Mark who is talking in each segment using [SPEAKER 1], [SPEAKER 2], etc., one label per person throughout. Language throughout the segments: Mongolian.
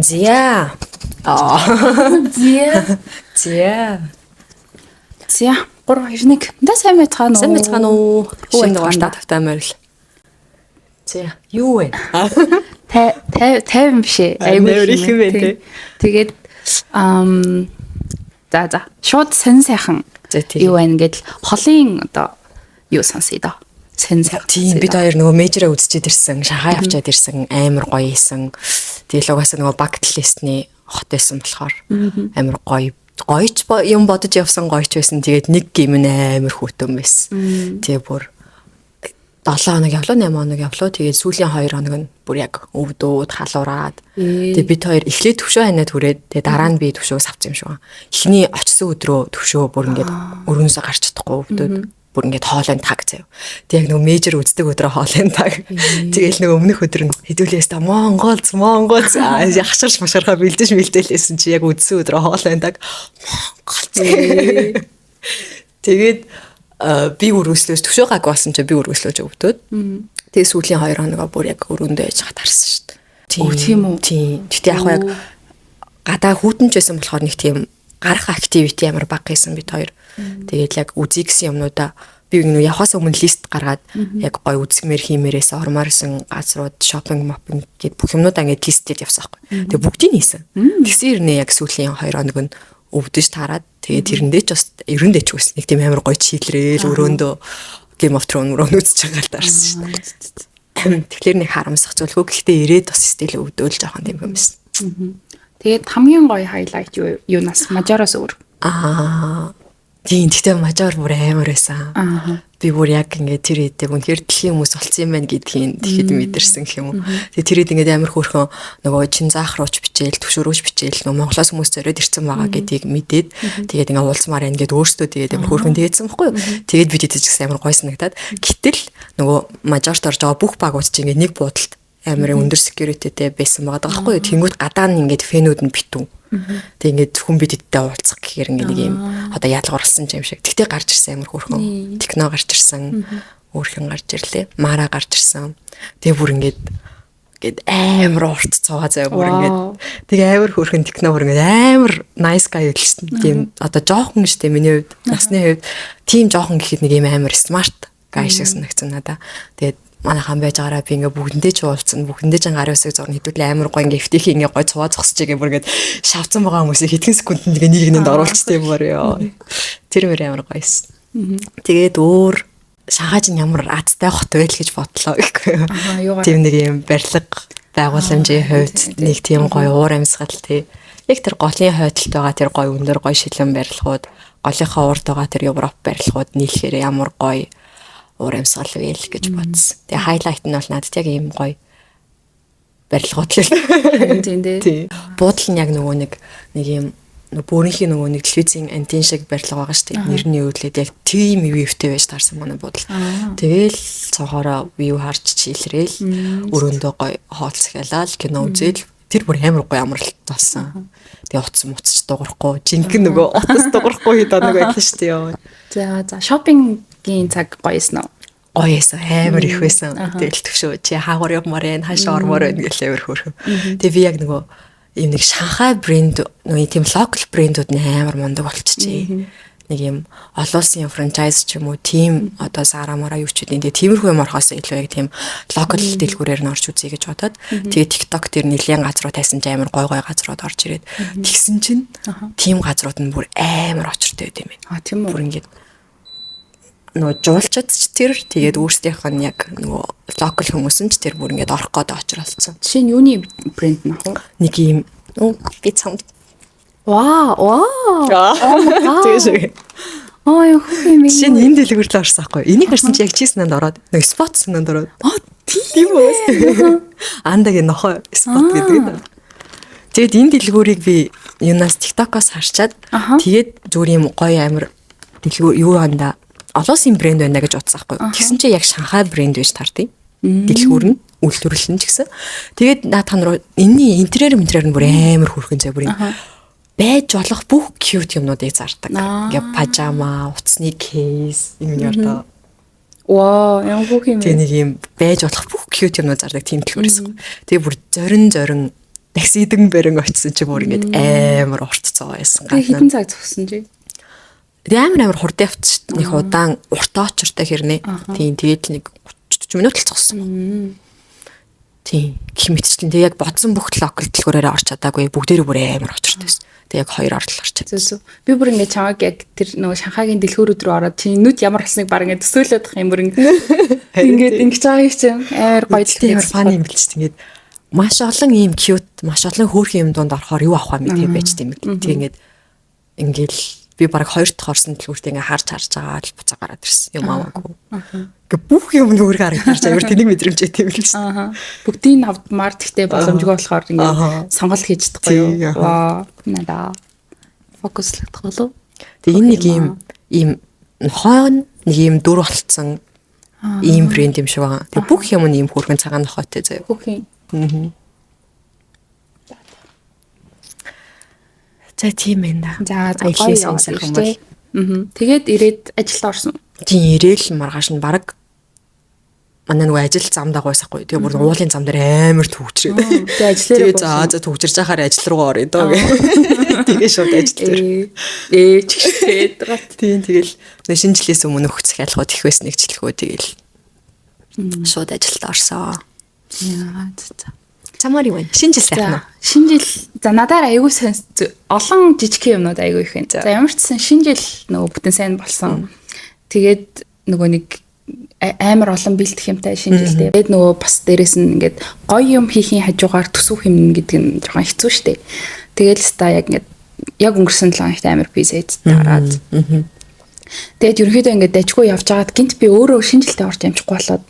[SPEAKER 1] Зя.
[SPEAKER 2] Зя.
[SPEAKER 1] Зя.
[SPEAKER 2] Зя. 3 2 1. Да сайн байцгаана уу?
[SPEAKER 1] Сайн байцгаана уу? Шинэ дугаартай
[SPEAKER 2] байна.
[SPEAKER 1] тавтай морил. Зя. Юу вэ?
[SPEAKER 2] 50 биш ээ.
[SPEAKER 1] Нэр их юм байна те.
[SPEAKER 2] Тэгээд за шууд сайн
[SPEAKER 1] За, тийм.
[SPEAKER 2] юу байна гэдэл холын одоо юу сонсъё доо. Сайн.
[SPEAKER 1] Тийм бид хоёр нөгөө мейжраа үзчихэд ирсэн, Шанхай авчиад ирсэн, амар гоё ийсэн. Тэгэл угаасаа нөгөө bucket list-ний хот байсан болохоор амар гоёч юм бодож явсан гоёч байсан. Тэгээд нэг гим нь амар хүүтэн байсан. Тэгээ бүр 7 хоног явлаа, 8 хоног явлаа. Тэгээд сүүлийн 2 хоног нь бүр яг өвдөөд халуураад. Тэгээд бид хоёр эхлээд төвшөө ханаад хүрээд тэгээд дараа нь би төвшөөс авсан юм шиг байна. Эхний очисон өдрөө төвшөө бүр ингээд өрөөсөө гарч чадахгүй өвдөөд бүр ингээд хоолойн таг заяа. Тэг яг нөгөө мейжер үздэг өдрөө хоолойн таг. Тэгэл нөгөө өмнөх өдөр нь хэдүүлээс та Монголц яхширч машархаа бэлдэлсэн чи яг үзсэн өдрөө хоолойн таг Монголц. Тэгээд би өрөөслөөс төвшөө гаг болсон чи би өрөөслөөж өвдөд. Тэгээ сүүлийн 2 хоногоо бүр яг өрөөндөө яж хат харсан шүү дээ.
[SPEAKER 2] Тийм үү?
[SPEAKER 1] Тийм. Гэтэ яг гадаа хүүтэнч байсан болохоор нэг тийм гарах activity амар бага гэсэн бид хоёр. Тэгээд яг үзье гэсэн юмнуудаа би нэг явахаас өмнө лист гаргаад яг гой үзмээр хиймээрээс ормоорсон газрууд шопинг гэд бүх юмнуудаа ингээд листэд явсан байхгүй. Тэгээд бүгдийг нээсэн. Тэгсэн ирнэ яг сүүлийн 2 хоног нь өвдөж таарад тэгээд тэрэндээ ч бас ерөндөө ч үс нэг тийм амар гой чийлрээл өрөөндөө Game of Thrones үзэж байгаа л даарсан шүү дээ. Тэгэхээр нэг харамсах зүйлгүй. Гэхдээ ирээд бас стил өвдөөл жоохон тийм юм байсан.
[SPEAKER 2] Тэгээд хамгийн гоё хайлайт юунаас мажороос өөр.
[SPEAKER 1] Тийм гэхдээ мажор бүр амар байсан. Би бүр яг ингээд тэр хэдэг үнэхээр дэлхийн хүмүүс болцсон юм байна гэдгийг тэгэхэд мэдэрсэн гэх юм уу. Тэгээ тэр хэд ингээд амар хөөрхөн нөгөө чин заах рууч бичээл төвшөрөөж бичээл нөгөө Монголоос хүмүүс зориод ирсэн байгаа гэдгийг мэдээд тэгээд ингээд уулзмаар байна гэд өөртөө тэгээд амар хөөрхөн дээдсэн баггүй юу. Тэгээд бид хэдэж гэсэн амар гой санагдаад гэтэл нөгөө мажорт орж байгаа бүх багууд чинь ингээд нэг буудалд амар өндөр security-тэй байсан байгаа байхгүй юу. Тэнгүүд гадаа нь ингээд фэнүүд нь битүү. Тэг ингээд зөвхөн бид эдтэй уулзах гэхээр ингээд нэг юм одоо ялгарлсан юм шиг. Тэгтээ гарч ирсэн амар хөөрхөн. Техно гарч ирсэн. Өөрхөн гарч ирлээ. Мара гарч ирсэн. Тэгээ бүр ингээд амар урт цугаа заяа бүр ингээд. Тэгээ амар хөөрхөн техно бүр ингээд амар nice guy хэлсэн. Тийм одоо жоохон штэ миний хувьд насны хувьд тийм жоохон гэхэд нэг юм амар smart guy шиг санагдсан надаа. Тэгээд манайхан байж байгаараа би ингээ бүгдэндээ ч уулзсан бүгдэндээ ч гарын усыг зурна хэдүүлээ амар гоё ингээ эвтэйх ингээ гоё цуваа зогсож байгаа бүр ингээ шавцсан байгаа хүмүүсийг хэдхэн секундэд ингээ нэг нэнд оруулцтай юм байна ёо. Тэр мөр амар гоёсэн. Тэгээд өөр Шанхайч нь ямар азтай хот байл гэж бодлоо гэхгүй юу. Тийм нэг юм барилга байгууламжийн хувьд нэг тийм гоё уур амьсгал тий. Яг тэр голын хойдолд байгаа тэр гоё өндөр гоё шилэн барилгууд голынхаа урд байгаа тэр Европ барилгууд нийлэхээр ямар гоё уур амьсгал вэ гэж бодсон. Тэгээ хайлайт нь бол надад яг ийм гоё барилгууд л.
[SPEAKER 2] Тийм
[SPEAKER 1] дээ. Буудал нь яг нөгөө нэг юм бөөрийнхээ нөгөө нэг телевизийн антен шиг барилга байгаа шүү дээ. Нэрний өвлөд яг тийм вьютэй байж таарсан манай буудал. Тэгэл цогоороо вью харж чийлрээл өрөөндөө гоё хоолцохялал кино үзэл тэр бүр амар гоё амралт болсон. Тэгээ утас муцч дуурахгүй жинхэнэ нөгөө утас дуурахгүй хэд оног байлаа шүү дээ.
[SPEAKER 2] За шопингийн цаг гоёсэн уу?
[SPEAKER 1] Гоёсэн амар их байсан. Тэгэл төвшөө чи хаагур явмаар байна, хаашаа ормоор байна гэлээ өөр хөөрхөн. Тэгээ би яг нөгөө ийм нэг Шанхай брэнд нөгөө тийм локал брэндүүд амар мундаг болчихжээ. Нэг юм олон улсын франчайз ч юм уу тийм одоо сарамаараа юу ч үгүй. Тэгээ тиймэрхүү юм орхоос илүү яг тийм локал дэлгүүрээр нь орж үзье гэж бодоод тэгээ TikTok дээр нэлээд газрууд тайсан ч амар гой газрууд орж ирээд тэгсэн чинь тийм газрууд нь бүр амар очиртой байт юм байна.
[SPEAKER 2] Тийм үү.
[SPEAKER 1] Бүр ингээд нөгөө жуулчид ч тэр тэгээд өөрсдийнх нь яг нөгөө локал хүмүүс нь ч тэр бүр ингээд орох гээд очролцсон.
[SPEAKER 2] Жишээ нь юуны брэнд нь аа?
[SPEAKER 1] Нэг юм би цамд.
[SPEAKER 2] Вау.
[SPEAKER 1] Тэгээд
[SPEAKER 2] юу юм бэ?
[SPEAKER 1] Жишээ нь энэ дэлгүүрлээ орсон байхгүй. Энийг харсан чи яг чи санаанд ороод нэг спот санаанд ороод. Тийм үү? Андагийн нохоо спот гэдэг. Тэгээд энэ дэлгүүрийг би юунаас TikTok-оос харчаад тэгээд зүгээр юм гоё амир дэлгүүр юу анда олоосын брэнд байна гэж утсан байхгүй. Тэгсэн чи яг Шанхай брэнд биш тартыг. Дэлгүүр нь үйлдвэрлэл нь ч гэсэн. Тэгээд наадхан руу энэний интерьер нь бүр амар хөөрхөн зай бүр юм. Байж болох бүх cute юмнуудыг зардаг. Ингээ пажама, утасны кейс, юм ярдаа.
[SPEAKER 2] Вау, ямар бүх юм бэ?
[SPEAKER 1] Тэг нэг юм байж болох бүх cute юмнууд зардаг тийм дэлгүүрээс. Тэгээ бүр зорин таксидэн бэрэн очисон чи бүр ингээд амар уртцоо байсан.
[SPEAKER 2] Тэгээ хэдэн цаг зогсон чи?
[SPEAKER 1] Тэгээ амар хурд явчихсан. Нэг удаан урт очортой хэрнээ. Тийм тэгээд нэг 30 минут л зогсон. Тийм гэх мэтчлэн тэг яг бодсон бүх локал дэлгүүрээрээ орч чадаагүй бүгдээрээ бүр амар очортой байсан. Тэг яг хоёр орол орч чадсан.
[SPEAKER 2] Би бүр ингээд чамаг яг тэр нөгөө Шанхайгийн дэлгүүрүүд рүү ороод чи нүд ямар болсныг баг ингээд төсөөлөдөх юм бүр ингээд ингэж байгаа юм чинь амар гоё
[SPEAKER 1] дэлгүүр фан юм билч тэгээд маш олон ийм cute маш олон хөөрхөн юм донд орохоор юу авах вэ мэт байж тийм ингээд ингээл би баг хоёр дахь орсон дэлгүүрт ингээ харж байгаа л буцаа гараад ирсэн юм ааваагүй. Ингээ бүх юм нүрэг харагдаж амар тэнийг мэдрэмжтэй тийм л шүү.
[SPEAKER 2] Бүгдийг авдмаар тэгтээ боломжгүй болохоор ингээ сонголт хийж чадахгүй юу. Ваа надаа фокуслагдах болов.
[SPEAKER 1] Тэгээ энэ нэг ийм хоон нэг ийм дүр болцсон ийм брэнд юм шиг байгаа. Тэгээ бүх юм нь ийм хөргөн цагаан нохойтой заяа.
[SPEAKER 2] Бүх юм.
[SPEAKER 1] За тийм ээ.
[SPEAKER 2] За гоё явсан юм бол. Тэгээд ирээд ажилд орсон.
[SPEAKER 1] Тийм ирээл маргааш нь баг манай нөгөө ажил зам дагуйсахгүй. Тэгээ бүр уулын зам дээр амар төвчрээд.
[SPEAKER 2] Тэгээ ажиллараа.
[SPEAKER 1] Тэгээ за төвчрж байхаар ажил руугаа орё доо гэ. Тэгээ шууд ажил дээр.
[SPEAKER 2] Чигшээд гат.
[SPEAKER 1] Тийм тэгэл шинэ жилээс өмнө өгөх захиалгууд их байсныг жилхөө тэгэл. Шууд ажилд орсон.
[SPEAKER 2] Яа за.
[SPEAKER 1] Чамаар юу вэ? Шинэ жил сайхан уу?
[SPEAKER 2] Шинэ жил за надаар аягүй сайн олон жижиг юмнууд аягүй их байна. За ямар ч сан шинэ жил нөгөө бүтэн сайн болсон. Тэгээд нөгөө нэг амар олон бэлдэх юмтай шинэ жилдээ. Тэгээд нөгөө бас дээрэс нь ингээд гоё юм хийхийн хажуугаар төсөв хэмнэн гэдэг нь жоохон хэцүү шттэ. Тэгэл ста яг ингээд яг өнгөрсөн 7 хоногт амар бизэд дараад. Тэгээд ерөнхийдөө ингээд дажгүй явж байгаад гинт би өөрөө шинэ жилдээ орж амжихгүй болоод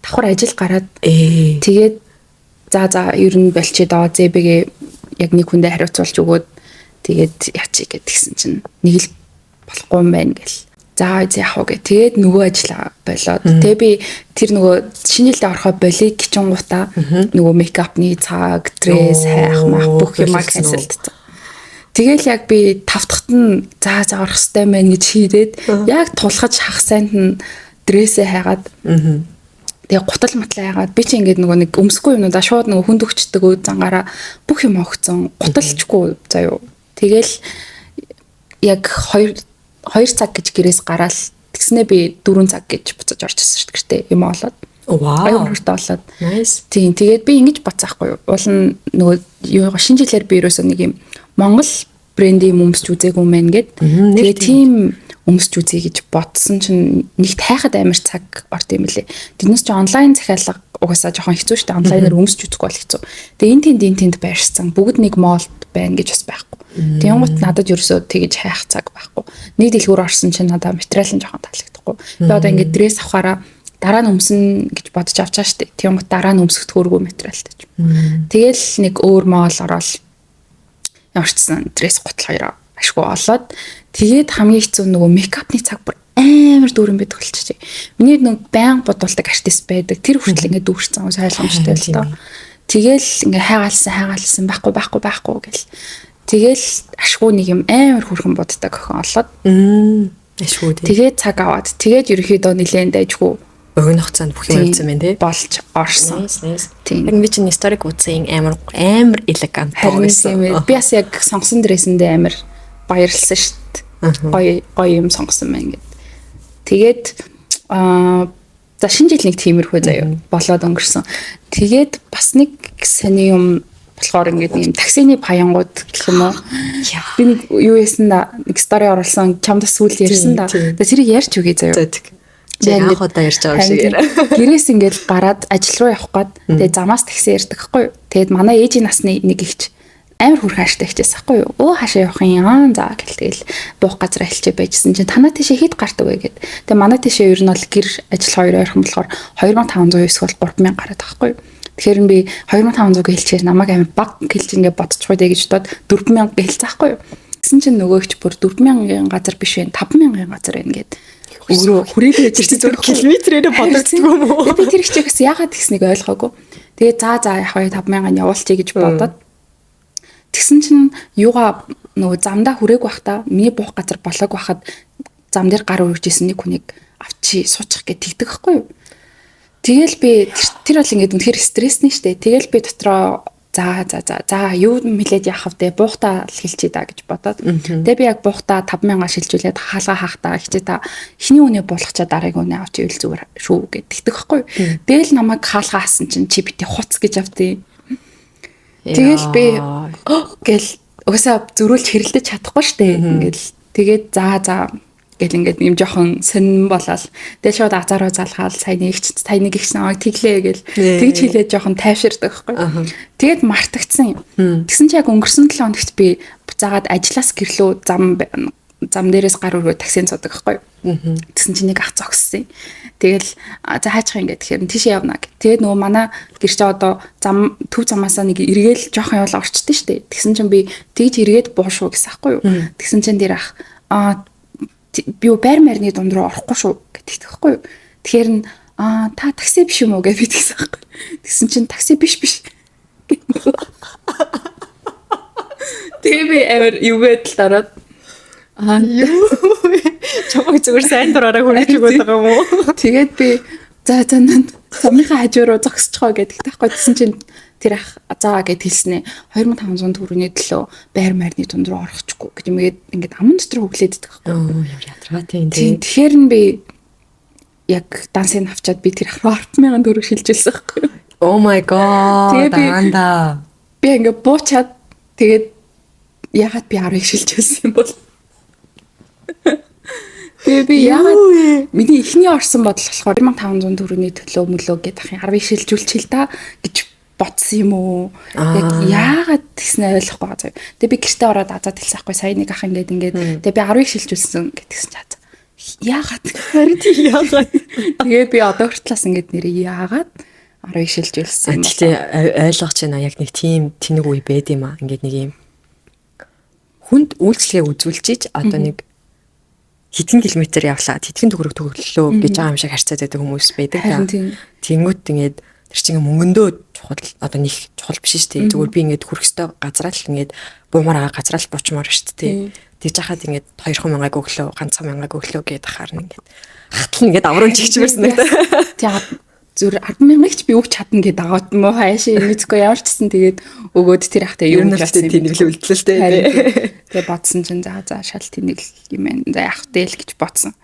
[SPEAKER 2] давхар ажил гараад тэгээд за ер нь болчих доо зэбэгээ яг нэг хүндээ хариуцуулж өгөөд тэгээд яачих гэдгсэн чинь нэг л болохгүй юм байна гэл. За яах вэ гэ. Тэгээд нөгөө ажиллаа болоод тэгээ би тэр нөгөө шинэ жилдээ орохоо болиг гिचингуудаа нөгөө мейкапны цаг, дресс, хайх мах бүх юм cancelдсан. Тэгэл яг би тавтахт нь за орох хэвээр байна гэж хийдээд яг тулхаж хах сайнд нь дрессээ хайгаад тэгээ гутал матлаа яагаад би чи ингээд нөгөө нэг өмсөхгүй юмудаа шууд нөгөө хүнд өгчдөг үе зангаараа бүх юм огцсон гуталчгүй заяо. Тэгэл яг 2 цаг гэж гэрээс гараал тэгснээ би 4 цаг гэж буцаж орж ирсэн шүү дээ юм олоод. Вау. Аюултай болоод. Nice. Тийм тэгээд би ингэж боцсаахгүй юу. Уул нь нөгөө шинэ жилээр би ерөөсөө нэг юм Монгол брендийн өмсч үзээгүй юм байна гэд. Тэгээд тийм өмсч үзье гэж бодсон чинь нэгт хайхад амар цаг орд юм лээ. Тэрнээс чи онлайн захиалга угаасаа жоохон хэцүү шүү дээ. Онлайнаар өмсч үзэхгүй бол хэцүү. Тэгээ энэ тэнд байршсан. Бүгд нэг молд байна гэж бас байхгүй. Тэнгуут надад ерөөсөө тэгэж хайх цаг байхгүй. Нэг дэлгүүр орсон чинь надад материал нь жоохон таалагдахгүй. Би одоо ингээд дресс авахаараа дараа нь өмснө гэж бодож авчаа шүү дээ. Тэнгуут дараа нь өмсөх төргөө материалтай ч. Тэгэл нэг өөр моол ороод ямарчсан дресс гутал хоёроо ашгүй олоод тэгээд хамгийн хэцүү нөгөө мейкапны цаг бүр амар дүүрэн байдаг болчихжээ. Миний нэг баян бодуулдаг артист байдаг. Тэр хүртэл ингээд дүүрсэн ус ойлгомжтой л доо. Тэгэл ингээ хайгаалсан байхгүй гэл. Тэгэл ашгүй нэг юм амар хүрхэн боддог охин олоод.
[SPEAKER 1] Ашгүй тий.
[SPEAKER 2] Тэгээд цаг аваад тэгээд ерөөхдөө нилээн дайжгүй
[SPEAKER 1] богино хугацаанд бүх юм үзсэн байна тий.
[SPEAKER 2] Болж орсон.
[SPEAKER 1] Тийм. Яг би чинь историк үзсэн амар элегант
[SPEAKER 2] байсан. Би бас яг сонгосон дрэсэндээ амар баярлсан шүү дээ. Гоё юм сонгосон байна гэд. Тэгээд за шинэ жил нэг тиймэрхүү заяа болоод өнгөрсөн. Тэгээд бас нэг сони юм болохоор ингээд юм таксины паянгууд гэх юм уу. Би нэг юу яасан да нэг стори оруулсан чамд сүүл ярьсан да. Тэгээд тэрийг ярьж үгүй заяа.
[SPEAKER 1] Яг удаа ярьж байгаа шиг яриа.
[SPEAKER 2] Гэрээс ингээд гараад ажил руу явах гээд тэгээд замаас такси ярьдаг хгүй юу. Тэгээд манай ээжийн насны нэг ихч амар хүрхэн аштай хичээсэн хгүй юу. Өө хаашаа явах юм за гэлтэгэл буух газар хэлчээ байжсэн чинь танаа тийшээ хэд гардаг вэ гэд. Тэгээд манай тийшээ ер нь бол гэр ажил хоёр ойрхон болохоор 2500 эсвэл 3000 гараад байгаа хгүй юу. Тэгэхээр би 2500 гэлчээс намайг амар баг гэлж ингээд бодчихгүй дээ гэж бодоод 4000 гэлцэхгүй юу. Гэсэн чинь нөгөөгч бүр 4000-ын газар биш вэ 5000-ын газар байна гэд. Өөрөө хүрээлээ чирч зөв километрээр бодогддог юм уу? Би тэр ихчээс яагаад гэснийг ойлгоогүй. Тэгээ за яг 5000-ыг явуулчих гэж бодоод тэгсэн чинь юугаа нөгөө замдаа хүрээг байхдаа миний буух газар болоог байхад зам дээр гар өргөжсэн нэг хүнийг авчи суучих гэж тэгдэг байхгүй юу? Тэгэл би тэр бол ингээд үнэхээр стрессний штэ. Тэгэл би дотроо За юу мэлээд яах вэ? Буухтаа л хэлчихье да гэж бодоод. Тэгээ би яг буухтаа 5,000 шилжүүлээд хаалга хаахтаа ихчээ та эхний үнэ буулгачаа дараагийн үнэ авч ивэл зүгээр шүү гэд тэгдэг байхгүй. Тэгэл намайг хаалга хаасан чинь чи бити хуц гэж авдیں۔ Тэгэл би гэл угсаа зөрүүлж хэрэлдэж чадахгүй штэ. Ингээл тэгээд за гэл ингээд юм жоохон сонирн болол. Тэгээ шууд азараа залгаал сайн нэг ихсэн тэглээ гэл тэгж хэлээд жоохон тайвширдаг байхгүй. Тэгээд мартагдсан юм. Тэгсэн чи яг өнгөрсөн 7 хоногт би буцаагаад ажлаас гэрлөө зам дээрээс гар өргөө таксинд суудаг байхгүй. Тэгсэн чи нэг ах зогссон. Тэгэл за хаачих юм гэхээр тийшээ явна гэх. Тэгээд нөгөө манай гэр чи одоо төв замаасаа нэг эргээл жоохон явал орчдөө штэ. Тэгсэн чинь би тэгж эргээд буушгүй гэсэн байхгүй юу. Тэгсэн чинь дээр ах би байр марны дунд руу орохгүй шүү гэдэг тэгэхгүй юу. Тэгэхээр та такси биш юм уу гэж би тэгсэн байхгүй. Тэгсэн чинь такси биш. Тэгээ би амар юугээд л дараад
[SPEAKER 1] чамайг зүгээр сайн дураараа хүлээж өгöd байгаа юм уу?
[SPEAKER 2] Тэгээд би за замынхаа хажуу руу зогсчихоо гэдэг таахгүй. Тэгсэн чинь тэр ах заа гэд хэлснэ 2500 төгрөгийн төлөө байр марны дунд руу орохгүй гэж ингээд аман дотор хөглөөддөг байхгүй.
[SPEAKER 1] Ядраа тийм.
[SPEAKER 2] Тэгэхээр нь би яг дансыг авчаад би тэр ах руу 10,000 төгрөг шилжүүлсэн байхгүй.
[SPEAKER 1] Oh my god.
[SPEAKER 2] Тэгээд би ингээд буучаад тэгээд ягаад би 10-ыг шилжүүлсэн юм бол тэгээ би ягаад миний эхний орсон бодол болохоор 2500 төгрөгийн төлөө мөлөө гэдэг ахын 10-ыг шилжүүлчихэл та гэж бодсон юм уу? Яг яагаад тэгснэ ойлгохгүй байгаа. Тэгээ би гэртээ ороод азаад хэлсэн байхгүй сая нэг ах ингээд тэгээ би 10-ыг шилжүүлсэн гэдгсэн чад. Яагаад?
[SPEAKER 1] Харин яагаад?
[SPEAKER 2] Тэгээ би одоо хүртлээс ингээд нэрээ яагаад 10-ыг шилжүүлсэн юм бэ?
[SPEAKER 1] Тэгээ ойлгож байна яг нэг тийм тэнэг үе байд юм аа. Ингээд нэг юм хүнд үйлчлэгээ үзүүлчихэж одоо нэг хэдэн километр явлаа хэдхэн төгрөг төглөлөө гэж байгаа юм шиг харьцаад байдаг хүмүүс байдаг та. Тэнгүүт ингээд тэр чинь мөнгөндөө чухал одоо нэг чухал биш шүү дээ. Зүгээр би ингээд хүрх өстой газраа л ингээд буумаар газраа л бочмоор шүү дээ. Тэгж хахад ингээд 2,000 өглөө ганцхан 1000 өглөө гэдээ харна ингээд хатал ингээд аврын чигчмэрсэн нэг та.
[SPEAKER 2] Тэгээ зүр 10,000-ыг ч би өгч чадна гэдэг агаад муу хайшаа мэдгүй ямар ч гэсэн тэгээд өгөөд тэр ахтай юу
[SPEAKER 1] гэж бодсон тийм л үлдлээ тий.
[SPEAKER 2] Тэгээ бодсон чинь за шал тэнэг юм байна. За явах дээл гэж бодсон.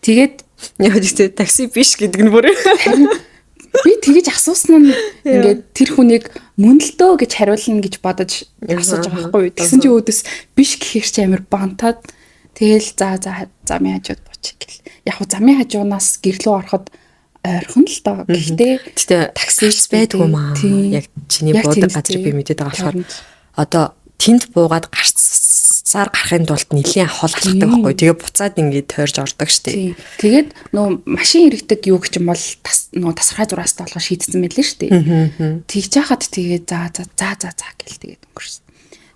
[SPEAKER 2] Тэгээд
[SPEAKER 1] яг тийм такси биш гэдэг нь бүр
[SPEAKER 2] би тэгэж асуусан нь ингээд тэр хүнийг мөн л дөө гэж хариулна гэж бодож асууж байгаа байхгүй юу. Тэгсэн чинь өөдөөс биш гэхээр чи амар бантаад тэгэл за замын хажууд бучих гэл. Яг хуу замын хажуунаас гэрлөө ороход ойрхон л доо. Гэхдээ
[SPEAKER 1] таксич байдгүй маа. Яг чиний буудаг газрыг би мэдээд байгаа болохоор одоо тэнд буугаад гарцсаар гарахын тулд нэлийн хол алхдаг байхгүй. Тэгээ буцаад ингээд тойрж ордог штеп.
[SPEAKER 2] Тэгээд нөө машин иргэдэг юу гэж юм бол нөө тасархай зураас толгой шийдсэн мэлээ штеп. Тэгж яхад тэгээ за гэл тэгээд өнгөрсөн.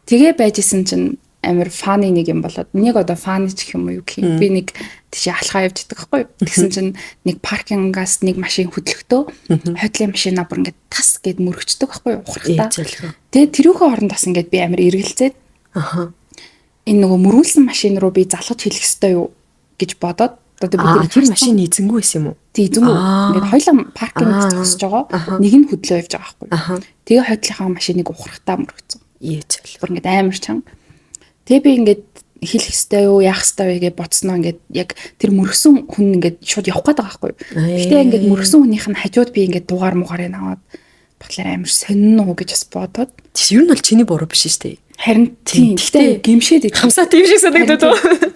[SPEAKER 2] Тэгээ байжсэн чинь амар фаны нэг юм болоод нэг одоо фаны ч гэх юм уу гэх юм. Би нэг тийш алхаа явж идэх байхгүй. Тэгсэн чинь нэг паркингаас нэг машин хөдлөхдөө хойдлын машина бүр ингээд тас гэд мөрөгчдөг байхгүй ухрахтаа. Тэгээ тэрүүхэн оронд бас ингээд би амар эргэлзээд энэ нөгөө мөрүүлсэн машин руу би залгаж хэлэх ёстой юу гэж бодоод одоо би
[SPEAKER 1] тэр машин эзэнгүй байсан юм уу?
[SPEAKER 2] Тий эзэнгүй. Ингээд хоёлаа паркингаас зогсож байгаа. Нэг нь хөдлөө явж байгаа байхгүй. Тэгээ хойдлынхаа машиныг ухрахтаа мөрөгцсөн. Бүр ингээд амар чанга. Тэгээ би ингээд хэлэх ёстой юу, яах ёстой вэ гэж бодсноо ингээд яг тэр мөргсөн хүн ингээд шууд явах гээд байгаа байхгүй юу. Гэтэ ингээд мөргсөн хүнийх нь хажууд би ингээд дугаар мугаарыг аваад батлаар амар сонин уу гэж бас бодоод.
[SPEAKER 1] Ер нь бол чиний буруу биш шүү дээ.
[SPEAKER 2] Харин тийм. Гэтэ гимшээд
[SPEAKER 1] хамсаа тийм шиг санагдаад байна.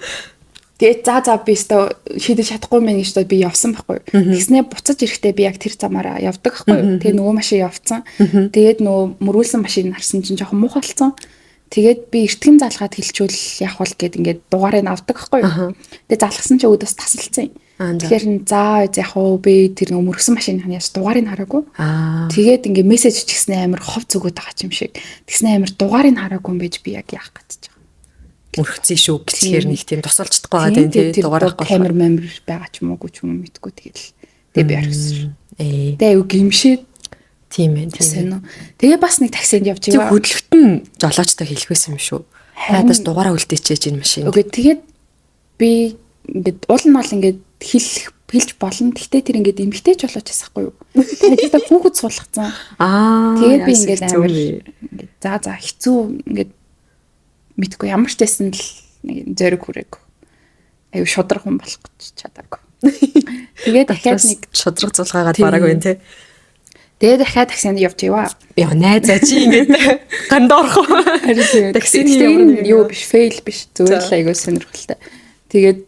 [SPEAKER 2] Тэгээ за би өстой шийдэж чадахгүй мэн гэж би явсан байхгүй юу. Тэгснээ буцаж ирэхдээ би яг тэр замаараа явдаг байхгүй юу. Тэгээ нөгөө машин явцсан. Тэгээд нөгөө мөргүүлсэн машин харсан чинь жоохон муухайлцсан. Тэгээд би эртгэн залгаад хэлчихвэл явах бол гэд ингээд дугаарыг авдаг байхгүй юу. Тэгээд залгасан чи өөдөөс тасалцсан юм. Тэгэхээр за яг уу би тэр мөргсөн машины ханаас дугаарыг хараагүй. Тэгээд ингээд мессеж чигснээ амар хов зүгөөд байгаа юм шиг. Тэгснээ амар дугаарыг хараагүй юм байж би яг яах гэж байгаа.
[SPEAKER 1] Мөргцэн шүү гэхлээр нэг тийм тусалждахгүй байгаа тийм дугаарах
[SPEAKER 2] камер байгаа ч юм уу мэдгүй тэгээд би аргасан. Тэгээ юу гимшээд
[SPEAKER 1] тийм ээ.
[SPEAKER 2] Тэгээ бас нэг таксинд явж байгаа.
[SPEAKER 1] Тэг хөдлөлт нь жолоочтой хэлэх байсан юм шүү. Хадаас дугаараа үлдээчээж энэ машин.
[SPEAKER 2] Үгүй тэгээд би ингээд уул нь бол ингээд бэлж болно. Гэхдээ тэр ингээд эмгтээч болооч ясахгүй юу? Тэгэлдээ хүүхэд суулгацсан. Тэгээд би ингээд амар ингээд за хэцүү ингээд мэдгүй ямар ч байсан л нэг зориг хүрээг. Аюу шудраг хүн болох гэж чадаагүй. Тэгээд дахиад нэг
[SPEAKER 1] шудраг зулгаагаад бараг байна те.
[SPEAKER 2] Тэгээд дахиад таксинд явж иваа.
[SPEAKER 1] Яа найзаа чи ингээд гандорох.
[SPEAKER 2] Таксинд юу биш, фейл биш. Зүгээр л аягүй сонирхолтой. Тэгээд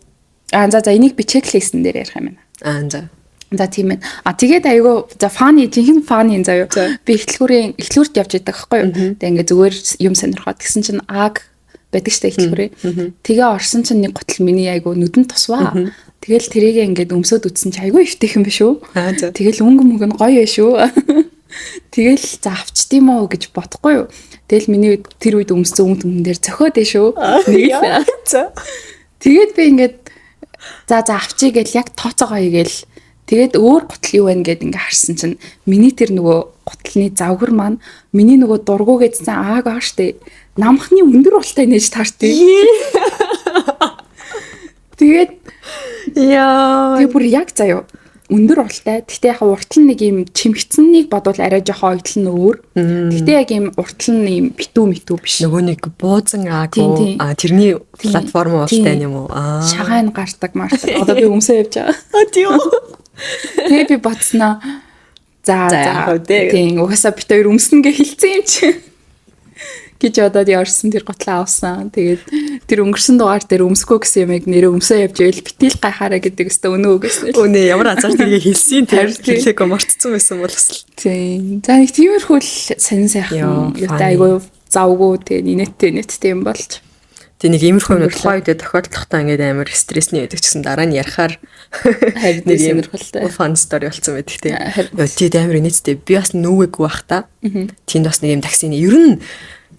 [SPEAKER 2] за энийг би чеклистэн дээр ярих юм байна. За тийм ээ. Тэгээд аягүй за фаны жинхэнэ фаны заяа. Би эхлэлгүүрт явж идэг байхгүй юу. Тэгээд ингээд зүгээр юм сонирхоод тэгсэн чинь байдаг штэ эхлэлгүүрээ. Тэгээ орсон чинь нэг гутал миний аягүй нүдэнд тусваа. Тэгэл тэрийг ингээд өмсөд үтсэн чи аягүй өвтэйхэн биш үү? Тэгэл өнгө нь гоё биш үү? Тэгэл за авчдığım уу гэж бодохгүй юу? Тэгэл миний тэр үед өмссөн өнгө дээр зөхөөд биш үү? Нэг л. Тэгээд би ингээд за авчий гэл яг тооцоогоо игээл тэгээд өөр гутал юу байна гэд ингээ харсан чинь миний тэр нөгөө гуталны завгар маань миний нөгөө дургуу гэдсэн ааг ааштай намхны өндөр болтой нээж таартай. Тэгээд тэг бүр яг заяа өндөр болтой. Гэхдээ яг уртл нэг юм чимэгцэннийг бодвол арай жоохон ойдл нь өөр. Гэхдээ яг юм уртл нь юм битүү биш.
[SPEAKER 1] Нөгөө нэг буузан аагүй тэрний платформ болтой юм уу?
[SPEAKER 2] Шагаан гардаг мардаг. Одоо би өмсөө явж байгаа.
[SPEAKER 1] Тийм.
[SPEAKER 2] Тэгээ би бодсноо. За тийм угаасаа бит хоёр өмснө гэж хэлсэн юм чи. Гэж одоо яварсан тэр готлаа авсан. Тэгээд тэр өнгөрсөн дугаар дээр өмсгөө гэсэн юм яг нэрээ өмсөө явж ивэл битэл гайхаараа гэдэг өстө өнөө үгээс.
[SPEAKER 1] Үнэ ямар азар тэрийг хэлсэн тэр хэлээгөө мартцсан байсан бол бас.
[SPEAKER 2] Тийм. За нэг тиймэрхүү л сонин сайхан юутай айгүй завгүй тэгээд нэттэй юм болж.
[SPEAKER 1] Тэг нэг иймэрхүү юм тухайн үед тохиолдлохтой ингээд амар стрессний байдаг гэсэн дараа нь ярахаар
[SPEAKER 2] нэг иймэрхүүлтэй
[SPEAKER 1] фан стори болсон байдаг тийм. Тэг амар нэттэй би бас нүгэгүй бах та. Тэнд бас нэг юм таксины ер нь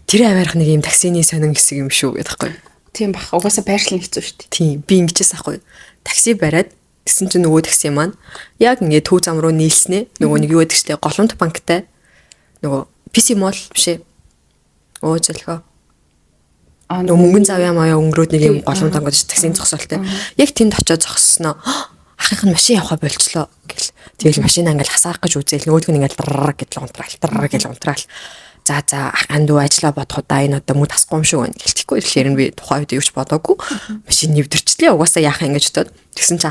[SPEAKER 1] тэр аваарах нэг юм таксины сонин хэсэг юм шүү гэдэгхгүй.
[SPEAKER 2] Тийм бах. Угаасаа байршил хэцүү шүү дээ.
[SPEAKER 1] Тийм. Би ингэжээс ахгүй. Такси бариад тэгсэн чинь нөгөө такси маань яг ингээд төв зам руу нийлснэ. Нөгөө нэг юу гэдэг чтэй голомт банктай. Нөгөө PC mall биш ээ. Зөлхөө. Нөгөө мөнгөн завьяа маяа өнгөрөөд нэг юм голомт ангаж таксийн зогсоолтой. Яг тэнд очиод зогссноо. Ахынх нь машин явахаа болчлоо гэл. Тэгэл машин ангал хасаах гэж үзээл нөгөөх нь ингээд гэл унтраал. За андуу ажиллаа бодох удаа энэ одоо мөнгө тасахгүй юм шиг байна гэлчихгүй тэгэхээр би тухайн үед юу ч бодоогүй машин нэвдэрчлээ угаасаа яах юм гэж бодоод тэгсэн чи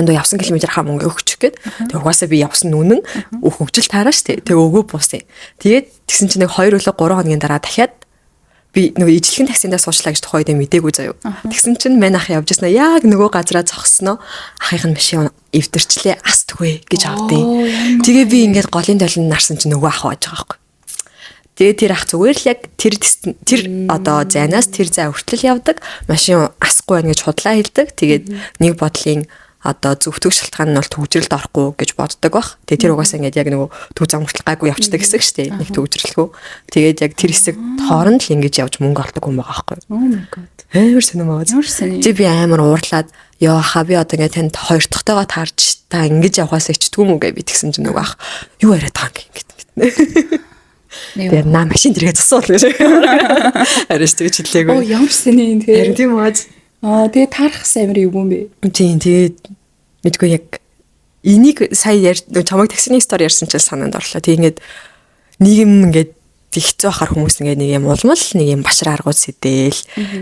[SPEAKER 1] андуу явсан километр хаа мөнгө өгчих гээд тэг угаасаа би явсан нүнэн өөх хөвжил таараа штэ тэг өгөө буусаа тэгээд тэгсэн чи нэг 2 өглөө 3 хоногийн дараа дахиад би нөгөө ижлэхэн таксиндаа суучлаа гэж тухайн үед мдээгүй заяа тэгсэн чинь мань ах явж яснаа яг нөгөө газараа зогсноо ахынх нь машин эвдэрчлээ астгүй гэж авдیں۔ Тэгээ би ингээд голын толинд нарсан чи нөгөө ах байж байгаа байхгүй. Тэгээ тэр ах зүгээр л яг тэр одоо зайнаас тэр зай хүртэл явдаг. Машин асахгүй байна гэж худлаа хэлдэг. Тэгээд нэг бодлын одоо зөвтгөх шалтгаан нь бол төгжрэлд орохгүй гэж боддог баг. Тэгээ тэр угаасаа ингээд яг нөгөө төв зам хүртэл гайгүй явцдаг хэсэг шүү дээ. Нэг төгжрэлгүй. Тэгээд яг тэр хэсэг хооронд л ингэж явж мөнгө олдог хүн байгаа байхгүй.
[SPEAKER 2] Oh my god.
[SPEAKER 1] Амар сонирм байгаа. Ямар сонирм. Тэг би амар уурлаад ёо ха би одоо ингээд танд хоёр дахьтойгоо таарч та ингэж явахаас ичдгүй мүү гэж би тэгсэн чинь нөгөө ах юу яриад байгаа юм ингээд. Тэр наа машин дэргээ засуул гэж. Ариш тэгж хэлээгөө.
[SPEAKER 2] Оо ямар сэний тэгээ.
[SPEAKER 1] Харин тийм үү.
[SPEAKER 2] Тэгээ таарахс амар юу юм бэ?
[SPEAKER 1] Тийм тэгээд мэдгүй яг энийг сая чамайг таксины стори ярьсан чинь санаанд орлоо. Тэг ингээд нэг юм ингээд хэцүү ахаар хүмүүс ингээд нэг юм улмал нэг юм башар аргууд сэдээл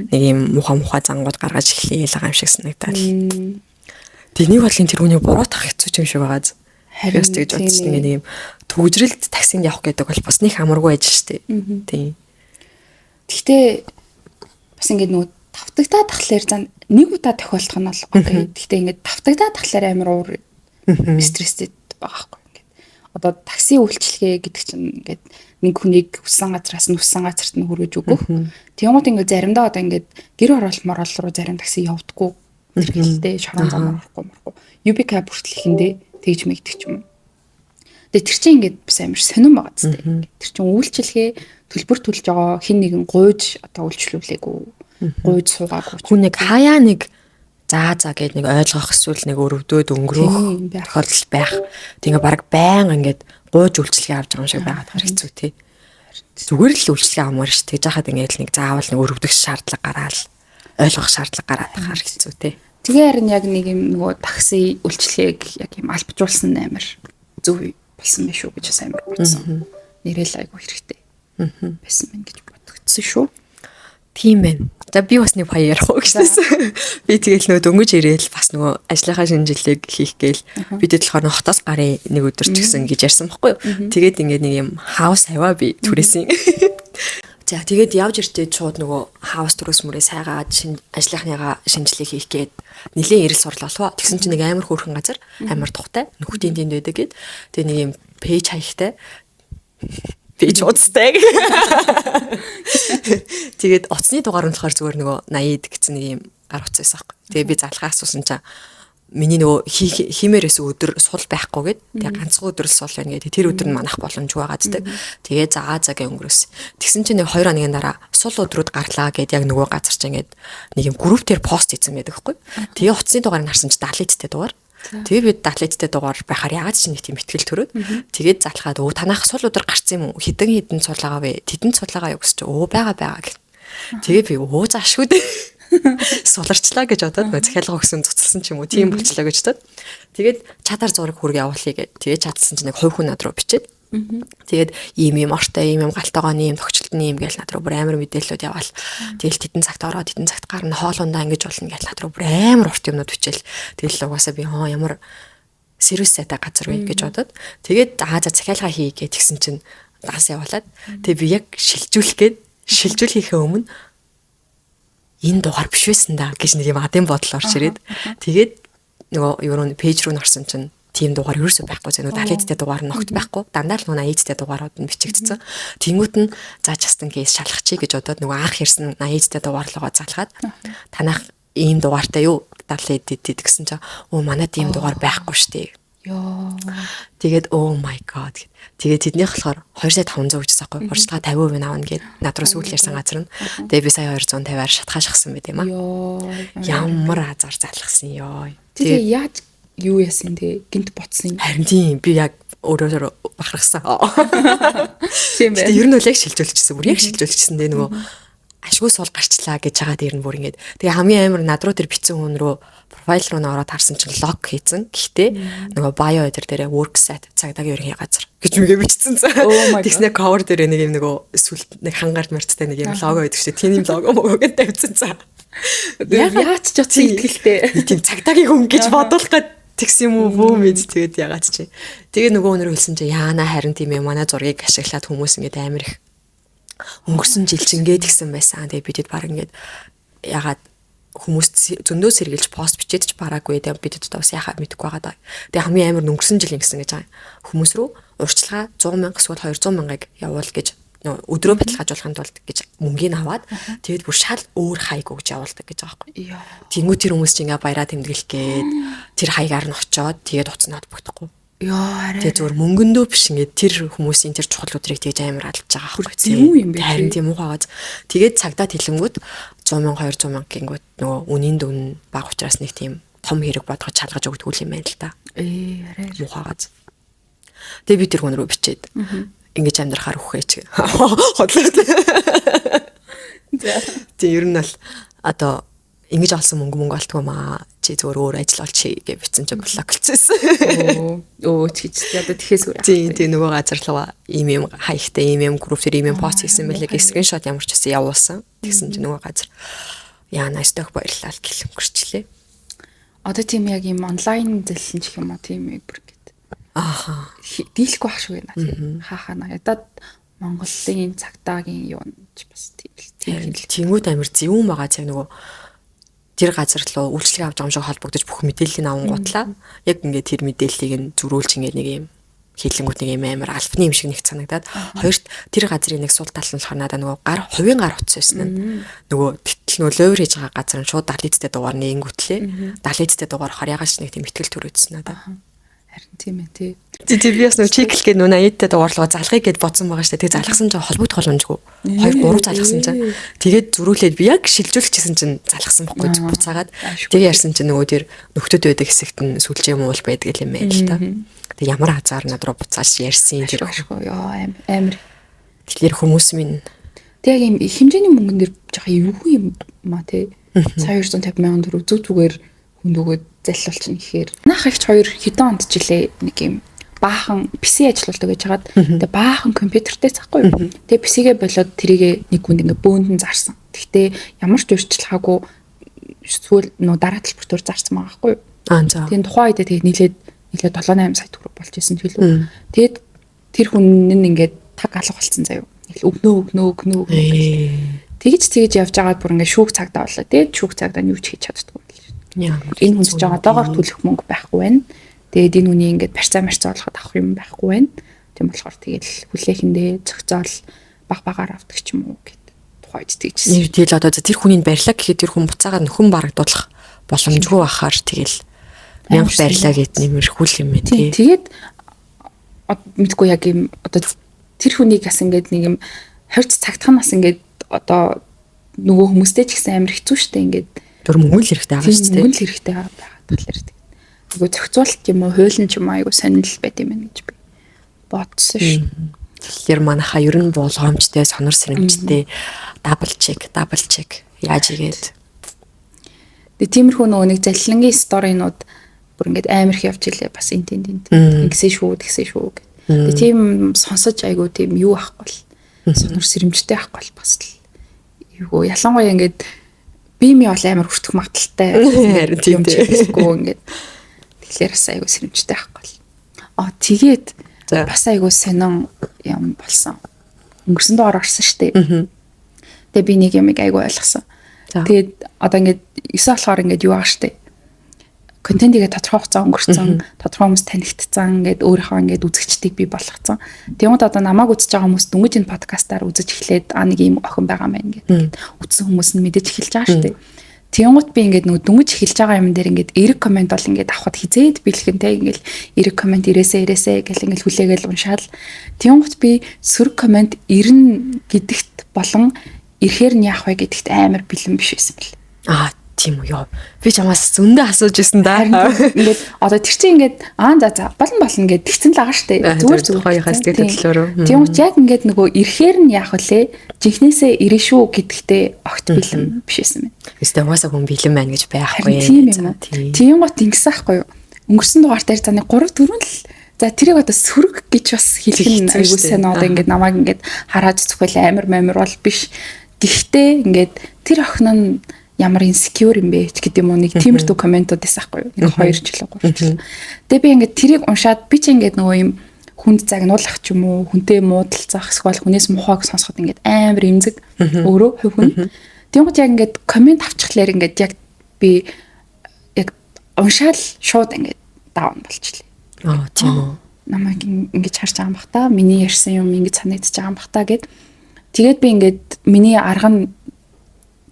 [SPEAKER 1] нэг юм муха зангууд гаргаж эхлээл байгаа юм шиг санагдаад. Тэг нэг бодлын тэр үнийг буруутгах хэцүү юм шиг байгаа. Харин тэгж бодсон нэг юм төгжрэлд таксинд явах гэдэг бол бас нэг амаргүй ажил шүү дээ. Тийм. Гэхдээ
[SPEAKER 2] бас ингээд нөгөө тавтагтаа тахлаар зан нэг удаа тохиолдох нь бол окей. Гэхдээ ингээд тавтагтаа тахлаар амар уур стресстэй байгаа байхгүй ингээд. Одоо такси үйлчилгээ гэдэг чинь ингээд нэг хүнийг хүссэн газраас нь хүссэн газарт нь хүргэж өгөх. Тэгмээд ингээд заримдаа одоо ингээд гэр оролт морол руу зарим такси явдаггүй. Тэргэлдээ шорон зам орохгүй. UBK бүртэл ихэндээ тэгж мэгдэг ч юм уу. Тэгээ тэр чинь ингээд бас амар сонирн байгаа зү. Тэр чинь үйлчилгээ төлбөр төлж байгаа хин нэгэн гуйж одоо үйлчлүүлээгүй. Гуйж суугаагүй.
[SPEAKER 1] Хүн нэг хаяа нэг за гэд нэг ойлгох эсвэл нэг өрөвдөөд өнгөрөх тохиолдол байх. Тэгээ баг байн ингээд гуйж үйлчилгээ авч байгаа юм шиг байгаад хэцүү тий. Зүгээр л үйлчилгээ авмаар ш. Тэгж хахад ингээд нэг заавал нэг өрөвдөх шаардлага гараал ойлгох шаардлага гараад хаар хэцүү тий.
[SPEAKER 2] Тэгээ харин яг нэг юм нөгөө такси үйлчлэгийг яг юм албажуулсан амар зөв болсон байх шүү гэж бас амар бодсон. Нэрэл айгу хэрэгтэй. Байсан мэн гэж бодогдсон шүү.
[SPEAKER 1] Тийм байна. За би бас нэг баяр ярих уу гэсэн. Би тэгэл нөгөө дөнгөж ирээл бас нөгөө ажлынхаа шинжилгээг хийх гээл бид болохоор хотоос гарын нэг өдөр ч гэсэн гэж ярьсан байхгүй юу. Тэгээд ингээд нэг юм хаус аваа би түрээсийн. За тэгээд явж иртээ шууд нөгөө хаус төрөөс мөрөө сайгаад ажлынхныгаа шинжилгээ хийх гээд нэлийн эрэл сурлалгаа. Тэгсэн чинь нэг амар хөөрхөн газар, амар тухтай, нөхөдийн тэнд байдаг гээд тэгээ нэг юм пэйж хаягтай пэйж уцтай. Тэгээд оцсны дугаар нь болохоор зүгээр нөгөө 80 гэсэн нэг юм гар утас байсан байхгүй. Тэгээ би залхаа асуусан чинь миний нөгөө хиймээрээс өдөр сул байхгүй гээд тэгээ ганцхан өдөр л сул байна гэдэг. Тэр өдөр нь манах боломжгүй байгааддаг. Тэгээ заа цагаа өнгөрөөс. Тэгсэн чинь нэг 2 хоногийн дараа сул өдрүүд гарлаа гэд яг нөгөө газар чинь ингээд нэг юм группээр пост хийсэн байдаг байхгүй. Тэгээ утасны дугаарыг харсан чинь 70 эдтэй дугаар. Тэгээ бид 70 эдтэй дугаар байхаар яагаад ч нэг тийм ихтгэл төрөөд тэгээд залхаад өө танах сул өдөр гарсан юм уу? Хідэн цулаагаа вэ? Тэдэн цулаагаа юу гэсэн чи өө байгаа гэх. Тэгээ би өө заашгүй дээ. Суларчлаа гэж бодоод захиалга өгсөн цуцлсан ч юм уу тийм болчлаа гэж бодоод тэгээд чадар зураг хүрг явуулъя гэд тэгээд чадсан чинь нэг хувь хүн над руу бичээд тэгээд ийм ортой ийм галтайгаа ийм тогтчлтны ийм гээл над руу бүр амар мэдээлэлүүд яваал тэгэл тедэн цагт ороод тедэн цагт гарна хоолундаа ингэж болно гээл над руу бүр амар урт юмнууд бичээл тэгэл угаасаа би ямар сервис сайтай газар вэ гэж бодоод тэгээд за захиалга хий гэж тэгсэн чинь гас явуулаад тэгээд би яг шилжүүлэхээ өмнө энэ дугаар биш байсан да гэж нэг юм адын бодол орж ирээд тэгээд нөгөө юу нэ пэйж рүү орсон чинь тийм дугаар ерөөсөө байхгүй зэ нөгөө 70 эдтэй дугаар ногт байхгүй дандаа л нөгөө 80 эдтэй дугаарууд нь бичигдсэн. Тэнгүүт нь за just in case шалгахчий гэж бодоод нөгөө анх ирсэн 80 эдтэй дугаарлогоо залгаад танах ийм дугаартай юу 70 эд гэсэн чинь оо манай тийм дугаар байхгүй штэ. Йоо. Тэгээд oh my god. Тэгээд тэднийх болохоор 2,500 гэж байхгүй. Урьдчилгаа 50% авна гэд над руу сүүл ярьсан газар нь. Тэгээд би сая 250-аар шатхаа шахсан байт юм аа. Йоо. Ямар азар залгсан ёо.
[SPEAKER 2] Тэгээд яаж юу яасан те гинт ботсон юм.
[SPEAKER 1] Харин тийм би яг өөрөөр бахархсан.
[SPEAKER 2] Тийм байх.
[SPEAKER 1] Ер нь л яг шилжүүлчихсэн. Бүр яг шилжүүлчихсэн дээ нөгөө ашгүй сул гарчлаа гэж байгаа дээр нь бүр ингээд. Тэгээ хамгийн амар над руу тэр бицэн хүн рүү профайл руу ороод харсан чинь лог хийцэн. Гэхдээ нөгөө bio дээр work site цагдаагийн ерөнхий газар гэж мэгээ бичсэн. Тэгснэ cover дээр нэг юм нөгөө сүлт нэг хангаар мэрцтэй нэг юм лого байдаг шүү дээ. Тийм лого мөгөөд тавьчихсан.
[SPEAKER 2] Яагаад ч утсан итгэлтэй.
[SPEAKER 1] Тийм цагдаагийн хүн гэж бодуулах гээд тэгс юм уу бөө мэд тэгээд ягаад чи. Тэгээ нөгөө өнөр хэлсэн чи яана харин тийм ээ манай зургийг ашиглаад хүмүүс ингээд амар их өнгөрсөн жил ч ингээд гисэн байсан. Тэгээ бидэд баг ингээд ягаад хүмүүс зөндөө сэргэлж пост бичээд ч бараагүй дээ бидэд бас яхаа мэдэхгүй байгаа даа. Тэгээ хамгийн амар өнгөрсөн жил ингэсэн гэж байгаа. Хүмүүс рүү урьдчилгаа 100,000 эсвэл 200,000-ыг явуул гэж өдрөө баталгаажуулахын тулд гэж мөнгөний аваад тэгээд бүр шал өөр хаяг өгж явуулдаг гэж байгаа байхгүй. Тэнгүү тэр хүмүүс чинь ингээ баяраа тэмдэглэх гээд тэр хаягаар нь очоод тэгээд уцнаад бүгдэхгүй. Тэгээд зүгээр мөнгөндөө биш ингээ тэр хүмүүсийн тэр чухал өдрийг тэгж амар алж байгаа байхгүй.
[SPEAKER 2] Тийм юм бэ.
[SPEAKER 1] Харин тийм ухаагааз тэгээд цагдаа тэлэнгүүд 100,000 200,000 гингүүд нөгөө үнийн дүн баг учраас нэг тийм том хэрэг бодгож чалгаж өгдөг юм байна л да.
[SPEAKER 2] Арай
[SPEAKER 1] ухаагааз. Тэгээд би тэр хүн рүү бичээд ингэж амьдрахаар үхээч. Хотлоод. Тэгээ ер нь бол одоо ингэж олсон мөнгө олтгүй маа. Чи зүгээр өөр ажил олчих гэж бичсэн чинь блоклцсэн.
[SPEAKER 2] Өө чиж одоо тэхээс өөр.
[SPEAKER 1] Тийм нөгөө газар руу ийм хаягтай ийм групп төр ийм пост хийсэн байлээ гэж скриншот ямар ч гэсэн явуулсан. Тэгсэн чинь нөгөө газар яа настайх баярлалаа гэл өнгөрчлээ.
[SPEAKER 2] Одоо тийм яг ийм онлайн зэлсэн ч юм уу тийм яг бүр гэдэг.
[SPEAKER 1] Ааха.
[SPEAKER 2] Дийлэхгүй ах шүү байна. Хаахаа надад Монголын цагдаагийн юу ч бас тийм
[SPEAKER 1] тиймүүд амир зөвүүн байгаа цаг нөгөө тэр газар руу үйлчлэг авч байгаа юм шиг холбогдож бүх мэдээллийг авангуутлаа. Яг ингээд тэр мэдээллийг нь зөрүүлж ингээд нэг юм хийлэнгүүт нэг юм амар альфны юм шиг нэг санагдаад хоёрт тэр газрын нэг сул тал нь болохоор надаа нөгөө хувийн гар утас байсан нь нөгөө тэтэл нөгөө ловер хийж байгаа газар нь шууд 70 эдтэй дугаар нэнгүүтлээ 70 эдтэй дугаар хаар ягаад ч нэг тийм ихтгэл төрөөдсөн надаа.
[SPEAKER 2] Харин тийм ээ тий.
[SPEAKER 1] Тий би бас нөгөө чиклэх гээд нөгөө 80-тай дугаарлага залгахыг гээд бодсон байгаа шүү дээ. Тэгээ залгасан чинь холбогдох боломжгүй. 2 3 залгасан чинь тэгээд зөрүүлээд би яг шилжүүлчихсэн чинь залгасан бохгүй буцаагаад тэгээ ярьсан чинь нөгөө тэр нөхдөд байдаг хэсэгт нь сүлж юм уул байдаг юм байна л та. Тэгээ ямар азар над руу буцааж ярьсан тэр
[SPEAKER 2] ёо амар.
[SPEAKER 1] Тэгэхээр хүмүүс минь
[SPEAKER 2] тэг яг юм хэмжээний мөнгөн дээр жоо юу юм маа тий. Сая 250,000 төгрөг зүг зүгээр хүн өгөөд заллуулчихна гэхээр наах ихч хоёр хэдэн онд ч илээ нэг юм баахан PC ажиллаулдаг гэж хагаад тэгээ баахан компьютертэй цахгүй юу. Тэгээ PC-гээ болоод тэрийгэ нэг хүнд ингээ бөөндөн зарсан. Гэхдээ ямар ч өөрчлөлтгаагүй сүүл нөө дараа төлбөртөөр зарсан байгаа байхгүй юу.
[SPEAKER 1] За.
[SPEAKER 2] Тэгээ тухайн үед тэгээ нийлээд 7-8 сая төгрөг болж исэн ч билүү. Тэгээд тэр хүн нь ингээд таг алга болсон заяа. Өгнөө. Тэгж явж байгаад бүр ингээд шүүх цагдаа боллоо. Тэгээд шүүх цагдаа нь юу ч хийж чаддаггүй юм. Энэ хүнс ч одоогоор төлөх мөнгө байхгүй байна. Тэгээд энэ үний ингээд барьцаа олоход авах юм байхгүй байна. Тийм болохоор тэгээд хүлээхэндээ зохицоол багаар авдаг ч юм уу гэд тухайд тэгжсэн.
[SPEAKER 1] Тэгэл одоо тэр хүнийг барьлаа гэхэд тэр хүн буцаагаар нөхөн барагдуулах боломжгүй бахаар тэгэл мянга барьлаа гэд нэмэрхүүл юм ээ тий.
[SPEAKER 2] Тэгээд мэдгүй яг юм одоо тэр хүнийг бас ингээд нэг юм хорц цагтханаас ингээд одоо нөгөө хүмүүстэй ч гэсэн амар хэцүү шттэ ингээд
[SPEAKER 1] дөр мөнгө л хэрэгтэй байгаа шүү дээ.
[SPEAKER 2] Мөнгө л хэрэгтэй байгаа тэгэхээр нөгөө зохицуулт юм уу хуулийн ч юм айгу сонирхол байт юм байна гэж би бодсон шүү.
[SPEAKER 1] Тэгэхээр манайхаа ер нь болгоомжтой сонор сэрэмжтэй дабл чек яаж игээд.
[SPEAKER 2] Тэгээ тиймэрхүү нөгөө нэг залилангийн сторинууд бүр ингээд амар их явж илээ бас энэ ингэсэн шүү гэх. Тэгээ тийм сонсож айгу тийм юу ахгүй бол сонор сэрэмжтэй ахгүй бол бас л юу ялангуяа ингээд бими бол амар хүртэх магадaltaй юм чиглэхгүй ингээд тэгэхээр бас айгу сэрэмжтэй ахгүй бол тэгээд бас айгу сонин юм болсон өнгөрсөн доор орсон штэ. Тэгээ би нэг юм айгу ойлгосон. Тэгээд одоо ингээд 9 болохоор ингээд юу аа штэ. Контентигээ тодорхой хугацаа өнгөрцөн, тодорхой хүмүүс танигдсан, ингээд өөрийнхөө ингээд үзэгчдийг бий болгоцсон. Тэгмэд одоо намайг үзэж байгаа хүмүүс дөнгөж энэ подкастаар үзэж эхлээд нэг ийм охин байгаа мэн ингээд үзсэн хүмүүс нь мэдэж эхэлж байгаа шүү дээ. Тэгмэд би ингээд нөгөө дөнгөж эхэлж байгаа юм дээр ингээд эрэг комент бол ингээд авахд хизээд бэлгэнтэй ингээд эрэг комент ирээсээ гэл ингээд хүлээгээл уншаал. Тэгмэд би сөрөг комент ирнэ гэдэгт болон ирэхээр нь яах вэ гэдэгт амар бэлэн биш байсан бэл.
[SPEAKER 1] Тийм үү ёо. Би чамаас зөндөө асууж ирсэн да.
[SPEAKER 2] Ингээд одоо тэр чинь ингээд за болно ингээд тэгсэн л байгаа штэ.
[SPEAKER 1] Зүгээр хоёроос төлөөлөөрөө.
[SPEAKER 2] Тийм үү яг ингээд нөгөө ирэхээр нь яах вэ? Жинхнээсээ ирэн шүү гэдэгтээ огт бэлэн биш байсан юм.
[SPEAKER 1] Эсвэл угаасаа хүн бэлэн байна гэж байхгүй
[SPEAKER 2] юм. Тийм гот ингэсэн ахгүй юу? Өнгөрсөн дугаар дээр заны 3-4 л за тэрийг одоо сөрөг гэж бас хэлэх нь айгуу сайн одоо ингээд намайг ингээд хараад зүгэл амар бол биш. Гэхдээ ингээд тэр охин нь ямар insecure юм бэ гэдэг юм уу нэг тиймэрдүү комментууд байсан байхгүй юу? Нэг 2 жил 3 жил. Тэгээ би ингээд тэрийг уншаад би ч ингээд нөгөө юм хүнд загнуулах ч юм уу хүнтэй муудалцах эсвэл хүнээс мухаг сонсоход ингээд амар эмзэг өөрөө хувь хүн. Тэгмэд яг ингээд коммент авчихлаар ингээд яг би яг уншаал шууд ингээд даун болчихлээ.
[SPEAKER 1] Тийм үү.
[SPEAKER 2] Намайг ингэж харж байгаа юм бах та миний ярьсан юм ингэж санагдаж байгаа юм бах та гэд. Тэгээд би ингээд миний арга нь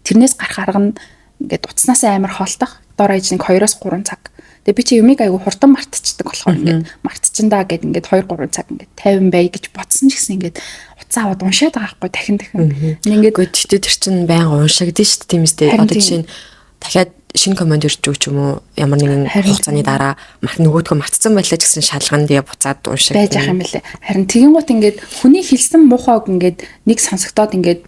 [SPEAKER 2] тэрнээс гарах арга нь ингээд утаснаас амар хоолтох. Дор ээж нэг 2-3 цаг. Тэгээ би чи юмыг айгу хурдан мартчихдаг болохоор ингээд мартчихна гэд ингээд 2-3 цаг ингээд 50 бай гэж бодсон ч гэсэн ингээд утас аваад уншаад байгаа байхгүй дахин.
[SPEAKER 1] Ингээд гэхдээ тэр чин байнга уншигдэн шүү дээ тийм үстэй. Одоо жишээ нь дахиад шинэ комент ирж өгч юм уу ямар нэгэн хугацааны дараа нөгөөдгөө мартсан байлаа гэсэн шалган тэгээ буцаад уншиг
[SPEAKER 2] байж ах юм лээ. Харин тэгин гут ингээд хүний хэлсэн муухайг ингээд нэг сонсогдоод ингээд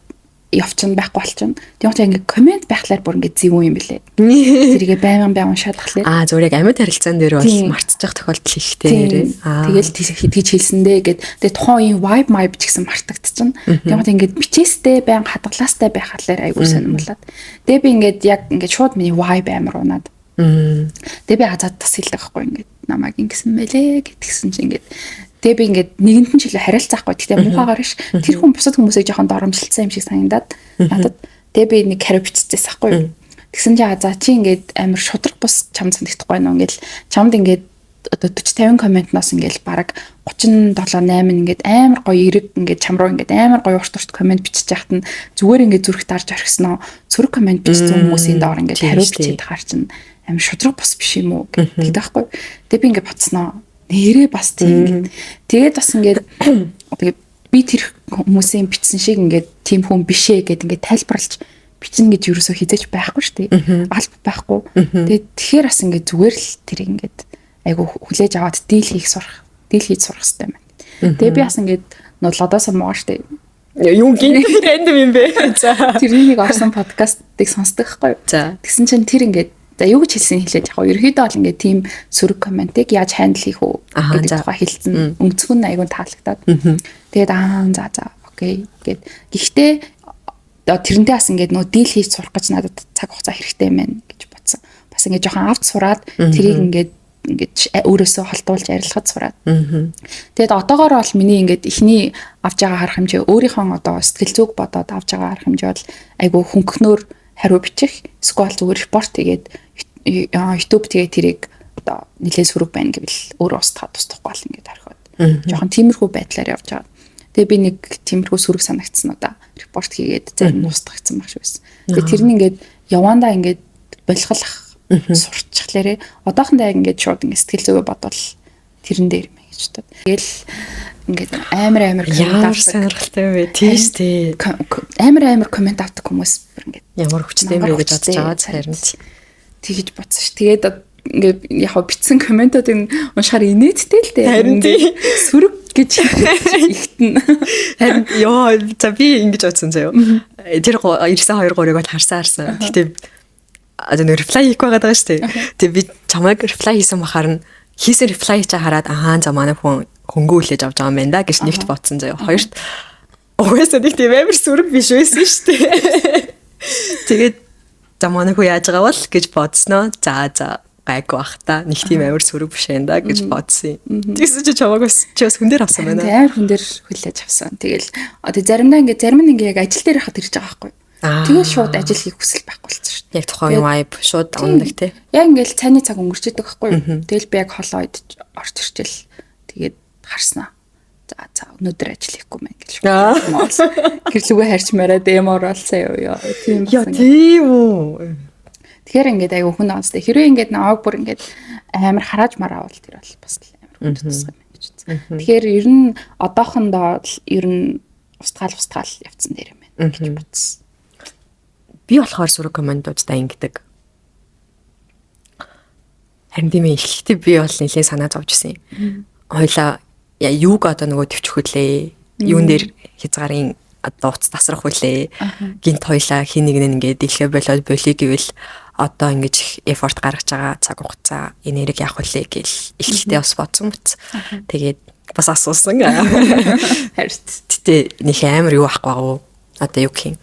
[SPEAKER 2] явчихна байхгүй болчихно. Тэгвэл ингээд комент байхлаар бүр ингээд зэвүүн юм бэлээ. Зэрэгээ байнган уншаад тахлаа.
[SPEAKER 1] Зүгээр яг амьд харилцаан дээр бол мартчих тохиолдол ихтэй.
[SPEAKER 2] Тэгэл тэгж хэлсэндээ гээд тэгээ тухайн үеийн vibe ч гэсэн мартагдчихна. Тэгвэл ингээд бичээстэй байнга хадгалаастай байх халаар айгуу сонирмолоод. Тэгээ би ингээд яг ингээд шууд миний vibe амар унаад. Тэгээ би азаад тас хэлдэг байхгүй ингээд намайг ингэсэн мэлээ гэтгсэн чинь ингээд тэгээ би ингээд нэгэнт нь ч илүү харилцаахгүй гэхдээ муухагаар ш тэр хүн бусад хүмүүсийг жоохон доромжилсан юм шиг санагдаад надад тэгээ би нэг хариу биччихсэн байхгүй тэгсэн чи за чи ингээд амар шудраг бус чам санагдахгүй нөө ингээд чамд ингээд одоо 40-50 комментноос ингээд бараг 37-8 ингээд амар гоё эрэг ингээд чам руу ингээд амар гоё урт коммент бичиж яхад нь зүгээр ингээд зүрх дарж орхисноо зүрх коммент бичсэн хүмүүсийн доор ингээд хариу бичиж хаар чинь амар шудраг бус биш юм уу гэдэг байхгүй тэгээ би ингээд бодсноо нэрээ бас тийм. Тэгээд бас ингээд тэгээд би тэр хүмүүсийн бичсэн шиг ингээд тийм хүн бишээ гэд ингээд тайлбарлаж бичнэ гэж юусоо хизээч байхгүй шүү дээ. Алба байхгүй. Тэгээд тэгэхээр бас ингээд зүгээр л тэр ингээд айгу хүлээж аваад дийл хийж сурах хэрэгтэй юм байна. Тэгээд би бас ингээд нодлодоос муугаа шүү дээ.
[SPEAKER 1] Юу гинт рандом юм бэ?
[SPEAKER 2] За тэрнийг орсон подкастыг сонсдог байхгүй юу? Тэгсэн чинь тэр ингээд За юу гэж хэлсэн хэлээд яг ерөөдөө бол ингээд тийм сөрөг комментиг яаж хандл хийх үү гэдэг тухай хэлсэн. Өнцгөн айгуу таалагдаад. Тэгээд за окей гэд. Гэхдээ тэрнтэй бас ингээд нөө дийл хийж сурах гэж надад цаг хугацаа хэрэгтэй юм байна гэж бодсон. Бас ингээд жоохон авч сураад тэрийг ингээд өөрөөсөө холдуулж арилгахад сураад. Тэгээд одоогоор бол миний ингээд ихний авж байгаа харах хэмжээ өөрийнхөө одоо сэтгэл зүг бодоод авж байгаа харах хэмжээ бол айгу хөнгөнөөр хариу бичих. Эсвэл зүгээр репорт тэгээд YouTube тэгээд тэрийг одоо нэлээд сөрөг байна гэвэл өөрөө устгаад тусдахгүй бол ингээд орхиод. Жохон тиймэрхүү байдлаар явж байгаа. Тэгээ би нэг тиймэрхүү сөрөг санагдсан удаа репорт хийгээд зарим нь устгагдсан байх шүү байсан. Тэгээ тэр нь ингээд явандаа ингээд болохлах сурчхлаарэ одоохондоо ингээд шууд ингээд сэтгэл зүгээ бодвол тэрэн дээр юм гэж бодод. Тэгэл ингээд амар коммент
[SPEAKER 1] сонирхолтой юм бэ. Тийш тий.
[SPEAKER 2] Амар коммент авдаг хүмүүс ингээд
[SPEAKER 1] ямар хүчтэй юм бэ гэж бодож байгаа харин
[SPEAKER 2] тэгэж бодсон ш. Тэгээд ингээд яг бичсэн комментуудыг уншихаар инээдтэй л дээ.
[SPEAKER 1] Харин тий.
[SPEAKER 2] Сөрөг гэж ихтэн.
[SPEAKER 1] Харин ёо за би ингэж бодсон заяа. Тэр 93-ыг бол харсан. Гэхдээ одоо нэг reply хийх байгаад байгаа шүү дээ. Тэгээ би чамайг reply хийсэн бахаар нь хийсэн reply чаа хараад за манай хүн хөнгөө хүлээж авч байгаа юм байна да гэж нэгт бодсон заяа. Хоёрт угаасаа нэг тийм амар сөрөг биш байсан шүү дээ. Тэгээд за манай хүн яаж байгаа бол гэж бодсноо. За гайгүй бах та нэг тийм амар сөрөг биш юм да гэж бодсон юм. Тэгсэн чи чамайг бас хүн дээр авсан байна.
[SPEAKER 2] Амар хүн дээр хүлээж авсан. Тэгэл одоо зарим нь яг ажил дээр хахад ирж байгаа байхгүй. Тэгээд шууд ажил хийх хүсэл байхгүй болсон шүү дээ.
[SPEAKER 1] Яг тухайн vibe шууд ундаг тий.
[SPEAKER 2] Яг ингээл цайны цаг өнгөрчдөг байхгүй юу? Тэгэл би яг холоо идэж орж ирчихэл тэгээд харснаа. За өнөөдөр ажил хийхгүй мэн гэж. Гэрлүгэ харьж мараад эмор олцсон юу. Тийм
[SPEAKER 1] үү.
[SPEAKER 2] Тэгэхээр ингээд айгүй хүн аастай. Хэрвээ ингээд наваг бүр ингээд амар харааж мараавал тэр бол бас амар хүн тусах юм гэж үзсэн. Тэгэхээр ер нь одоохондоо ер нь устгаал явцсан дээр юм байна гэж бодсон.
[SPEAKER 1] Би болохоор сөрөг комментуудаа ингэдэг. Харин тийм ихтэй би бол нэлээд санаа зовж ирсэн юм. Хойлоо юуг одоо нөгөө төвчих хүлээ. Юун дээр хязгаарын одоо уц тасрах хүлээ. Гинт хойлоо хин нэг нь ингээд дэлхэ болоод болиг гэвэл одоо ингэж effort гаргаж байгаа цаг хугацаа энерги явах хүлээ гэл ихтэй бас бодсон мэт. Тэгээд бас асуусан. Харин тэтэ нэг амар юу ахгүй гоо. Одоо юу гэх юм.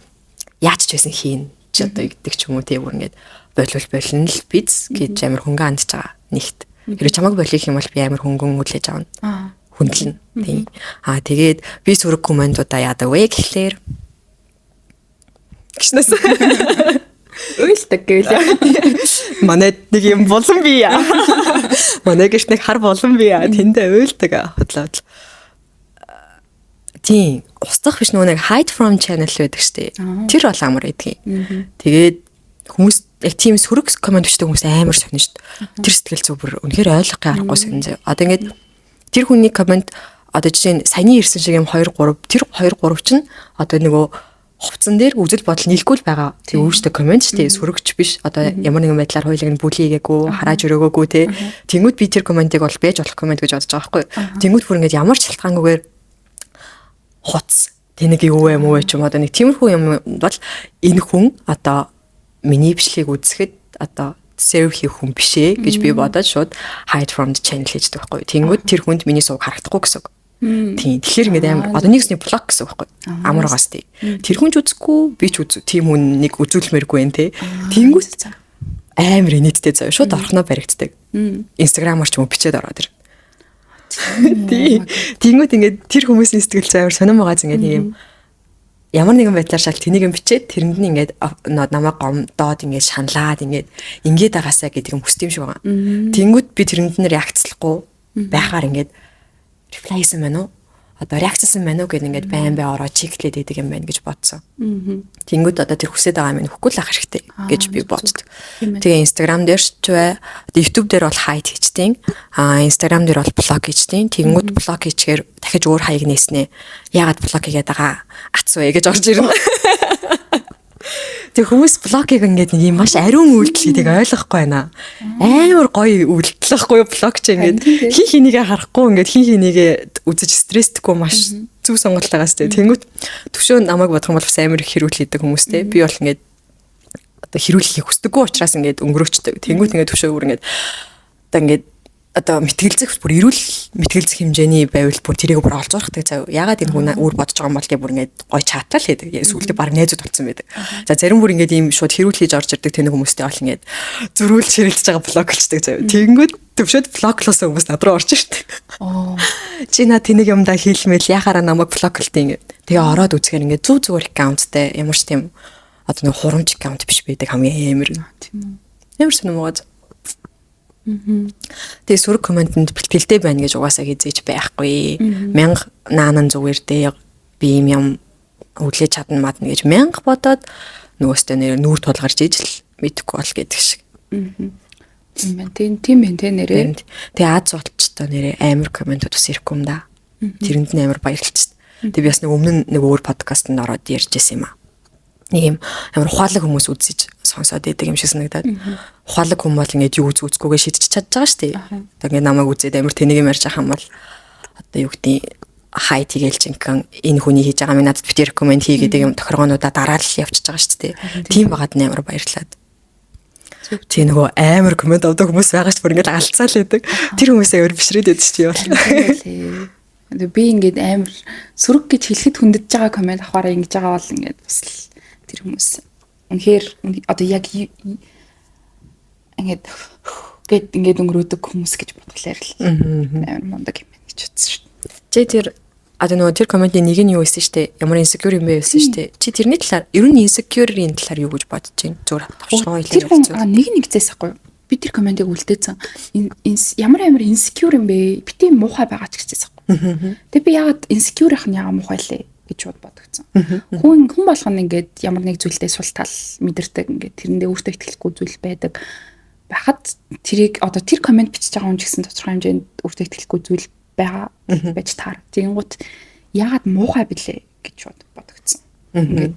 [SPEAKER 1] Яаж ч байсан хийн ч одоо гэдэг ч юм уу тийм ингээд болно л биз гэж амар хөнгөн хандж байгаа нэгт. Хэрэг чамайг болох юм бол би амар хөнгөн хүлээж авна. Хүндлэн тийм. Тэгээд би сөрөг комментуудаа яадаг вэ гэхлээр гişнэс
[SPEAKER 2] уйлдаг гэвэл
[SPEAKER 1] манай нэг юм болон би яа. Манай гişнэг хар болон би яа. Тэндээ уйлдаг хотлоо. Тийм устгах биш нөгөө нэг hide from channel байдаг штэ. Тэр бол амар байдгийг. Тэгээд хүмүүс яг тийм сөрөг коммент бичдэг хүмүүс амар сонин штэ. Тэр сэтгэл зүй бүр үнэхээр ойлгохын аргагүй сонин заяа. Одоо ингээд тэр хүний коммент одоо жишээ нь саяны ирсэн шиг юм 2 3 тэр 2 3 чинь одоо нөгөө хувцсан дээр үзэл бодол нийлэхгүй л байгаа. Тийм өөртөө коммент штэ сөрөгч биш. Одоо ямар нэгэн байдлаар хоёулыг нь бүлийгээгүй, харааж өрөөгөөгүй те. Тэнгүүд би тэр комментиг бол байж болох коммент гэж бодож байгаа байхгүй. Тэнгүүд бүр ингээд ямар ч шалтгаангүйгээр хоц тэнэг юу юм уу ч юм одоо нэг тиймэрхүү юм бол энэ хүн одоо миний бичлэгийг үзэхэд одоо serve хийх хүн биш ээ гэж би бодоод шууд hide from the channel хийдэг байхгүй. Тэнгүүд тэр хүнд миний сувг харагдахгүй гэсэн үг. Тийм. Тэгэхээр ингээд амар одоо нэгсний блок гэсэн үг байхгүй. Амаргаас тий. Тэр хүн ч үзэхгүй би ч үз. Тийм хүн нэг үзүүлмээргүй байх те. Тэнгүүд амар инээдтэй заяа шууд орхноо баригддаг. Instagram-аар ч юм уу бичээд ороод ир. Тэнгүүд ингээд тэр хүмүүсийн сэтгэл зүй амар сонирм байгаа зингээд нэг юм ямар нэгэн байдлаар шал тэнийг юм бичээд тэрэнд нь ингээд намайг гомдоод ингээд шаналаад ингээд агаасаа гэдэг юм хүсдэм шиг байгаа. Тэнгүүд би тэрэнд нь реакцлахгүй байхаар ингээд reply хийсэн байна уу? Одоо реакцсэн байна уу гэдэг ингээд байн ороо чиглээд идэг юм байна гэж бодсон. Тэнгүүд одоо тэр хүсэж байгаа юм хөхгүй л ах хэрэгтэй гэж би боддог. Тэгээ Instagram дээр ч бай, YouTube дээр бол hide хийчтiin. Instagram дээр бол блог хийчтiin. Тэнгүүд блог хийчихээр дахиж өөр хаяг нээснэ. Яагаад блог хийгээд байгаа? Ац вэ гэж орж ирнэ. Тэг хүмүүс блогыг ингээд нэг юм маш ариун үйлдэл хийдэг ойлгохгүй байна. Амар гоё үйлдэл ахгүй блог ч ингээд хин хинийгээ харахгүй ингээд хин хинийгээ үзэж стресстгүй маш зүв сонголтоогаас тэ. Тэнгүүт төвшөө намайг бодох юм бол амар их хэрүүл хийдэг хүмүүстэй. Би бол ингээд одоо хэрүүлэхийг хүсдэггүй учраас ингээд өнгөрөөчдөг. Тэнгүүт ингээд төвшөө бүр ингээд одоо ингээд одоо мэтгэлзэх бүр эрүүл мэтгэлзэх хэмжээний байвал бүр тэрийг бүр олж урахдаг зав. Ягаад энэ хүн өөр бодож байгаа юм бол тийм бүр ингээд гой чатал хийдэг. Сүүлдээ баг найзууд болсон байдаг. За зарим бүр ингээд ийм шууд хэрүүл хийж орж ирдэг тэнэг хүмүүстэй бол ингээд зөрүүлж хэрэлдэж байгаа блог болчдаг зав. Тэнгүүд төвшөөд блоклоосон хүмүүс над руу орж ирдэг. Чи наа тэнэг юмдаа хийлмэл яхаараа намайг блоклтын ингээд. Тэгээ ороод үзэхээр ингээд зүгээр аккаунттай ямар ч тийм одоо нэг хурамч аккаунт биш байдаг хамгийн амар. Тийм үү. Ямар ч юм уу. Тэгээ сүрэг комментэнд бэлтгэлтэй байна гэж угаасаа хизээж байхгүй. 1000 наанан зүгээр дээ би юм өглөө чадна мадна гэж 1000 бодоод нөгөөстөө нүүр тулгарч ижил мэдхгүй бол гэдэг шиг.
[SPEAKER 2] Тийм байна. Тийм байна те нэрээ.
[SPEAKER 1] Тэгээ аз болчтой нэрээ амар комментууд бас ирэхгүй юм да. Тэрэнд нь амар баярлалаа. Тэгээ би бас нэг өмнө нэг өөр подкастт ороод ярьж байсан юм аа. Нэг юм амар ухаалаг хүмүүс үзэж сонсоод байдаг юм шиг санагдаад. Ухаалаг хүмүүс бол ингээд юу үзгүйгээ шийдэж чадж байгаа шүү дээ. Одоо ингээд намайг үзээд амар тэнийг юм ярьж байгаа юм бол одоо юу гэдэг хай тэгээл чинхэн энэ хүний хийж байгаа минь надад битэр рекоменд хий гэдэг юм тохиргоонуудаа дараал явчихж байгаа шүү дээ. Тийм байгаад нь амар баярлаад. Тий нөгөө амар коммент авдаг хүмүүс байгаа ч бүр ингээд алцаал байдаг. Тэр хүмүүсээ өөр бишрээд байдаг чи юу.
[SPEAKER 2] Би ингээд амар сүрэг гэж хэлэхэд хүндэж байгаа коммент авахаараа ингэж байгаа бол ингээд бас тэр хүмүүс үнэхээр одоо яг ингээд өнгөрөөдөг хүмүүс гэж бодглоор л амар мундаг юм гэж бодсон шүү дээ.
[SPEAKER 1] Чи тэр одоо нөгөө тэр комментийн нэг нь юу байсан шүү дээ. Ямар insecure юм бэ байсан шүү дээ. Чи тэрний талаар ер нь insecure-ийн талаар юу гэж бодож байна? Зүгээр тавшгаа
[SPEAKER 2] хэлээ. Тэр хүн нэг зээсэхгүй. Би тэр комментиг үлдээсэн. Ямар insecure юм бэ? Би тийм муухай байгаа ч гэжсэн. Тэгээ би яагаад insecure их нь яагаад муухай лээ гэж бодогдсон. Хүн болгоно ингээд ямар нэг зүйлдээ сул тал мэдэрдэг ингээд тэрэндээ өөртөө итгэлгүй зүйл байдаг. Бахад тэрийг одоо тэр коммент бичиж байгаа хүн ч гэсэн тодорхой хэмжээнд өөртөө итгэлгүй зүйл байгаа байж таар. Тэгэнгუთ яагаад муухай билээ гэж бодогдсон. Ингээд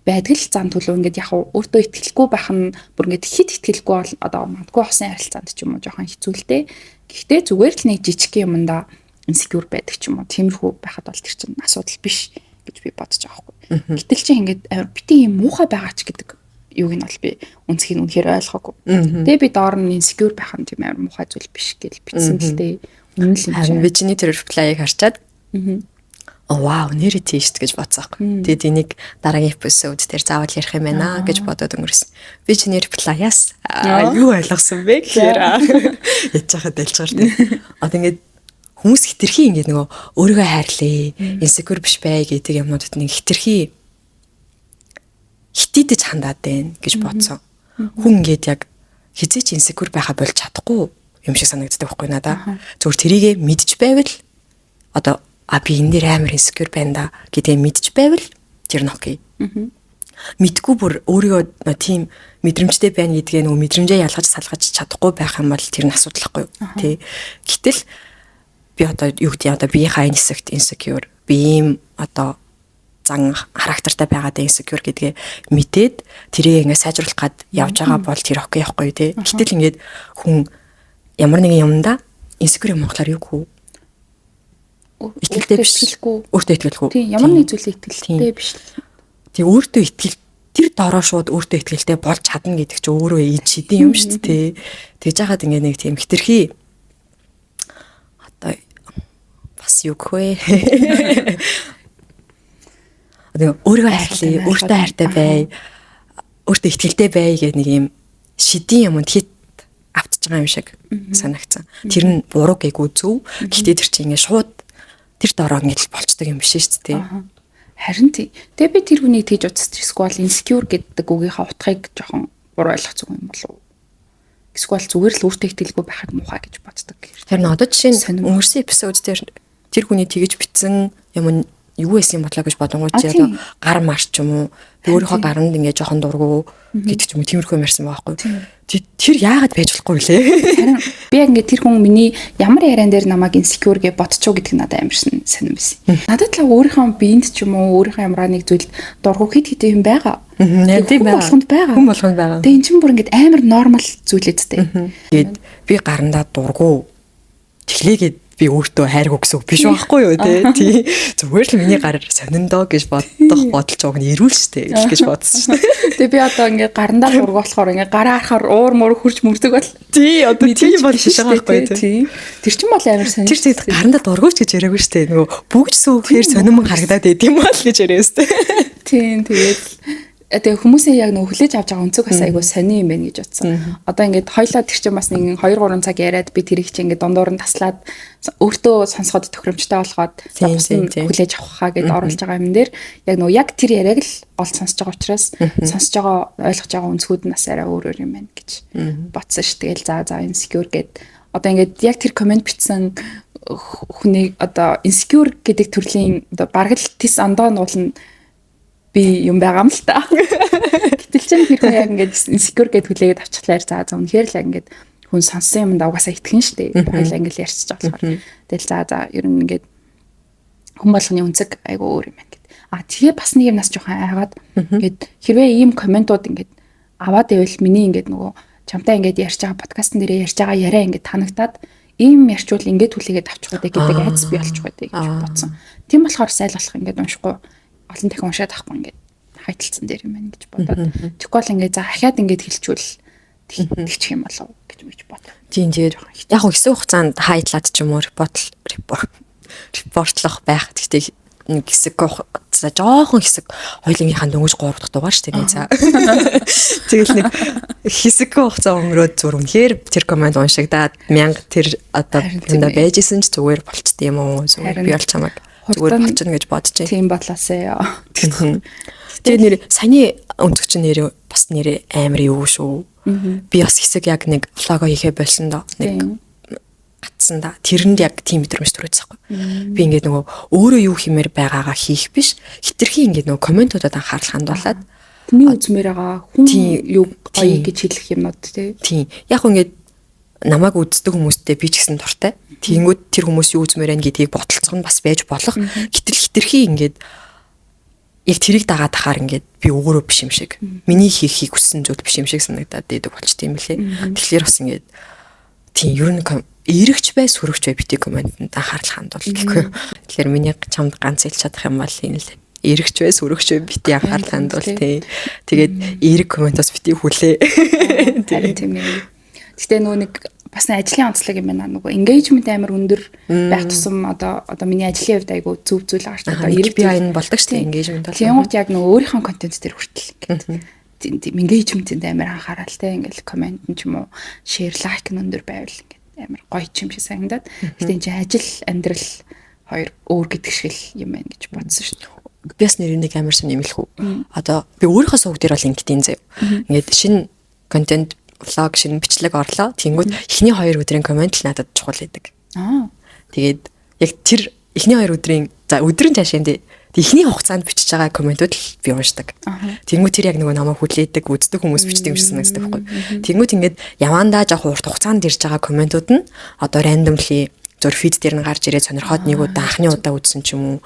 [SPEAKER 2] байдаг л зан төлөв ингээд яг өөртөө итгэлгүй байх нь бүр ингээд хит итгэлгүй бол одоо магадгүй хосын харилцаанд ч юм уу жоохон хэцүүлтэй. Гэхдээ зүгээр л нэг жижиг юмдаа insecure байдаг ч юм уу. Тиймэрхүү байхад бол тэр чинь асуудал биш гэж би бодож байгаа байхгүй. Гэтэл чи ингээд бити юм муухай байгаа ч гэдэг юуг нь бол би үнцгийг нь үнэхээр ойлгоогүй. Тэгээ би доор нь insecure байх нь тийм амар муухай зүйл биш гэж бичсэн л дээ. Үнэн л юм шиг.
[SPEAKER 1] Би чиний тэр reply-ыг харчаад вау нэрээ тийш гэж бодсоог. Тэгээд энийг дараагийн эпизод дээр заавал ярих юм байна гэж бодоод өнгөрсөн. Би чиний reply-аас юу ойлгосон бэ гэхээр яж хахад дэлжгаар тийм. Одоо ингээд хүмүүс хитрхи ингээд нөгөө өөрийгөө хайрлаа, insecure биш бай гэдэг юмнуудад нэг хитрхи хитийдэж хандаад байна гэж бодсон. Хүн ингээд яг хизээч insecure байха болж чадахгүй юм шиг санагддаг байхгүй надаа. Зүгээр тэрийгэ мэдж байвал одоо би энэ дээр амар insecure байна да гэдээ мэдж байвал тэр нь окей. Мэдгүй бүр өөрийгөө тийм мэдрэмжтэй байна гэдгээ нөгөө мэдрэмжээ ялгаж салгаж чадахгүй байх юм бол тэр нь асуудалхгүй тий. Гэтэл би одоо юу гэдэг одоо биеийнхээ хэсэгт insecure би ийм одоо зан характертай байгаад insecure гэдгээ мэдээд тэрийг ингээ сайжруулах гад явж байгаа бол тэр окей явахгүй тий. Гэтэл ингээд хүн ямар нэгэн юмдаа insecure юм болохоор юу гоо итгэлтэй бишгүй өөртөө итгэлгүй
[SPEAKER 2] тий ямар нэг зүйлээ итгэлтэй биш
[SPEAKER 1] тий өөртөө итгэл тэр доороо шууд өөртөө итгэлтэй болж чадна гэдэг чинь өөрөө ий шидэн юм шүү дээ. Тэгж яхад ингээ нэг тийм хитрхи одоо бас юу гэвэ одоо өөрийгөө хайрлаа өөртөө хайртай бай өөртөө итгэлтэй бай гэх нэг юм шидэн юмд хит автж байгаа юм шиг санагцсан. Тэр нь буруу гээгүү зөв. Гэхдээ тэр чинь ингээ шууд тэр доороо ингээд болцдог юм биш шүү дээ.
[SPEAKER 2] Харин тий. Тэгээ би тэр хүнийг тэгж утсаж эсвэл insecure гэдэг үгийнхаа утгыг жоохон буруу ойлгох зүг юм болов уу? Эсвэл зүгээр л өөртөө итгэлгүй байхад муухай гэж боддог.
[SPEAKER 1] Харин одоо жишээ нь өнгөрсөн эпизод дээр тэр хүний тэгж битсэн юм юу байсан юм бодлоо гэж бодонгууд чи одоо гар марч ч юм уу өөрийнхөө гаранд ингээ жоохон дургу гэдэг ч юм уу тиймэрхүү юм ярьсан байхгүй. Тэр яагаад байж болохгүй лээ?
[SPEAKER 2] Харин би яг ингээ тэр хүн миний ямар яриан дээр намайг insecure гэж бодчихоо гэдэг надад амарсан сонирм байсан. Надад л өөрийнхөө биед ч юм уу өөрийнхөө ямар нэг зүйлд дургу хит хит юм байгаа.
[SPEAKER 1] Тийм байгаа. Хүн болгонд байгаа.
[SPEAKER 2] Тэгээ эн чинь бүр ингээ амар нормал зүйл эцтэй.
[SPEAKER 1] Тэгээд би гарандаа дургу тэглээгээд би өөртөө хайрг гэсэн үг биш байхгүй юу тий. Зүгээр л миний гар сониндоо гэж бодож байгаа нь эрүүл штэ гэж бодсон штэ.
[SPEAKER 2] Тэгээ би одоо ингээд гарандаа хург болохоор ингээд гараа харахаар уур муур хурж мөрдөг бол.
[SPEAKER 1] Тий одоо тийм бол шишээ байхгүй тий.
[SPEAKER 2] Тэр чинь бол амар сонир.
[SPEAKER 1] Тэр чинь гарандаа дургуйч гэж яриаггүй штэ. Нөгөө бүгд сүүхээр сонирмон харагдаад байд юм бол гэж яриа штэ.
[SPEAKER 2] Тийм тэгээд хүмүүсийн яг нөгөө хүлээж авч байгаа өнцөг бас айгуу сони юм байна гэж бодсон. Одоо ингээд хоёлаа тэр чинь бас нэг 2-3 цаг яриад би тэрийг чинь ингээд дундуур нь таслаад өөртөө сонсоход тохиромжтой болгоод бас хүлээж авах хаа гэдээ оруулж байгаа юм дээр яг нөгөө яг тэр яриаг л гол сонсож байгаа учраас сонсож байгаа ойлгож байгаа өнцгүүд нь бас арай өөр юм байна гэж бодсон ш. Тэгэл за insecure гэд одоо ингээд яг тэр комент бичсэн хүнийг одоо insecure гэдэг төрлийн одоо бараг л тис ондоо нуулна би юм байгаа юм л та. Гэтэл чинь тэр хүн яг ингээд insecure гэд хүлээгээд авчихлаар за үнэхээр л яг ингээд хүн сонссон юмд угаасаа итгэн штэ. Хоёлаа ингээд ярьчих болохоор. Тэгэл за ер нь ингээд хүн болгоны үнцэг айгу өөр юм байна гэд. Тэгээ бас нэг юмнаас жоохон айгаад ингээд хэрвээ ийм комментууд ингээд аваад ивэл миний ингээд нөгөө чамтай ингээд ярьж байгаа подкастн дээр ярьж байгаа яриа ингээд танагтаад ийм ярьчвал ингээд хүлээгээд авчих гэдэг айц би олчих байдаг гэж бодсон. Тийм болохоор сайлуулах ингээд уншихгүй олон дахин уншаад авахгүй ингээд хайталцсан дээр юм байна гэж бодоод тэгвэл ингээд за ахаад ингээд хэлчихвэл тэгчих юм болов гэж мэж бод.
[SPEAKER 1] Тийм яг хэсэг хугацаанд хайдлаад ч юм уу репортлох байх. Гэхдээ нэг хэсэг за жоохон хэсэг хоёулынхаа дөнгөж 3 дахь дугаар шүү дээ. За. Тэгэл нэг хэсэг хугацаа өнгөрөөд зүр үнэхээр тэр комент уншигдаад 1000 тэр одоо юмда байжсэн ч зүгээр болчт юм уу? Зүгээр би бол чамайг зүгээр болчихно гэж бодож байна.
[SPEAKER 2] Тийм болоосаа.
[SPEAKER 1] Тэгээ нэр саяны өнцөгч нэр бас нэр амар юу шүү. Би бас хэсэг яг нэг лого хийхэ болсон доо. Нэг гатсан да. Тэрэнд яг тийм мэдрэмж төрөөцөхгүй. Би ингээд нөгөө өөрөө юу хэмээр байгаагаа хийх биш. Хитрхи ингээд нөгөө комментуудад анхаарал хандуулаад
[SPEAKER 2] хүний үзмээр байгаа хүн юу гоё гэж хэлэх юмнууд
[SPEAKER 1] тийм. Яг ингээд намайг үздэг хүмүүстэй би ч гэсэн дуртай. Тэнгүүд тэр хүмүүс юу үзмээр байна гэдгийг бодолцох нь бас байж болох. Гэтэл хитрхи ингээд яг тэрийг дагаад тахаар ингээд би өөрөө биш юм шиг. Миний хийхийг хүссэн зүйл биш юм шиг санагдаад идэг болч тийм лээ. Тэгэхээр бас ингээд тийм ер нь эрэгч бай сүрэгч бай бити комментэнд анхаарал хандуул гэхгүй. Тэгэхээр миний чамд ганц хэлж чадах юм бол энэ л эрэгч бай сүрэгч бай бити анхаарал хандуул тий. Тэгээд эрэг комментоос бити хүлээ.
[SPEAKER 2] Тийм ээ. Гэтэ нөө нэг бас ажлын онцлог юм байна. Нөгөө engagement амар өндөр байх тусам одоо миний ажлын хувьд айгу зөв зүйл гарч одоо
[SPEAKER 1] эрэг би энэ болдог шүү дээ engagement бол.
[SPEAKER 2] Тэнгуут яг нөгөө өөрийнхөө контент дээр хүртэл ингээд тийм engagement-д амар анхаарал те ингээл коммент нь ч юм уу share like нь өндөр байвал ингээд амар гоё ч юм шиг санагдаад. Гэтэ энэ чинь ажил амьдрал хоёр өөр гэдэг шиг л юм байна гэж бодсон шүү дээ.
[SPEAKER 1] Би бас нэг амар сонь нэмэлэх үү. Одоо би өөрийнхөө сувг дээр бол ингэдэйн заяа. Ингээд шинэ контент влог шинэ бичлэг орлоо. Тэнгүүд эхний 2 өдрийн коммент л надад чухал байдаг. Тэгээд яг тэр эхний 2 өдрийн за өдрийн цаашаа энэ эхний хугацаанд бичиж байгаа комментууд л би уншдаг. Тэнгүүд тэр яг нөгөө намайг хүлээдэг, үздэг хүмүүс бичдэг юм шиг санагддаг байхгүй. Тэнгүүд ингээд явандаа жоох урт хугацаанд ирж байгаа комментууд нь одоо randomly зур фид дээр нь гарч ирээд сонирхоод нэг удаа анхны удаа үзсэн ч юм уу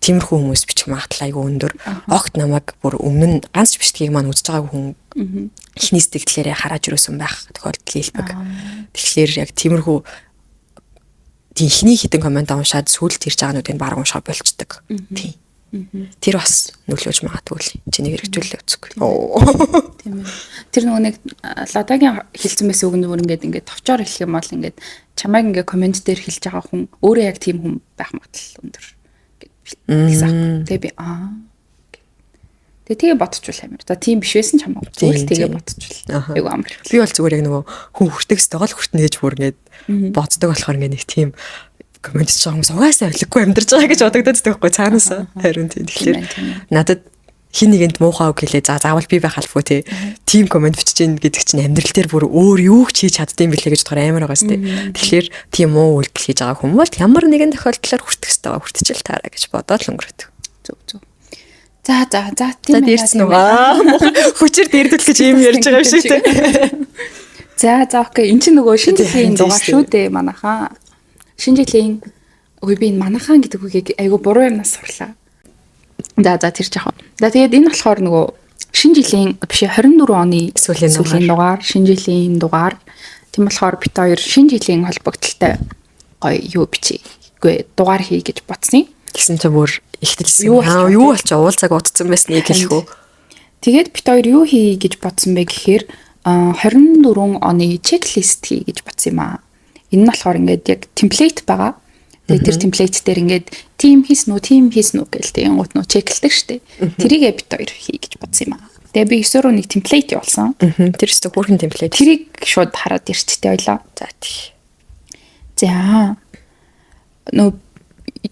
[SPEAKER 1] тиймэрхүү хүмүүс бичих магадлал айгүй өндөр. Огт намайг бүр өмнө нь ганц бичлэгийг маань үзэж байгааг хүн эхний сэтгэлээрээ хараад юусэн байх тохиолдол илбэг. Тэгэхээр яг тиймэрхүү ихний хитэн коммент уншаад сүлд ирж байгаануудыг баг уншаа болцдог. Тийм. Тэр бас нөлөөж магадгүй чиний хэрэгжүүлээ үзэхгүй.
[SPEAKER 2] Тийм ээ. Тэр нөгөө нэг ладагийн хэлсэн байсан үг нь ингээд товчоор хэлэх юм бол ингээд чамайг ингээд коммент дээр хэлж байгаа хүн өөрөө яг тийм хүн байх магадлал өндөр гэсэн. Тэгээ би тэгээ бодчихвол амар. За тийм биш байсан ч хамаагүй. Зүгээр л тэгээ бодчихвол. Айгу амар.
[SPEAKER 1] Би бол зүгээр яг нөгөө хүн хүртэгс тоглох хүртнэ гэж бүр ингээд боддог болохоор ингээд нэг тийм коммент ч хүмүүс угаасаа олиггүй амьдарч байгаа гэж бодогдоод байгаа байхгүй цаанаас харин тийм. Тэгэхээр надад хин нэгэнд муухай үг хэлээ. За заавал би байх албагүй те. Тим коммент бичиж гин гэдэг чинь амьдрал дээр бүр өөр юу ч хийж чаддсан бэлээ гэж бодохоор амар байгаа сте. Тэгэхээр тийм муу үйлдэл хийж байгаа хүмүүс ямар нэгэн тохиолдлоор хүртэх хэрэгтэй байгаа хүртчихэл таараа гэж бодоод л өнгөрөөдөг.
[SPEAKER 2] Зөв. За тийм
[SPEAKER 1] дээрсэн үү. Хүчээр дээрдүүл гэж юм ярьж байгаа юм шиг те.
[SPEAKER 2] За окей. Энд чинь нөгөө шинэ жилийн дугаар шүү дээ манайхаа. Шинэ жилийн үгүй би энэ манайхаа гэдэг үгийг айгу буруу юмнаас сурлаа. За тэр жахаа. За тэгээд энэ болохоор нөгөө шинэ жилийн биш 24 оны сүүлийн дугаар, шинэ жилийн дугаар. Тийм болохоор бит хоёр шинэ жилийн холбогдлолтой гоё юу бичиж. Үгүй дугаар хий гэж бодсон юм.
[SPEAKER 1] Тэгсэн чинь бүр ихтэлсэн.
[SPEAKER 2] Юу болчих вэ?
[SPEAKER 1] Юу болчих уулзаг удцсан байсныг хэлэх үү?
[SPEAKER 2] Тэгээд бит хоёр юу хий гэж бодсон бэ гэхээр 24 оны чеклист хий гэж бодсон юм аа. Энэ нь болохоор ингээд яг темплейт байгаа. Тэгээд тэр темплейт дээр ингээд тим хийсэн үү гэл тэгээд гут нөө чеклдэг штэ. Тэрийгээ бит хоёр хий гэж бодсон юм аа. Тэгээд би 9 руу нэг темплейт явуулсан.
[SPEAKER 1] Тэр өстө хүүхэн темплейт.
[SPEAKER 2] Тэрийг шууд хараад ирчтэй ойлоо.
[SPEAKER 1] За тий.
[SPEAKER 2] За. Нөө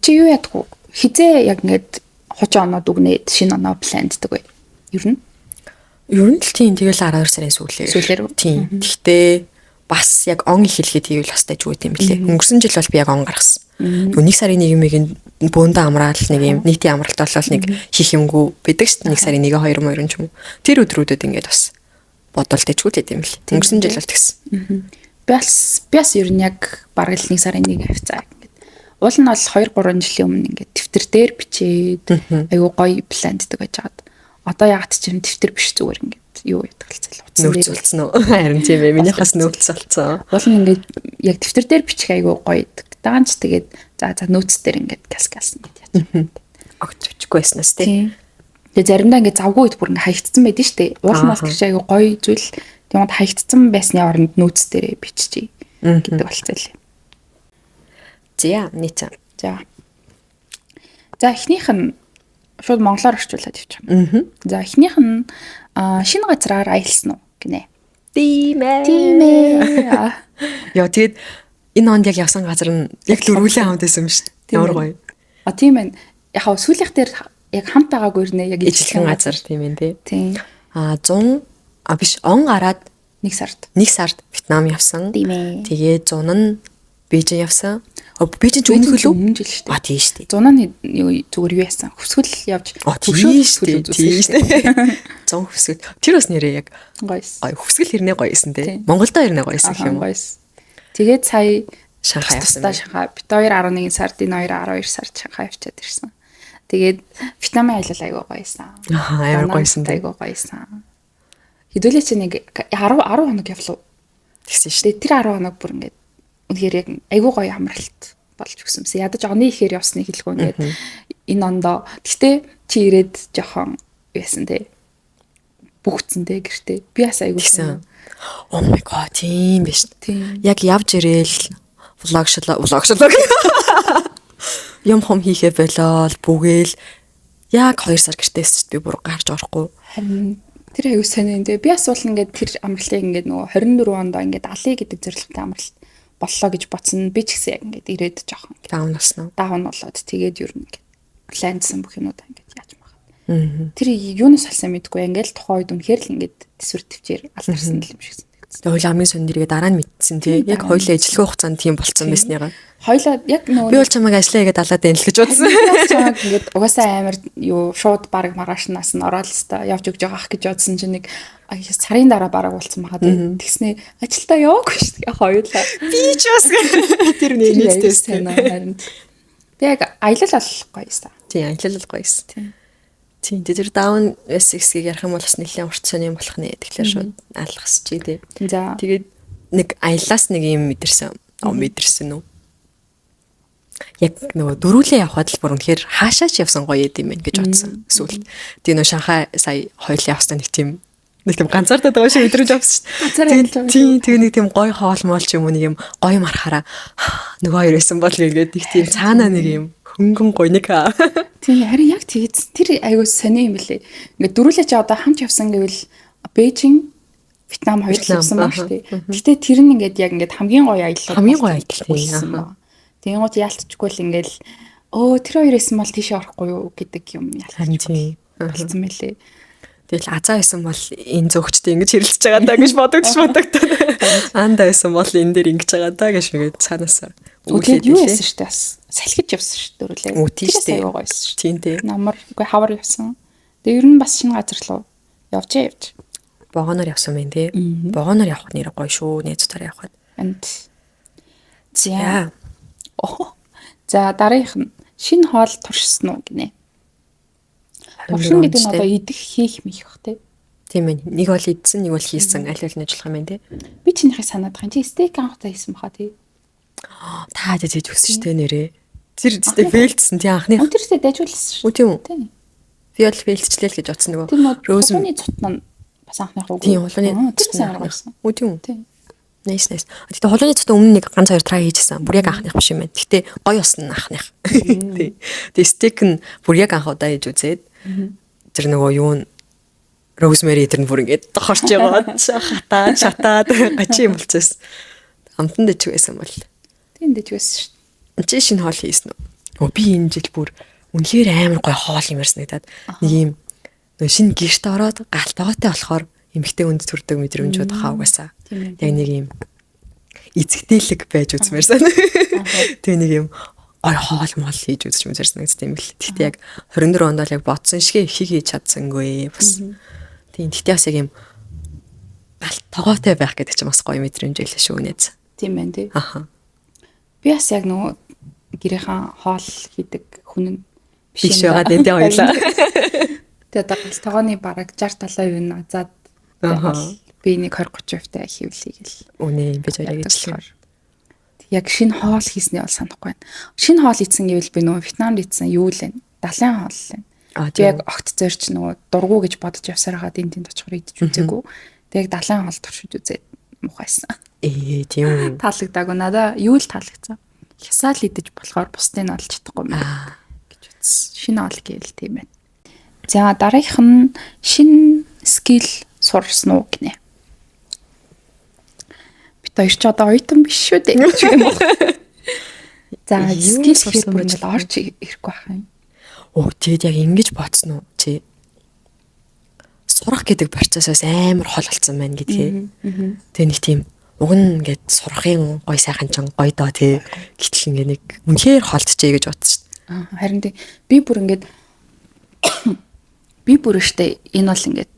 [SPEAKER 2] чи юу ядах вэ? Хизээ яг ингээд хучин оноод үгнээд шинэ оноо планддаг бай. Ер нь
[SPEAKER 1] Ер нь л тийм тэгэл 12 сарын
[SPEAKER 2] Сүүлээр үү?
[SPEAKER 1] Тийм. Гэхдээ бас яг он ихлэхэд хийвэл хостой ч үгүй юм билээ. Өнгөрсөн жил бол би яг он гаргасан. Нөгөө 1 сарын 1-ийг бөөндөө амраал нэг юм нийтийн амралт болол нэг хийх юмгүй байдаг шүү дээ. 1 сарын 1 2 2 ч юм уу. Тэр өдрүүдэд ингээд бас бодолтой ч үгүй юм билээ. Өнгөрсөн жил бол тэгсэн.
[SPEAKER 2] бас ер нь яг бараг л 1 сарын 1 хавцаа ингээд. Уул нь бол 2 3 жилийн өмнө ингээд дэвтэр дээр бичээд айгуу гоё планддаг байж хаад. Одоо ягаад ч юм дэвтэр биш зүгээр ингээд юу яддаг л цэл утсан дээр
[SPEAKER 1] болсон уу? Харин тийм ээ. Минийхээс нөөц болсон.
[SPEAKER 2] Уул нь ингээд яг дэвтэр дээр бичих айгуу гоё яддаг. Даанч тэгээд за нөөц дээр ингээд кас ингээд яачих.
[SPEAKER 1] Огт бичихгүй байснаас тийм.
[SPEAKER 2] Тэгээ заримдаа ингээд завгүй үед бүр ингээд хаягдсан байдэн штэ. Уул нь бол тэр чинь айгуу гоё зүйл. Тэгмэд хаягдсан байсны оронд нөөц дээрээ биччихье гэдэг болцоо лээ.
[SPEAKER 1] За нийт.
[SPEAKER 2] За. За эхнийх нь шууд монголоор орчуулад явчих. За эхнийх нь шинэ газраар аялсан уу гинэ.
[SPEAKER 1] Тийм ээ. Яа тэгээд энэ онд яг явсан газар нь яг дөрвөлээ хамт байсан юм шүү дээ. Ямар гоё.
[SPEAKER 2] Тийм ээ. Яг сүүлийнх дээр яг хамт байгаагүй нэ яг
[SPEAKER 1] ижилхэн газар тийм ээ тий.
[SPEAKER 2] Тийм.
[SPEAKER 1] 100 биш он гараад
[SPEAKER 2] 1 сард
[SPEAKER 1] Вьетнам явсан.
[SPEAKER 2] Тийм ээ.
[SPEAKER 1] Тэгээ 100 нь Бээжин явсан. Бээжин ч өмнөх лөө?
[SPEAKER 2] Өмнө жил шүү дээ.
[SPEAKER 1] Тийм шүү дээ.
[SPEAKER 2] 100-ны зүгээр юу яасан? Хөсгөл явж
[SPEAKER 1] тийм шүү дээ. 100 хөсгөл. Тэр бас нэрээ яг
[SPEAKER 2] гоёс.
[SPEAKER 1] Хөсгөл хэрнээ гоёсэн те. Монголдоо хэрнээ гоёсэн юм.
[SPEAKER 2] Гоёс. Тэгээд сая
[SPEAKER 1] Шанхай явсан.
[SPEAKER 2] Шанхай. Бид 2.1 сард энэ 2.12 сард Шанхай явчаад ирсэн. Тэгээд Вьетнамын аялал айгуу гоёсан.
[SPEAKER 1] Амар гоёсэн те.
[SPEAKER 2] Айгуу гоёсан. Хэдүүлээ чи нэг 10 хоног явлаа.
[SPEAKER 1] Тэгсэн шүү дээ.
[SPEAKER 2] Тэр 10 хоног бүр ингээд үнэхээр яг айгуу гоё амралт болж өгсөн. Ядаж оны ихээр явсныг хэлэхгүй ингээд энэ ондоо. Гэтэ чи ирээд жоохон байсан те. Бүгцэн те гэртээ. Би бас айгуу
[SPEAKER 1] гэсэн. Oh my god, тийм биш. Яг явж ирээл влог юм хом хийхэ болол бүгээл яг 2 сар гэртээс би бүр гарч орохгүй.
[SPEAKER 2] Харин тэр аюу сонио энэ би бас бол ингээд тэр амралтыг ингээд нөгөө 24 онд ингээд алий гэдэг зорилготой амралт боллоо гэж бодсон. Би ч гэсэн яг ингээд ирээд жоохон
[SPEAKER 1] даун болсон.
[SPEAKER 2] Даун болоод тэгээд ер нь ингээд плансан бүх юмудаа ингээд яаж махад. Тэр юунаас салсан мэдгүй ингээд тухайн үед үнэхээр л ингээд төсвөр төвчээр алдарсан юм шиг.
[SPEAKER 1] Тэгээ хоёул амын сон дэргээ дараа нь мэдсэн тий. Яг хоёулаа ижлэхөө хугацаанд тийм болцсон байсныгаа.
[SPEAKER 2] Хоёулаа яг нөгөө
[SPEAKER 1] би бол чамайг ажиллаа гэдэг далаад байна л гэж бодсон.
[SPEAKER 2] Чамайг ингээд угаасаа амар юу шууд баг маргаашнаас нь ороод л явж өгж байгаа ах гэж бодсон чинь нэг сарын дараа бараг болцсон байхад тэгснээ ажилдаа яваагүй шүү дээ хоёулаа.
[SPEAKER 1] Би ч бас тэр нээстэйс
[SPEAKER 2] харин. Яг аялал гоё юмсан.
[SPEAKER 1] Тий аялал гоё юмсан. Тийм тэр даун S6-ийг ярих юм бол бас нэлээд урт сони юм болох нэ. Тэгэхээр шууд алгасч тий.
[SPEAKER 2] За.
[SPEAKER 1] Тэгээд нэг аяллаас нэг юм мэдэрсэн. Мэдэрсэн үү? Яг нөгөө дөрүүлээ явхад л бүр үнэхээр хаашаач явсан гоё юм байна гэж бодсон. Эсвэл тийм нөгөө Шанхай сая хоёул явсан нэг тийм ганцаардаад байгаа шиг өдрөж авсан шүү дээ. Тийм тэгээ нэг тийм гоё хоол моол ч юм уу нэг юм гоё мархаараа нөгөө хоёр байсан бол ингээд их тийм цаанаа нэг юм хөнгөн гоё нэг.
[SPEAKER 2] Тийм харин яг тэгээд тэр аюу сони юм бэлээ. Ингээд дөрүүлээ чи одоо хамт явсан гэвэл Бээжин Вьетнам хоёр явсан баг шүү дээ. Гэтэ тэр нь ингээд яг ингээд хамгийн гоё аялал
[SPEAKER 1] болсон.
[SPEAKER 2] Тэгээд гоо яалтчгүй л ингээд тэр хоёроос нь бол тийшээ орохгүй юу гэдэг юм яалтчгүй болсон мэлээ.
[SPEAKER 1] Тэгэл азаа байсан бол энэ зөвчтэй ингэж хэрэлцэж байгаа даа гэж бодогдсон. Анда байсан бол энэ дээр ингэж байгаа даа гэж мэгээд цаанаасаа
[SPEAKER 2] үгээд юу яасан шүү дээ. Салхиж явсан шүү дээ дөрүлээ.
[SPEAKER 1] Тийшээ
[SPEAKER 2] аюу гойсон шүү.
[SPEAKER 1] Тийм дээ.
[SPEAKER 2] Намар үгүй хавар явсан. Тэгээ ер нь бас шинэ газар руу явж.
[SPEAKER 1] Богоноор явсан мэн тий. Богоноор явах нэр гоё шүү. Нээцээр явхад.
[SPEAKER 2] За. За дараагийнх нь шинэ хоол туршсан уу гинэ. Туршин гэдэг нь одоо идэх хийх мэх бах тий.
[SPEAKER 1] Тийм ээ. Нэг бол идсэн, нэг бол хийсэн аль аль нь ажиллах юм байна тий.
[SPEAKER 2] Би чинийхийг санаад байгаа. Чи стейк анхудаа хийсэн баха тий.
[SPEAKER 1] Та дэж өгсөн шүү дээ нэрээ. Тэр зүгтээ фейлдсэн тий анхны.
[SPEAKER 2] Өдөртөө дайжуулсан шүү.
[SPEAKER 1] Тийм үү?
[SPEAKER 2] Тийм.
[SPEAKER 1] Би бол фейлдчлээ л гэж бодсон нөгөө.
[SPEAKER 2] Тэр нөгөө хулууны цутна бас анхных уу?
[SPEAKER 1] Тийм хулууны
[SPEAKER 2] цутна байсан.
[SPEAKER 1] Тийм үү?
[SPEAKER 2] Тийм.
[SPEAKER 1] Nice. Гэтэ хулууны цутна өмнө нэг ганц хоёр тра хийжсэн. Бүр яг анхных биш юм байна. Гэтэ гоё болсон анхных. Тий. Тэгээ стейк нь бүр яг анх удаа хийж үзээд тэр нөгөө юу н Rosemary тэр нь бүр ингээд дохорч яваад шатаад гачи юм болчихсон. Амтан дэч байсан бол.
[SPEAKER 2] Тийм дэч байсан шүү.
[SPEAKER 1] Чи шинэ хоол хийсэн үү? Би энэ жил бүр үнэхээр амар гоё хоол юм ярьсан надад. Нэг юм нөгөө шинэ гэрт ороод галтгоотой болохоор эмхтэй үнд төрдөг мэдрэмжүүд хавгасаа. Яг нэг юм эзэгтэлэг байж үзмээр сан. Тэгээ нэг юм гой хоол мол хийж үзэж юмсарсан гэдэг юм л. Тэгтээ яг 24 онд л яг бодсон шигээ их хийж чадсангүй бас. Тийм тэгтээ бас яг юм галт тогоотой байх гэдэг чинь бас гоё мэдрэмж байлаа шүү нээз.
[SPEAKER 2] Тийм байна тий.
[SPEAKER 1] Аха.
[SPEAKER 2] Би бас яг нөгөө гэрийнхэн хоол хийдэг хүн нь
[SPEAKER 1] биш байгаа дээ хоёлаа.
[SPEAKER 2] Тэгээд галт тогооны бараг 60-70% нь азаад би нэг 20-30% та хийвлийг л.
[SPEAKER 1] Үнэ би зориг ажиллах.
[SPEAKER 2] Яг шинэ хоол хийснээ бол санахгүй байна. Шинэ хоол хийсэн гэвэл би нөгөө Вьетнамд ийдсэн юу л вэ? Далайн хоол л вэ. Би яг огт зорч нөгөө дургу гэж бодож явсаар хагаад энд тэнд очихоор идэж үзээгүй. Тэг яг далайн хоол туршиж үзээд мухайсан.
[SPEAKER 1] Тийм үү.
[SPEAKER 2] Таалагдаагүй надаа юу л таалагдсан. Хясаал идэж болохоор бусдыг нь олж чадахгүй юм гэж үзсэн. Шинэ хоол гэвэл тийм байна. За дараагийнх нь шинэ скил сурсан уу гинэ. Хоёр ч одоо оюутан биш шүү дээ гэж юм уу. За скил хийх бүр ингээд орж ирэхгүй байх юм.
[SPEAKER 1] Оо тэгээд яг ингэж бодсон уу чи? Сурах гэдэг процессоос амар хол болсон байна гэдгийг. Тэгээ нэг тийм уг нь ингээд сурахын гой сайхан ч гоё доо тий. Гэтэл ингээд нэг үнэхээр холдчихъя гэж бодсон шүү.
[SPEAKER 2] Харин тий би бүр ингээд би бүр штэ энэ бол ингээд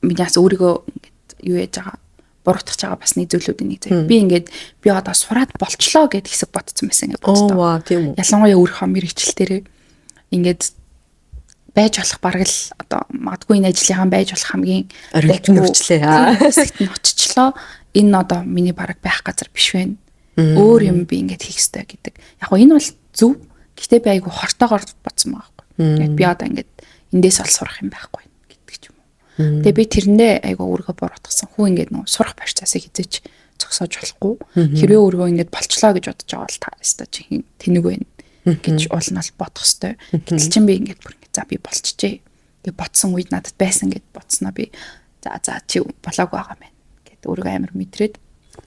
[SPEAKER 2] минийс өөрийгөө ингээд юу яаж байгаа буруутгах байгаа бас нэг зүйлүүдийн нэг зав. Би ингээд би одоо сураад болчлоо гэд хэсэг бодсон байсан ингээд бодсон.
[SPEAKER 1] Оо тийм үү.
[SPEAKER 2] Ялангуяа өөрийнхөө мэрэгчлэлтэрээ ингээд байж болох бараг л одоо магадгүй энэ ажлынхаа байж болох хамгийн
[SPEAKER 1] оройн нөхцлээ.
[SPEAKER 2] Хэсэгт нь очичлоо. Энэ одоо миний бараг байх газар биш байна. Өөр юм би ингээд хийх ёстой гэдэг. Яг гоо энэ бол зөв. Гэхдээ би айгу хортоогоор бодсон байгаа байхгүй. Яг би одоо ингээд эндээс ол сурах юм байхгүй гэдэг ч юм уу. Тэгээ би тэрэндээ айгу өөрийгөө буруутгасан. Хүү ингээд нөө сурах процессыг хизээч зогсоож болохгүй. Хэрвээ өөрийгөө ингээд болчлоо гэж бодож байгаа бол та өстой чи хин тэнэг байна гэж уулнаас бодох ёстой. Гэтэл чин би ингээд бүр ингээд за би болчихжээ. Ингээд бодсон үед надад байсан гэд бодсноо би за чи болоогүй байгаа мэн гэд өөрийгөө амар мэдрээд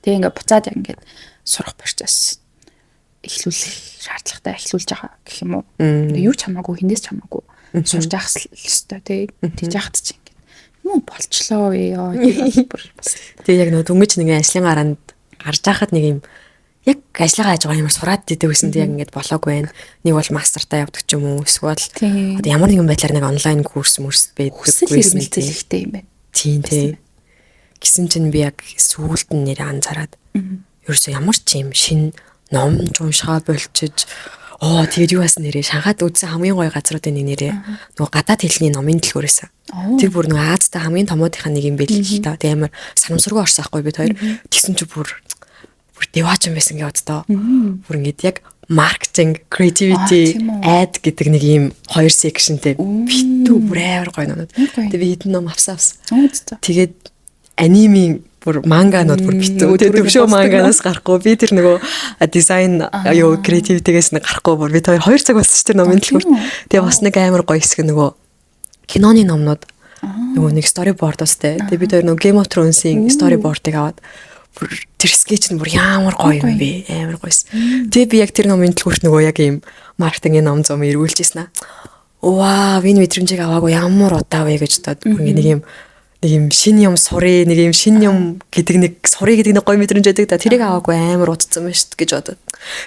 [SPEAKER 2] тэгээ ингээд буцаад яг ингээд сурах процесс эхлүүлэх шаардлагатай эхлүүлж байгаа гэх юм уу. Юу ч хамаагүй хинээс ч хамаагүй сурж явах ёстой тий. Тэгж яхад чи ингээд юм болчлоо ёо
[SPEAKER 1] тэгээ яг нөө дөнгөж нэг ажлын гараанд гарч байхад нэг юм яг ажиллагаа хийж байгаа юм сураад идэв гэсэн тийм яг ингээд болоогүй байна. Нэг бол мастертаа явдаг ч юм уу эсвэл одоо ямар нэгэн байдлаар нэг онлайн курс байдаг байсан
[SPEAKER 2] хэлтэй юм байна.
[SPEAKER 1] Тийм тий. Гэсэн чинь би яг сүүлд нь нэр анзаараад ерөөсөө ямар ч юм шин ном уншгаа болчиж тэгээд юу хасан нэрээ Шанхайд үзсэн хамгийн гоё газруудын нэг нэрээ нөгөө гадаад хэлний номын дэлгүүрээс. Тэр бүр нөгөө Азтай хамгийн томоодынхаа нэг юм байл л та. Тэг амар санамсаргүй орсон ахгүй бид хоёр. Тэгсэн чи бүр дэваач юм байсан гэж боддоо. Бүр ингээд яг marketing, creativity, ad гэдэг нэг юм хоёр sectionтэй битүү бүр амар гоё нонод. Тэг би хэдэн ном авсан. Тэгээд анимийн бүр манганууд бүр битүү. Тэгээд төвшөө манганаас гарахгүй би тэр нөгөө дизайн юу creativity-гээс нэг гарахгүй бүр бид 2 цаг болсон ч тэр номын дэлгүүрт. Тэгээ бас нэг амар гоё хэсэг нөгөө киноны номнууд нөгөө нэг storyboard-ос тэ. Тэгээ бид хоёр нөгөө Game of Thrones-ийн storyboard-ыг аваад тэр скетч нь бүр ямар гоё юм бэ? Амар гоёс. Тэгээ би яг тэр номын дэлгүүрт нөгөө яг ийм маркетингийн ном зам эргүүлжсэн аа. Вау, энэ мэдрэмжийг аваагүй ямар удаа вэ гэж бодоод нэг юм шин юм сурыг, нэг юм шин юм гэдэг нэг сурыг гэдэг нэг гоё мэдрэмж байдаг та тэрийг аваагүй амар удцсан байна шүү гэж бодоод.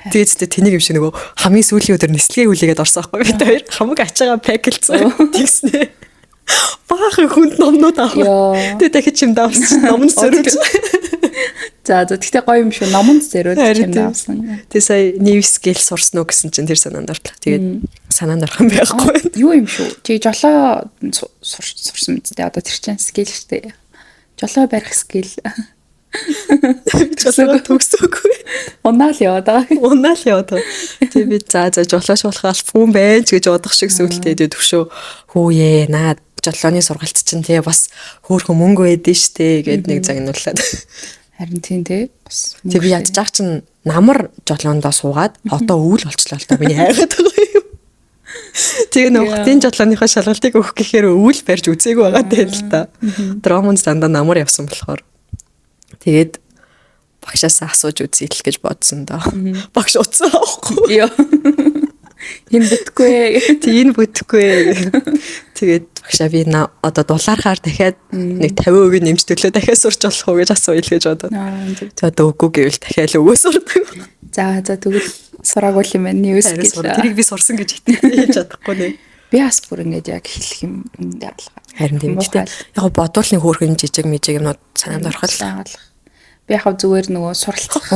[SPEAKER 1] Тэгээд тэнийг юм шиг нөгөө хамгийн сүүлийн өдөр нислэгээ хүлээгээд орсон байхгүй бид хоёр хамаг ачаага пэклцсэн тэгснэ. Баахан хүнд номнууд авах. Тэгээд дахиж чим давсан номон зөрүүлж.
[SPEAKER 2] За тэгтээ гоё юм шүү. Номонд зөрөөд чим давсан.
[SPEAKER 1] Тэгээ сая new skill сурсан уу гэсэн чинь тэр санаанд ортлоо. Тэгээд санаанд орох юм байхгүй.
[SPEAKER 2] Юу юм шүү. Чи жолоо сурсан мэт дээ. Одоо тэр чинь skill штэ. Жолоо барих skill.
[SPEAKER 1] Жолоо төгсөөгүй.
[SPEAKER 2] Унаал яваад байгаа.
[SPEAKER 1] Унаал яваад байгаа. Тэгээ би за жолооч болох албагүй байх ч гэж бодох шиг сүгэлтэй тэгээ төвшөө хүүе наад жолооны сургалт чинь тэгээ бас хөөхөн мөнгө байдэн штэ гэд нэг загнууллаад.
[SPEAKER 2] Харин тийм те бас.
[SPEAKER 1] Тэгээ би ядчих чинь намар жолоондоо суугаад одоо өвөл болчлоо л та миний хайгаад байгаа юм. Тэгээ нөхдөний жолооныхоо шалгалтыг өгөх гэхээр өвөл барьж үзээгүй байгаа дээ л та. Дромонд дандаа намар явсан болохоор. Тэгээд багшаас асууж үзье л гэж бодсон доо. Багш утсан аахгүй.
[SPEAKER 2] Йоо. Энэ бүтгүй.
[SPEAKER 1] Тийм бүтэхгүй. Тэгээд багшаа би одоо дулаархаар дахиад нэг 50% нэмж төлөө дахиад сурч болох уу гэж асууя л гэж бодоод. За одоо үгүй гэвэл дахиад л өгөө сурдаг.
[SPEAKER 2] За тэгвэл сураагүй юм байна. Ньюс гэж.
[SPEAKER 1] Тэрийг би сурсан гэж хэлж чадахгүй нэ.
[SPEAKER 2] Би бас бүр ингэж яг хэлэх юм дадлага.
[SPEAKER 1] Харин тийм ч тийм. Яг бодвол нэг хөөрхөн жижиг юмнууд санаанд орох л.
[SPEAKER 2] Би яг зүгээр нөгөө суралцах.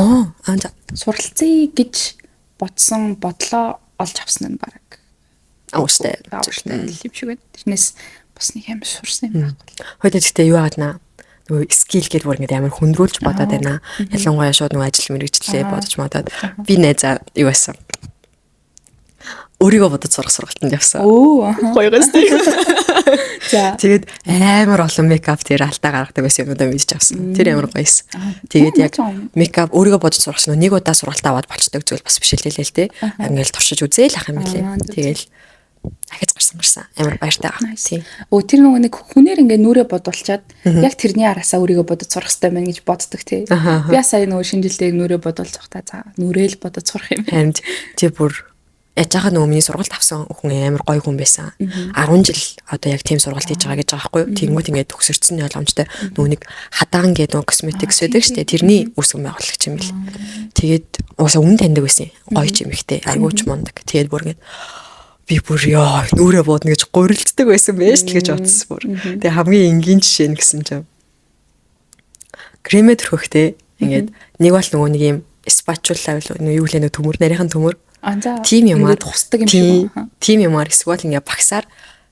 [SPEAKER 2] Суралцъя гэж бодсон бодлоо олж авсан нь баг.
[SPEAKER 1] Аустай.
[SPEAKER 2] Аустай юм шиг байна. Тэрнээс бас нэг юм сурсан юм байхгүй.
[SPEAKER 1] Хойд гэхдээ юу ааднаа? Нөгөө скил гэдэг бүр ингэ амар хүндрүүлж бодоод байна. Ялангуяа шууд нөгөө ажил мэргэжлээ бодож модоод би найзаа юу байсан? Өөрийгөө бодож сурах сургалтанд явсан. Гоёгоос тийм. За тэгээд амар олон мейкап тэр алтаа гаргадаг байсан юмудаа мэдж авсан. Тэр амар гоёс. Тэгээд яг мейкап өөрийгөө бодож сурах чинь нэг удаа сургалт аваад болчдөг зүйл бас биш л л те. Ингээл туршиж үзээл ах юм билээ. Тэгээл ахиж гарсан. Амар баяртай байгаа. Тийм.
[SPEAKER 2] Тэр нөгөө нэг хүнээр ингээ нүрээ бодулчаад яг тэрний араасаа өөрийгөө бодож сурах хэрэгтэй байна гэж боддог тий. Би сая нөгөө шинжилтэй нүрээ бодулж захтаа за нүрээ л бодож сурах юм.
[SPEAKER 1] Харин тий бүр яжаага нөгөө миний сургалт авсан хүн амар гоё хүн байсан. 10 жил одоо яг тийм сургалт хийж байгаа гэж байгаа байхгүй юу? Тэнгүүд ингээд төгсөрсөн ойлгомжтой нөгөө нэг хадаан гэдэг нөгөө косметикс байдаг шүү дээ. Тэрний үүсгэн байгуулагч юм бил. Тэгээд уусаа үн таньдаг байсан. Гоё ч юм ихтэй. Айгууч мундаг. Тэгээд бүр ингээд би бүр яа нүрээ бодно гэж гурилддаг байсан байж л гэж бодсон бүр. Тэгээ хамгийн энгийн жишээ нь гэсэн чинь кремэ төрхөхтэй ингээд нэг бол нөгөө нэг юм спачула юу лээ нэг төмөр нарийнхан төмөр тим юмар
[SPEAKER 2] тусдаг юм шиг байна.
[SPEAKER 1] Тим юмар эсвэл ингээ багсаар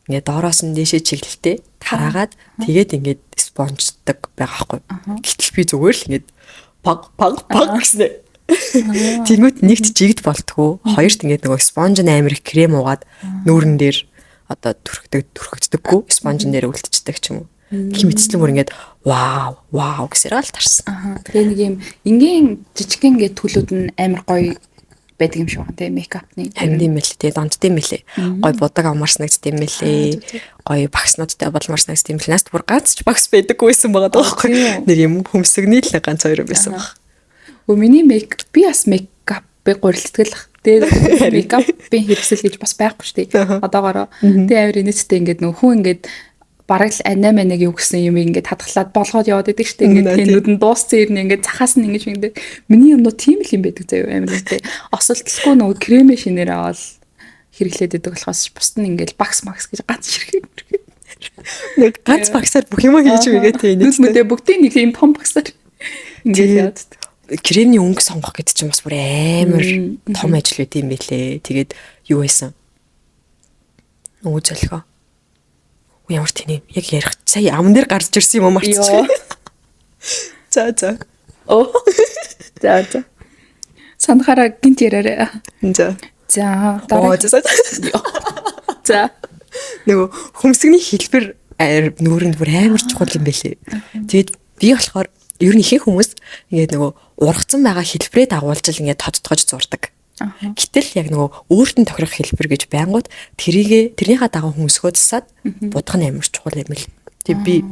[SPEAKER 1] ингээ доороос нь дээшээ чиглэлтэй тараагаад тэгээд ингээ спонждаг байгаа байхгүй. Гэтэл би зүгээр л ингээ баг гэснэ. Тэнгүүд нэгт жигд болтгоо. Хоёрт ингээ нөгөө спонж амар их крем уугаад нүүрэн дээр одоо түрхэгддэггүй спонжн дээр үлдчихдэг ч юм уу. Их мэдслэн бүр ингээд вау гэсээр л тарсан.
[SPEAKER 2] Тэгээ нэг юм энгийн жижигхэн ингээ төлүүд нь амар гоё байдаг юм шиг байна те мейкапны.
[SPEAKER 1] Харин тийм мэлээ те донттой мэлээ. Гой будаг амарснагд тийм мэлээ. Гой багснуудтай болмарснагд тийм мэлээ. Наст бүр ганц ч багс байдаггүйсэн байгаа даахгүй. Нэг юм хөмсгний л ганц хоёр байсан баг.
[SPEAKER 2] Миний би бас мейкапыг гурилддаг л. Тэгээ мейкапын хэрэгсэл гэж бас байхгүй шүү дээ. Одоогоороо. Тэгээ авир энэстэй ингээд нөх хүн ингээд бараг л 8-1 юу гэсэн юм ингээд хадгалаад болгоод яваад идэг штеп ингээд тэнүүд нь дууссан ирнэ ингээд цахаас нь ингэж ингээд миний юмнууд тийм л юм байдаг заяа амар үстэй осолтлохгүй нөгөө крем шинээр аваад хэрэглээд идэг болохоос бусд нь ингээд багс гэж ганц ширхэг
[SPEAKER 1] нэг ганц багсаар бүх юм хийж үгээд тийм
[SPEAKER 2] нүдмэдэ бүгдийн нэг тийм том багсаар ингээд яад
[SPEAKER 1] кремний өнгө сонгох гэдэг чинь бас бүр амар том ажил байт юм бэлээ. Тэгээд юу байсан нөгөө зөлгөө ямар тэний яг ярих сая ам дээр гарч ирсэн юм марцчих. За. За.
[SPEAKER 2] Санахаараа гинт яраарэ. За. За.
[SPEAKER 1] Нөгөө хөмсгний хэлбэр нүүрэнд бүр амар чухал юм бэлээ. Тэгээд би болохоор ер нь ихэнх хүмүүс ингээд нөгөө ургацсан байгаа хэлбэрээ дагуулж л ингээд тодтгож зурдаг. Гэтэл яг нөгөө өөртөө тохирох хэлбэр гэж байнгут тэрнийхээ дагуу хөмсгөө засаад будах нь амар чухал юм л. Тэг би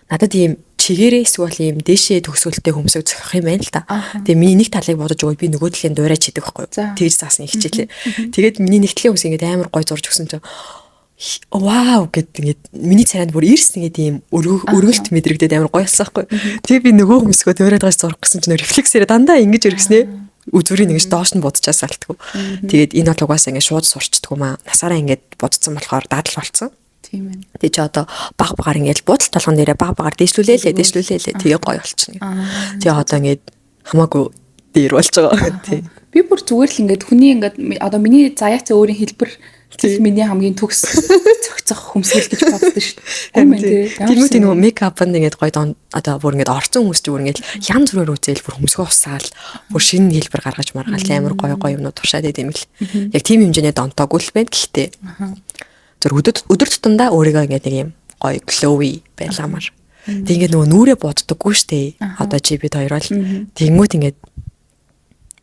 [SPEAKER 1] надад ийм чигээрээ эсвэл ийм дээшээ төгсгөлтэй хөмсөг зохих юм байна л та. Тэгээ миний нэг талыг бодож өгөөд би нөгөө талын дуурайч хийдэг байхгүй юу. Тэгж заасан их хичээлээ. Тэгээд миний нэг талын хөмс ингээд амар гой зурж өгсөн чинь вау гэд ингээд миний царайнд бүр ирсэн ингээд ийм өргөлт мэдрэгдээд амар гоё болсон байхгүй. Тэгээ би нөгөө хөмсгөө дуурайд гаж зурх гэсэн чинь рефлексээр дандаа ингэж өргөснээ. Үзүүрийг нэгж доош нь будчихаас салтгүй. Тэгээд энэ бол угаасаа ингээд шууд сурчдаггүй маа. Насаараа ингээд будцсан болохоор дадал болцсон.
[SPEAKER 2] Тийм ээ.
[SPEAKER 1] Тэгээ чи одоо баг ингээд будал толгон дээрээ баг дээшлүүлээ. Тэгээ гоё болчихно. Тэгээ одоо ингээд хамаагүй дээр болж байгаа. Тийм.
[SPEAKER 2] Би бүр зүгээр л ингээд хүний ингээд одоо миний заяац өөрийн хэлбэр Тэр миний хамгийн төгс цогцох хүмсгэл гэж боддог шүү дээ.
[SPEAKER 1] Тэгмээ тийм нөгөө мейкап ингээд гоё одоо бүр ингээд орцсон хүмүүс ч бүр ингээд янз бүрээр үзэл бүр хөмсгөө усаал бүр шинэ хэлбэр гаргаж маргаал амар гоё юмнууд туршаад идэм л. Яг тийм хэмжээний донтоогүй л байна. Гэхдээ зөв өдөр тутамдаа өөрийгөө ингээд нэг юм гоё glowy байламар. Тэг ингээд нөгөө нүрээ боддоггүй штэ. Одоо чи бид хоёр бол тэгмүүд ингээд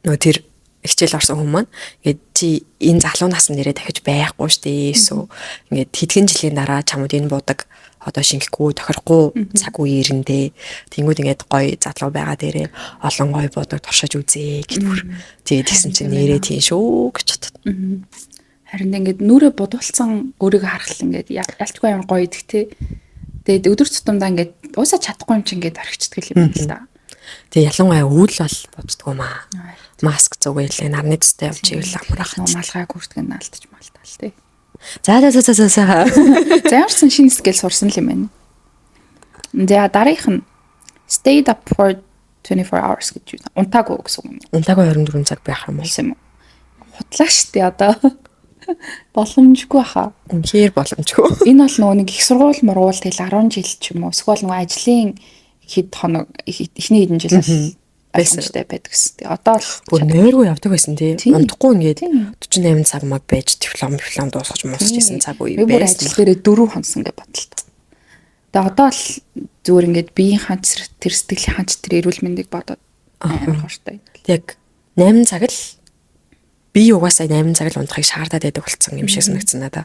[SPEAKER 1] нөгөө тэр хичээл орсон хүмүүс маань ингээд чи энэ залуу насны нэрээ дахиж байхгүй штэ. Эсвэл ингээд хэдхэн жилийн дараа чамд энэ будаг одоо шингэхгүй тохирохгүй цаг үе ирэндээ тэгмүүд ингээд гоё залуу байгаа дээрээ олон гоё будаг туршиж үзье гэд бүр тэгээд тэгсэн чинь нэрээ тийм шүү гэж бодод.
[SPEAKER 2] Харин ингээд нүрээ бодуулсан өөрийгөө харах ингээд ялчгүй амар гоё идэх те. Тэгээд өдөр тутамдаа ингээд уусаа чадахгүй юм чи ингээд орхичдаг юм байна л да.
[SPEAKER 1] Тэгээ ялангуяа өвөл бол боддгоо маа. Маск зүгээлээ нарны төстэй явж ивэл амрах
[SPEAKER 2] нь малгай гүрдэг нь алдаж малтаал тий.
[SPEAKER 1] За.
[SPEAKER 2] За ямарсан шинэ скил сурсан л юм байна. За дараагийнх нь stayed up for 24 hours гэж юу. Унтаагүй гэсэн юм.
[SPEAKER 1] Унтаагүй 24 цаг байх юм уу?
[SPEAKER 2] Худлаа штэ одоо. Боломжгүй хаа.
[SPEAKER 1] Үнэхээр боломжгүй.
[SPEAKER 2] Энэ бол нөгөө нэг их сургууль мургуул тэгэл 10 жил ч юм уу. Эсвэл нөгөө ажлын хэд хоног эхний хэдэн жил байсантай байдаг гэсэн. Тэгээ одоо л
[SPEAKER 1] бүр нойргүй явдаг байсан тий. Унтахгүй ингээд 48 цаг маг байж диплом дуусгаж муусчихсан цаг үе байсан.
[SPEAKER 2] Би бүр ажил дээрээ 4 хонсон гэж бодлоо. Тэгээ одоо л зүгээр ингээд биеийн ханц тэр сэтгэлийн ханц тэр эрүүл мэндийг бодоод амар хортой.
[SPEAKER 1] Яг 8 цаг л би угаасаа 8 цаг л унтахыг шаардаад байдаг болсон юм шиг санагдсан надаа.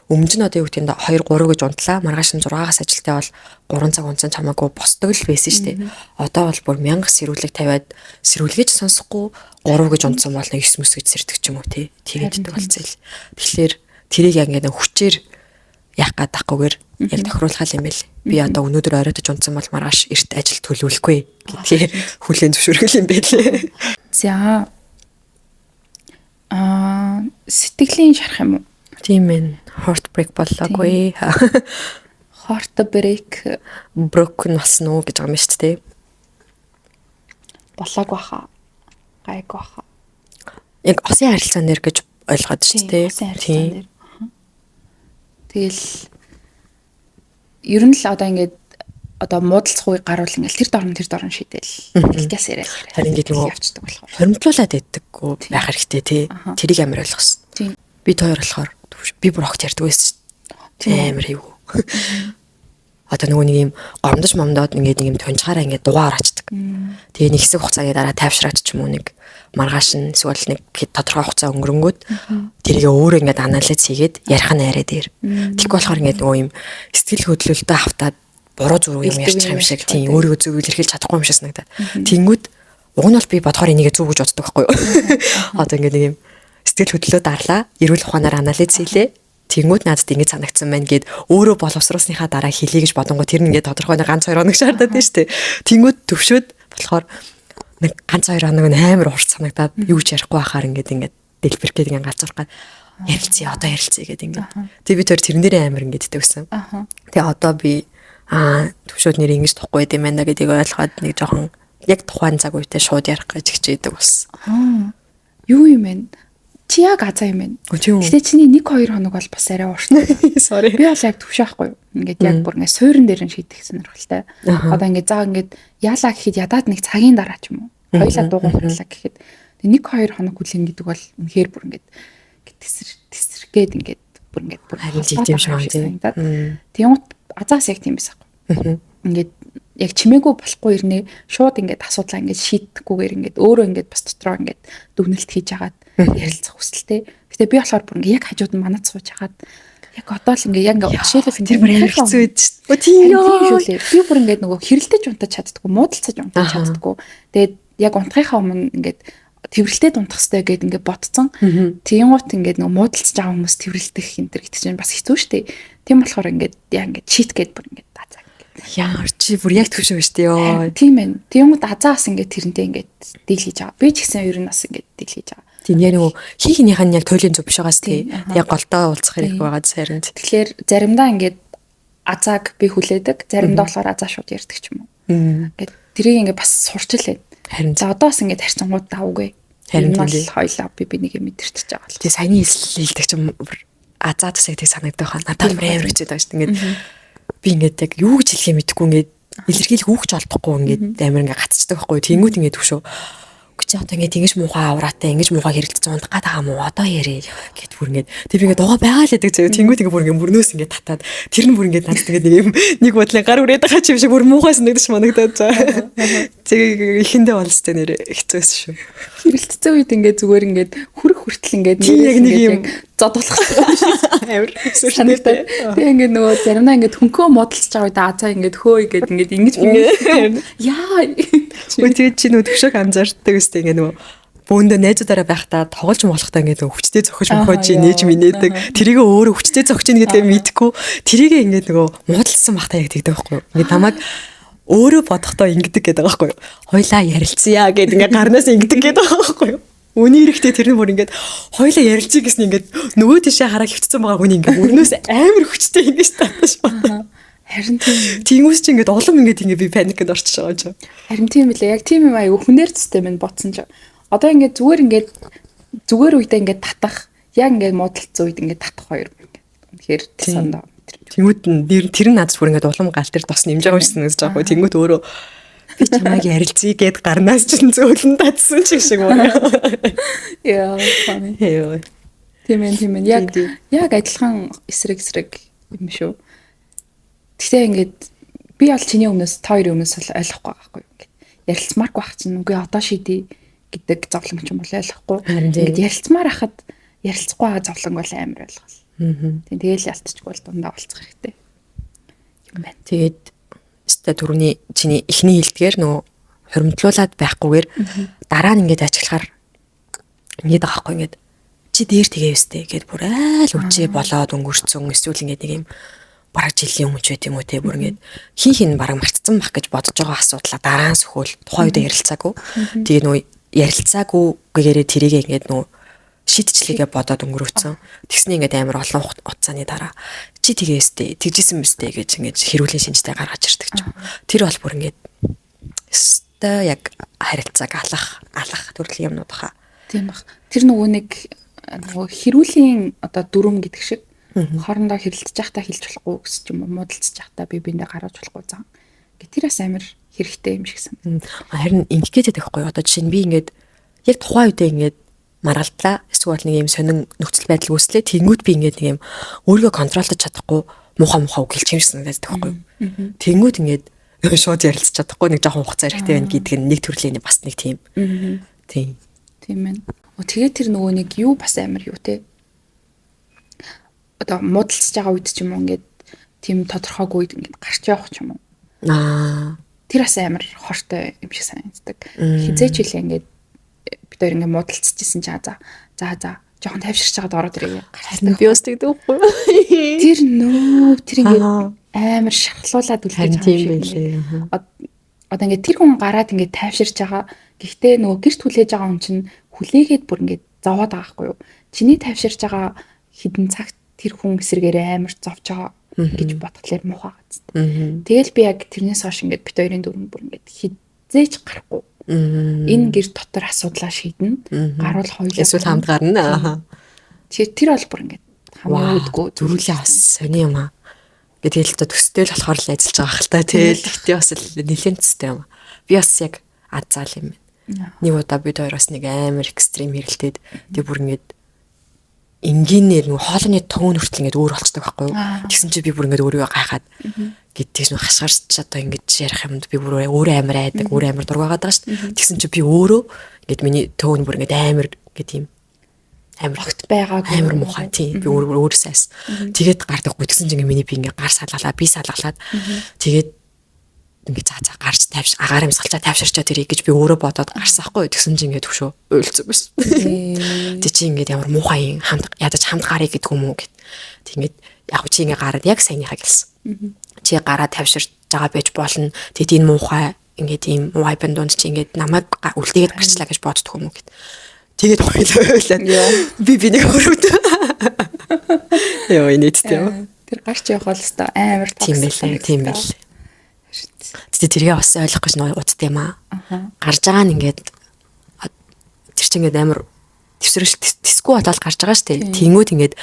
[SPEAKER 1] Өмнө нь одоо юу гэдэг нь 2 3 гэж унтлаа. Маргааш нь 6-аас ажилтаа бол 3 цаг унтсан чамаагүй босдог л байсан шүү дээ. Одоо бол бүр 1000 сэрүүлэг тавиад сэрүүлгэж сонсохгүй 3 гэж унтсан бол 9 мэс гэж сэрдэг ч юм уу тий. Тэгээд болцсон л. Тэгэхээр тэрийг яг ингээд хүчээр яах гээд тахгүйгээр яг тохируулах юм байл. Би одоо өнөөдөр оройтож унтсан бол маргааш эрт ажил төлөвлөхгүй гэдгээр хүлээн зөвшөөргөл юм байлээ.
[SPEAKER 2] За сэтгэлийн шарах юм уу?
[SPEAKER 1] Тийм ээ. Heartbreak боллоогүй.
[SPEAKER 2] Heartbreak
[SPEAKER 1] broken болсон уу гэж байгаа юм шүү дээ.
[SPEAKER 2] Болоогүй хаа. Гайгүй хаа.
[SPEAKER 1] Яг осын харилцаан нэр гэж ойлгоод шүү дээ.
[SPEAKER 2] Тийм. Тэгэл ер нь л одоо ингээд одоо муудалцах үе гарвал ингээл тэр дорн шийдэл. Илтээс яриад.
[SPEAKER 1] Харин ингээд нөгөө
[SPEAKER 2] явцдаг болохоор.
[SPEAKER 1] Хоримтлуулаад байдаггүй байх хэрэгтэй тий. Тэрийг амар ойлгосон.
[SPEAKER 2] Тийм.
[SPEAKER 1] Бид хоёр болохоор би бүр огт ярьдаг байсан. Амар хэвгүй. Одоо нөгөө нэг юм гомдож момдоод ингээд нэг юм тончгаараа ингээд дугаар ачдаг. Тэгээ нэг хэсэг хугацаагийн дараа тайвшраад ч юм уу нэг маргааш нь эсвэл нэг тодорхой хугацаа өнгөрөнгөд тэрийг өөрөө ингээд анализ хийгээд ярих нь арай дээр. Тэгэхгүй болохоор ингээд нөгөө юм сэтгэл хөдлөлтөд хавтаад буруу зүрх юм ярьчих юм шиг тийм өөрийгөө зөв илэрхийлж чадахгүй юм шиг санагдаад. Тэнгүүд уг нь бол би бодохоор энийг зөв гэж боддог байхгүй юу. Одоо ингээд нэг юм сэтгэл хөдлөлөө дарлаа, эрүүл ухаанаар анализ хийлээ. Тэнгүүд надад ингэж санагдсан байна гэд өөрөө боловсруулсныхаа дараа хэлье гэж бодонгоо тэр нь ингээд тодорхой нэг ганц 2 хоног шаардаад байна шүү дээ. Тэнгүүд төвшөөд болохоор нэг ганц 2 хоног нь амар урт санагдаад юу ч ярихгүй байхаар ингээд дэлбэрх гээд ингээд галзуурах гад ярилцъя одоо ярилцъя гэд ингээд. Тэг би тэр тэрэн дээрээ амар ингээд төгсөн. Тэгээ одоо би төвшөөд нэр ингэж тухгүй байд юм байна гэдгийг ойлгоод нэг жоохон яг тухайн цаг үедээ шууд ярих гэж хичээдэг болсон.
[SPEAKER 2] Юу юм бэ? Чи яг азаа юм байна. Гэтэ чиний 1-2 хоног бол бас арай ууртай.
[SPEAKER 1] Sorry.
[SPEAKER 2] Би бол яг төвшөөхгүй юу. Ингээд яг бүр ингээд суурин дээр нь шийдэх сонирхолтой. Одоо ингээд заа ингээд яалаа гэхэд ядаад нэг цагийн дараа ч юм уу. Хоёлаа дууган хурлаа гэхэд 1-2 хоног хүлээн гэдэг бол үнэхээр бүр ингээд тесргээд ингээд бүр ингээд бүр
[SPEAKER 1] харилцаж юм шиг байна.
[SPEAKER 2] Тэгмэд азаас яг тийм байсан. Ингээд яг чимээгүй болохгүй ирнэ шууд ингээд асуудлаа ингээд шийдэхгүйгээр ингээд өөрөө ингээд бас дотроо ингээд дүгнэлт хийж агаад ярилцах хүсэлтэй. Гэтэ би болохоор бүр ингээд яг хажууд нь манад сууж агаад яг одоо л ингээд яг ингээд жишээлбэл
[SPEAKER 1] тэр бүр амар хэцүү байд шүү дээ. Тийм
[SPEAKER 2] шүү. Би бүр ингээд нөгөө хэрэлдэж унтаж чаддаггүй, муудалцаж унтаж чаддаггүй. Тэгээд яг унтахынхаа өмнө ингээд тэрвэрлтэд унтах хэрэгтэй гэд ингээд ботцсон. Тиймгот ингээд нөгөө муудалцаж байгаа хүмүүс тэрвэрлдэх хинтэр гэдэг чинь бас хэцүү шүү дээ. Тийм болохоор ингээд яг ингээд чит гэд бүр ингээд дазаа.
[SPEAKER 1] Яар чи бүр яг төвшөө шүү дээ ёо.
[SPEAKER 2] Тийм ээ. Тиймгот азаас ингээд тэрнтэй ингээд дийл хийж байгаа. Би ч гэсэн ер нь бас ингээд дийл хийж байгаа.
[SPEAKER 1] Тийм яг нөгөө хийхнийх нь яг туйлын зөв биш байгаас тий. Яг голдоо уулзах хэрэг байгаа сайранд.
[SPEAKER 2] Тэгэхээр заримдаа ингээд азааг би хүлээдэг, заримдаа болохоор азаа шууд ярьдаг ч юм уу. Ингээд тэрийг ингээд бас сурчлаа.
[SPEAKER 1] Харин
[SPEAKER 2] за одоо бас ингээд харьцангууд давгүй. Харин бол хоёлаа би нэг юм мэдэрчж байгаа л.
[SPEAKER 1] Тэгээ саяны хэлдэг ч юм азаад тасаг тийг санагддаг хаа. Надад амар хэцүү байгаа шүү дээ. Ингээд би ингээд яг юу гэж хэлхээ мэдэхгүй ингээд илэрхийлэх үгч олдохгүй ингээд амар ингээд гацчихдаг байхгүй. Тэнгүүт ингээд төвшөө. Чи одоо ингээд ингэж муухай авраатай ингэж муухай хэрэлдэж унах гад байгаа мó одоо ярэ гэд бүр ингээд тэг би ингээд доо байгаа л гэдэг зөө тэнгүүд ингээд бүр ингээд мөрнөөс ингээд татаад тэр нь бүр ингээд надад ингээд нэг бодлын гар үрээд байгаа ч юм шиг бүр муухай санагдаж манагдаад за тэг ихэндээ болстой нэр хэцүүс шүү
[SPEAKER 2] хэрэлдсэн үед ингээд зүгээр ингээд хүрх хүртэл ингээд
[SPEAKER 1] яг нэг юм
[SPEAKER 2] зодолох
[SPEAKER 1] амар
[SPEAKER 2] санагдаад тэг ингээд нөгөө заримдаа ингээд хөнкөө модалцж байгаа үед азаа ингээд хөөе гэд ингээд ингэж яа
[SPEAKER 1] үгүй чи нөгөө төвшөг анзаардаг үстэй ингээд нөгөө бөөндөө найзуудаараа байхдаа тоглож болохтой ингээд хүчтэй зохиж мохоо чи нээж минэдэг тэрийг өөрөө хүчтэй зохиж ийн гэдгээ мэдгүй тэрийг ингээд нөгөө муудалсан бахтаа яг тэгдэг байхгүй юу ингээд намайг өөрөө бодохдоо ингэдэг гэдэг байгаа байхгүй юу хойлоо ярилцъя гэд ингээд гарнаас ингэдэг гэдэг байгаа байхгүй юу үний эрэхтэй тэр нь бүр ингээд хойлоо ярилцъя гэсэн ингээд нөгөө тишээ хараа хөвцсөн байгаа хүний ингээд өрнөөс амар хүчтэй ингэж татаж байна
[SPEAKER 2] харин
[SPEAKER 1] тиймээс чи ингээд улам ингээд би паникд орчих байгаа юм.
[SPEAKER 2] Харин тийм билээ. Яг тийм юм аяа хүнээр систем нь ботсон ч. Одоо ингээд зүгээр үедээ ингээд татах, яг ингээд муудалцсан үед ингээд татах хоёр ингээд. Тэгэхээр сандаа.
[SPEAKER 1] Тэнгүүд тэр нь надад бүр ингээд улам гал дээр тос нэмж байгаа юм шиг нэгж байгаа. Тэнгүүд өөрөө би чамайг ярилцъя гэд гарнаас ч зөөлөн татсан ч шиг байна.
[SPEAKER 2] Яа, фаны. Тийм ээ. Яг адилхан эсрэг юм шүү. Тэгтээ ингээд би бол чиний өмнөөс та хоёрын өмнөөс ойлгохгүй байхгүй юу ингээд ярилцмааргүй байх чинь үгүй одоо шийдээ гэдэг зовлон ч юм бол ойлгохгүй ингээд ярилцмаар хахад ярилцахгүй байгаа зовлон бол амар ойлгол. Тийм тэгэл ялтчихгүй бол дундаа болцох хэрэгтэй юм байна.
[SPEAKER 1] Тэгээд өстой түрүүний чиний эхний хэлдгээр нөгөө хуримтлуулаад байхгүйгээр дараа нь ингээд ажиглахаар ингээд байгаа байхгүй ингээд чи дээр тэгээ өстэй гэд бүр айл үчи болоод өнгөрцөн эсвэл ингээд нэг юм бараг жилийн өмнө ч байт юм уу те бүр ингээд хин бараг мартцсан бах гэж бодож байгаа асуудлаа дараа нь сөхөөл тухайн үед ярилцаагүй. Тэгээ нөө ярилцаагүй гэгээрээ тэрийг ингээд нөө шийдчлэгээ бодоод өнгөрөөцсөн. Тэгсний ингээд амар олон хугацааны дараа чи тэгээстэй тэгжсэн мэстэй гэж ингээд хэрүүлийн шинжтэй гаргаж ирдэг ч юм. Тэр бол бүр ингээд өстой яг харилцааг алах төрлийн юмнууд хаа.
[SPEAKER 2] Тийм бах. Тэр нөгөө хэрүүлийн одоо дүрм гэдэг шиг хоорондоо хэрэлдэж байхдаа хэлж болохгүй гэсэн ч юм уу муудалцж байхдаа би биндээ гаргаж болохгүй зан. Тэр бас амар хэрэгтэй юм шиг санагдав.
[SPEAKER 1] Харин ингэх гээд байхгүй одоо жишээ нь би ингээд яг тухайн үедээ ингээд маргалдлаа эсвэл нэг юм сонин нөхцөл байдал үүслээ тэнгүүд би ингээд нэг юм өөрийгөө контролдож чадахгүй муухай үг хэлчих юм шиг санагдаад байхгүй. Тэнгүүд ингээд шууд ярилцж чадахгүй нэг жоохон хугацаа хэрэгтэй байна гэдэг нь нэг төрлийн бас нэг тийм. Тийм
[SPEAKER 2] байна. Тэгээ тэр нөгөө нэг юу бас амар юу те одоо муудалцж байгаа үед ч юм уу ингээд тийм тодорхойгүй үед ингээд гарч явах ч юм уу. Тэр бас амар хортой юм шиг санагддаг. Хизээч хилээ ингээд бид хоёр ингээд муудалцчихсэн чи за жоохон тайвширч байгаад ороод ирээ.
[SPEAKER 1] Би бас тэгдэг үгүй.
[SPEAKER 2] Тэр ингээд амар шатлуулаад үлдээж байгаа юм шиг. Одоо ингээд тэр хүн гараад ингээд тайвширч байгаа. Гэхдээ нөгөө гэрт хүлээж байгаа хүн чинь хүлээгээд бүр ингээд зовоод байгаа байхгүй юу? Чиний тайвширч байгаа хідэн цагт тэр хүн эсрэгээрээ амар зовж байгаа гэж бодглоор муухайгац. Тэгэл би яг тэрнээс хойш ингээд бит хоёрын дүрм бүр ингээд хизээч гарахгүй. Энэ гэр дотор асуудлаа шийднэ. Гарвал хоёулаа
[SPEAKER 1] эсвэл хамт гарна.
[SPEAKER 2] Тэр бол бүр ингээд хамаудгүй
[SPEAKER 1] зөрүүлээ бас сони юм аа. Тэгэл та төстэй л болохоор л ажиллаж байгаа хэл та тэгэл гэхдээ бас нэлээд төстэй юм. Би бас яг азаал юм байна. Нэг удаа бид хоёр бас нэг амар экстрим хэрэлдээд тэг бүр ингээд энгийнээр нэг хоолны төвн хүртэл ингээд өөр болцдог байхгүй юу. Тэгсэн чи би бүр ингээд өөрийгөө гайхаад гэдгийг нэг хашгирч одоо ингээд ярих юмд би бүр өөрөө амар айдаг, өөрөө амар дургаагаад байгаа шүү дээ. Тэгсэн чи би өөрөө ингээд миний төвн бүр ингээд амар гэдэг юм амар огт байгааг амар муухай тийм би өөрөөсөөс тэгээд гардаггүй тэгсэн чинь миний би ингээд гар салгалаа би салгалаад тэгээд ингээд цаа гарч тавьш агаар юм салчаа тавьширчаа тэрийг гэж би өөрөө бодоод гарсан хгүй тэгсэн чинь ингээд төвшөө уйлцсан байсан. Тэг чи ингээд ямар муухай хамт ядаж хамт гарыг гэдэг юм уу гэд. Тэг ингээд яг чи ингээд гараад яг саяныхаа гэлсэн. Чи гараа тавьширч байгаа байж болно. Тэгэд энэ муухай ингээд ийм муухай бандунд чи ингээд намайг үлдээгээд гарчлаа гэж боддог юм уу гэд. Тэгээд хойлоо би нэг хөрөвд. Яа инээдтэй юм.
[SPEAKER 2] Тэр гарч явах бол өстой амар
[SPEAKER 1] тийм байл. Тэгээ тэргээ бас ойлгох гэж удаа юм аа. Гарч байгаа нь ингээд тэр чинь ингээд амар төвсрөл тисгүй болоод гарч байгаа шүү дээ. Тэнгүүд ингээд